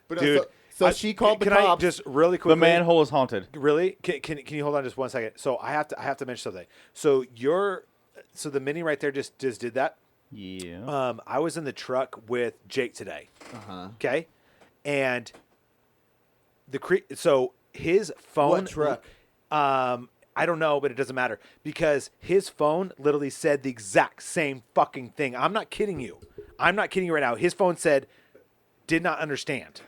But Dude, so she called the can cops. I just really quickly? The manhole is haunted. Really? Can you hold on just 1 second? So I have to mention something. So the mini right there just did that. Yeah. I was in the truck with Jake today. Uh-huh. Okay, and so his phone. What truck? I don't know, but it doesn't matter because his phone literally said the exact same fucking thing. I'm not kidding you. I'm not kidding you right now. His phone said, "Did not understand,"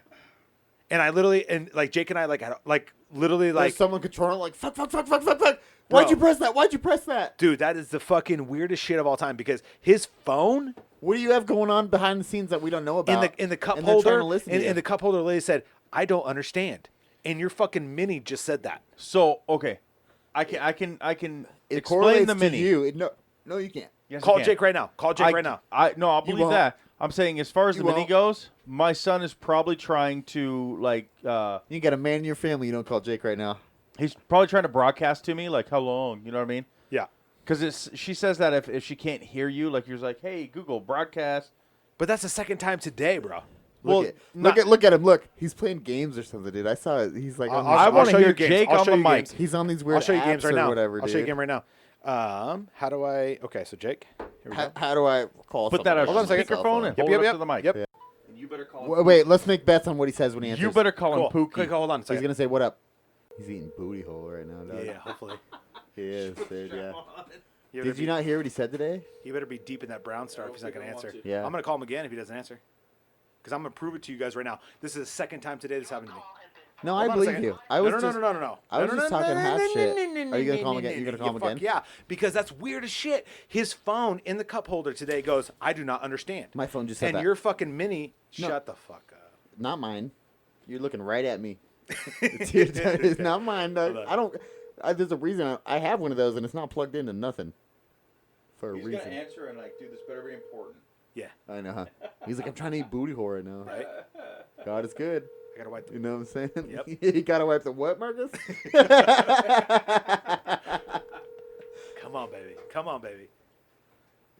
and I literally like Jake and I literally There's like, someone controlling like fuck. Bro. Why'd you press that? Why'd you press that? dude, that is the fucking weirdest shit of all time because his phone What do you have going on behind the scenes that we don't know about? in the cup And they're trying holder to listen to you. and the cup holder lady said, "I don't understand," and your fucking mini just said that. So, okay. I can It explain correlates the to mini. you. No, you can't. Yes, Call I can. Jake right now. Call Jake right now. No, I'll You believe won't. that. I'm saying as far as You the mini won't. goes, my son is probably trying to You got a man in your family. You don't call Jake right now. he's probably trying to broadcast to me like how long, you know what I mean? Yeah. Because she says that if she can't hear you, like you're like, hey Google broadcast. But that's the second time today, bro. Look at him. Look, he's playing games or something, dude. I saw it. He's like, on I'll- these- I I'll want show to you hear games. Jake I'll on show the you mic. games. he's on these weird I'll show you games apps right or now. whatever, I'll show you a dude. game right now. How do I? Okay, so Jake. Here we go. How do I call? Put that someone on Hold on a second. speakerphone and Yep, hold yep, it yep. up to the mic. Yep. And you better call him. Wait, let's make bets on what he says when he answers. You better call Cool. him Pookie. Quick, hold on a He's second. gonna say, "What up?" He's eating booty hole right now, dog. Yeah, hopefully. He is, dude. Yeah. You Did you not hear what he said today? He better be deep in that brown star if he's not going to answer. Yeah. I'm going to call him again if he doesn't answer. Because I'm going to prove it to you guys right now. This is the second time today this happened to me. No, Hold I on a believe second. you. I was no, just. no. I was No, just no, talking no, half no, shit. no, no, Are you gonna no, call him no, again? no, You're gonna no, call him fuck again? Yeah, because that's weird as shit. His phone in the cup holder today goes, I do not understand. My phone just said And that. your fucking mini, No. shut the fuck up. Not mine. You're looking right at me. It's not mine, dog. Hold on. I don't. There's a reason I have one of those, and it's not plugged into nothing. For a He's reason. gonna answer and like, dude, this better be important. Yeah, I know. Huh? He's like, I'm trying to eat booty hole right now. right? God is good. I got to wipe the... You know what I'm saying? Yep. You gotta wipe the what, Marcus? Come on, baby. Come on, baby.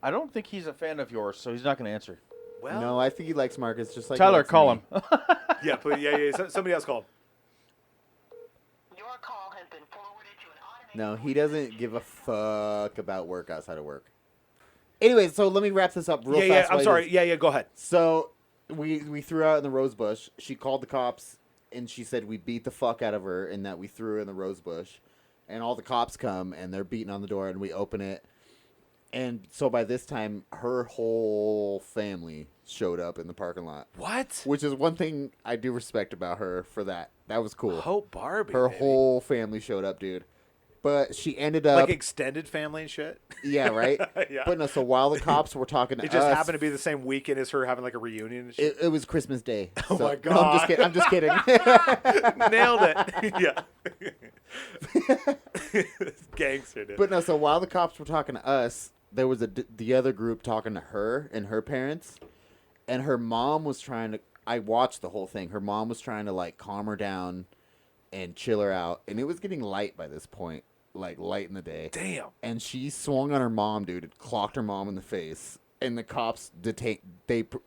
I don't think he's a fan of yours, so he's not gonna answer. Well, No, I think he likes Marcus just like he Tyler, likes call me. him. yeah, somebody else called. Your call has been forwarded to an automated. No, he doesn't give a fuck about work outside of work. Anyway, so let me wrap this up real Yeah, fast. I'm while sorry. this- Yeah, go ahead. So we threw her out in the rose bush. She called the cops and she said we beat the fuck out of her and that we threw her in the rose bush. And all the cops come and they're beating on the door and we open it. And so by this time, her whole family showed up in the parking lot, What? which is one thing I do respect about her for that. That was cool. Hope Barbie. Her baby. whole family showed up, dude. But she ended up, like extended family and shit. yeah, right. Yeah. But no, so while the cops were talking to It just us, happened to be the same weekend as her having like a reunion and shit. it was Christmas Day. Oh So- my No, I'm just kidding. I'm just kidding. Nailed it. Yeah. Gangster, dude. But no, so while the cops were talking to us, there was the other group talking to her and her parents, and her mom was trying to. I watched the whole thing. Her mom was trying to like calm her down and chill her out, and it was getting light by this point, like late in the day. Damn. And she swung on her mom, dude. It clocked her mom in the face, and the cops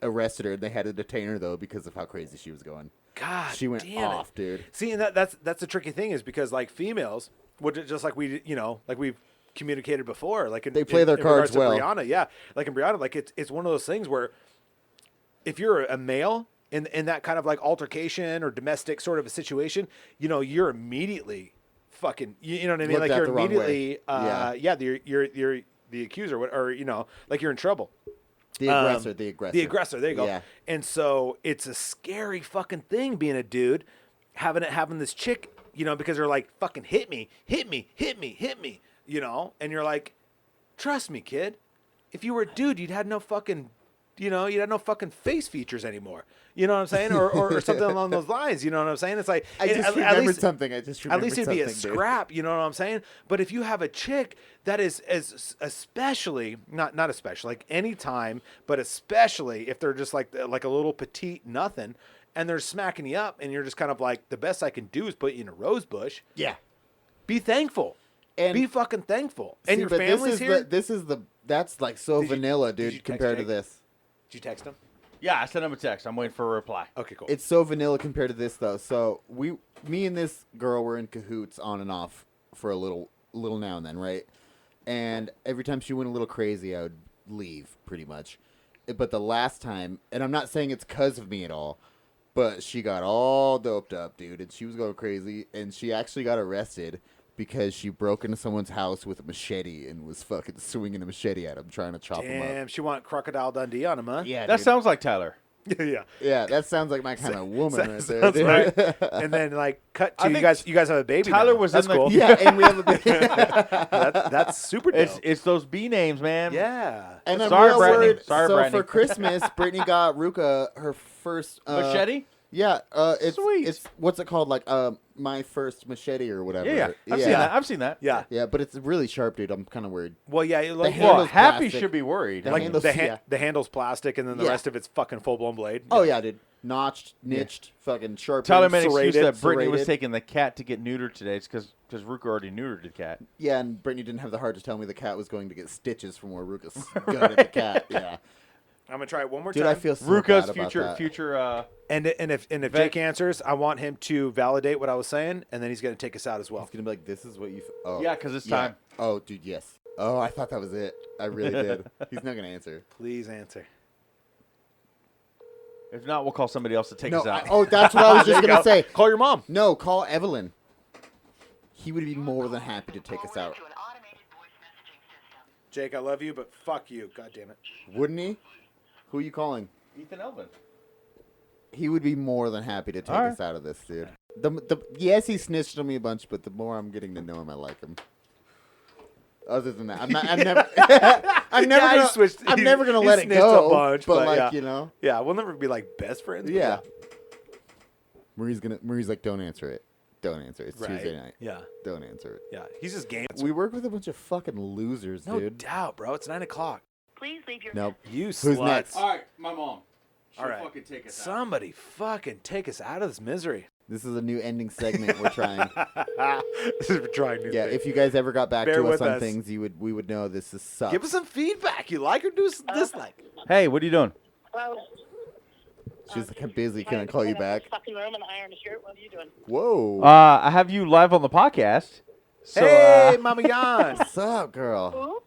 arrested her. They had to detain her though because of how crazy she was going. God, She went damn off, it. dude. See, and that's the tricky thing is because like females, would just like we like we've communicated before, like They play their in regards cards well. to Brianna, yeah, like in Brianna, like it's one of those things where if you're a male in that kind of like altercation or domestic sort of a situation, you know, you're immediately fucking, you know what I mean? Looked Like at you're the wrong immediately, way. you're the accuser, or you know, like you're in trouble. The aggressor. The aggressor. The aggressor. There you go. Yeah. And so it's a scary fucking thing being a dude, having this chick, you know, because they're like, fucking hit me, you know, and you're like, trust me, kid. If you were a dude, you'd have no fucking, you know, you'd have no fucking face features anymore. You know what I'm saying, or something along those lines. You know what I'm saying? It's like I just at remembered least, something. I just remembered at least it'd be a something, dude. scrap, you know what I'm saying? But if you have a chick that is as especially not especially like any time, but especially if they're just like a little petite nothing, and they're smacking you up, and you're just kind of like, the best I can do is put you in a rose bush. Yeah. Be thankful. And Be fucking thankful. And see, your but family's here. That's like so Did you- vanilla, did you dude, text compared to Jake? this. Did you text him? Yeah, I sent him a text. I'm waiting for a reply. Okay, cool. It's so vanilla compared to this, though. So me and this girl were in cahoots on and off for a little now and then, right? And every time she went a little crazy, I would leave, pretty much. But the last time, and I'm not saying it's because of me at all, but she got all doped up, dude, and she was going crazy, and she actually got arrested because she broke into someone's house with a machete and was fucking swinging a machete at him, trying to chop him up. Damn, she want Crocodile Dundee on him, huh? Yeah, That dude. sounds like Tyler. yeah. Yeah, that sounds like my kind of woman right there. Sounds dude. right. And then like cut I to you think guys have a baby. Tyler now. was That's in the- cool. Yeah, and we have a bit. That's super dope. It's those B names, man. yeah. And I'm Sorry, real Brittany. worried. Sorry, so Brittany. for Christmas, Brittany got Ruka her first Machete? Yeah, Sweet. it's what's it called? Like My First Machete or whatever. Yeah. I've seen that. I've seen that. Yeah. Yeah, but it's really sharp, dude. I'm kind of worried. Well, yeah. Like, handle- Well, handle's Happy plastic. should be worried. The like handle's- yeah. the handle's plastic, and then the Yeah. rest of it's fucking full blown blade. Oh yeah, dude. Notched, niched, fucking sharp. Tyler made an excuse serrated, that Brittany was serrated. taking the cat to get neutered today. It's because Ruka already neutered the cat. Yeah, and Brittany didn't have the heart to tell me the cat was going to get stitches from where Ruka gutted the cat. Yeah, I'm gonna try it one more dude, time. I feel so Ruka's bad about future that. future. and if Jake answers, I want him to validate what I was saying, and then he's gonna take us out as well. He's gonna be like, "This is what you." Oh, Yeah, 'cause it's yeah. time. Oh, dude, yes. Oh, I thought that was it. I really did. He's not gonna answer. Please answer. If not, we'll call somebody else to take No. us out. Oh, that's what I was There just you gonna go. say. Call your mom. No, call Evelyn. He would be more than happy to take us out. To an automated voice messaging system. Jake, I love you, but fuck you. God damn it. Wouldn't he? Who are you calling? Ethan Elvin. He would be more than happy to take All right. us out of this, dude. Yes, he snitched on me a bunch, but the more I'm getting to know him, I like him. Other than that, I'm never. I'm never. Yeah, he gonna, switched- I'm he- never gonna he let it snitched go. a bunch, but but like yeah. you know, Yeah, we'll never be like best friends. but yeah. Marie's like, don't answer it. Don't answer it. It's Right. Tuesday night. Yeah. Don't answer it. Yeah. He's just game. We work with a bunch of fucking losers, No dude. doubt, bro. It's 9:00. Please leave your Nope. You Who's sluts. next? All right, my mom. All right. fucking take us out. Somebody fucking take us out of this misery. This is a new ending segment we're trying. This is trying new Yeah, things. if you guys ever got back Bear to us with on us. things, we would know this is sucks. Give us some feedback. You like or dislike? Hey, what are you doing? Well, She's like, I'm busy. Can I call you back? Fucking room and iron a shirt. What are you doing? Whoa. I have you live on the podcast. So, Hey, Mama Yan. What's up, girl?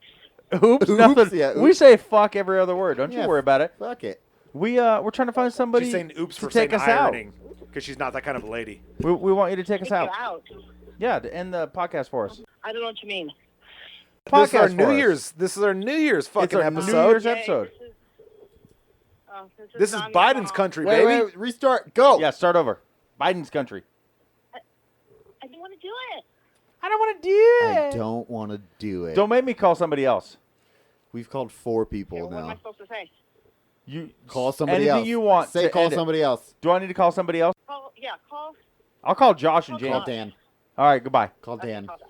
Oops. oops, Oops, nothing. yeah, We oops. say fuck every other word. Don't Yeah. you worry about it. Fuck it. We're trying to find somebody She's saying oops to for take saying us out. ironing because she's not that kind of a lady. We want you to take us Take you out. out. Yeah, to end the podcast for us. I don't know what you mean. This is our Podcast New for us. Year's. This is our New Year's fucking It's our episode. New Year's Okay, episode. This is on Biden's now. country, Wait, baby. wait, restart. Go. Yeah, start over. Biden's country. I don't want to do it. I don't want to do I don't want to do it. Don't make me call somebody else. We've called 4 Okay, people what am I now. supposed to say? You Call somebody anything else. you want. Say to call end it. somebody else. Do I need to call somebody else? Call, yeah, call. I'll call Josh and Call James. Call Dan. All right, goodbye. Call Okay, Dan. call that.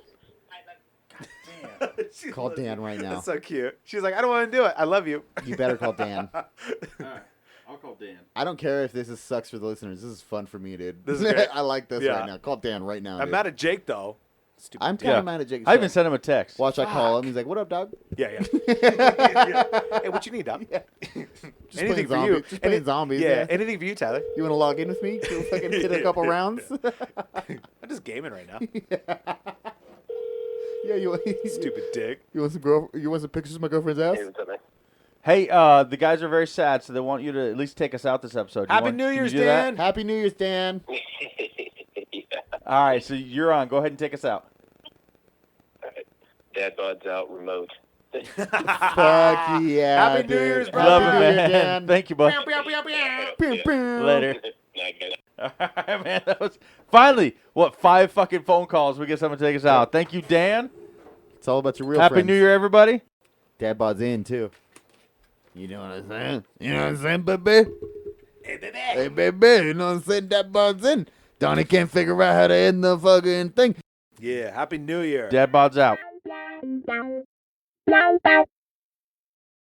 Call Dan right now. That's so cute. She's like, I don't want to do it. I love you. You better call Dan. All right, I'll call Dan. I don't care if this sucks for the listeners. This is fun for me, dude. This is great. I like this Yeah. right now. Call Dan right now. I'm dude. mad at Jake though. Stupid. I'm kind Yeah. of mad at Jake. I even sent him a text. Watch, I call him. He's like, "What up, dog?" Yeah, yeah. Hey, what you need, Dom? Just Anything playing for you? zombies. Just playing zombies. Yeah, Yeah. anything for you, Tyler. You want to log in with me? Go fucking hit a couple rounds. I'm just gaming right now. Yeah, you Stupid dick. You want some pictures of my girlfriend's ass? Hey, the guys are very sad, so they want you to at least take us out this episode. Happy New Year's, Can you do that? Dan. Happy New Year's, Dan. All right, so you're on. Go ahead and take us out. Dad bod's out remote. Fuck yeah, Happy New dude. Year's, bro. Love Happy it, New Year, man. Dan. Thank you, bud. Pew, pew. Later. Not good. All right, man. That was finally 5 fucking phone calls. We get someone to take us out. Thank you, Dan. It's all about your real Happy friends. New Year, everybody. Dad bod's in too. You know what I'm saying? You know what I'm saying, baby? Hey, baby. Hey, baby. You know what I'm saying? Dad bod's in. Donnie can't figure out how to end the fucking thing. Yeah, Happy New Year. Dad bod's out.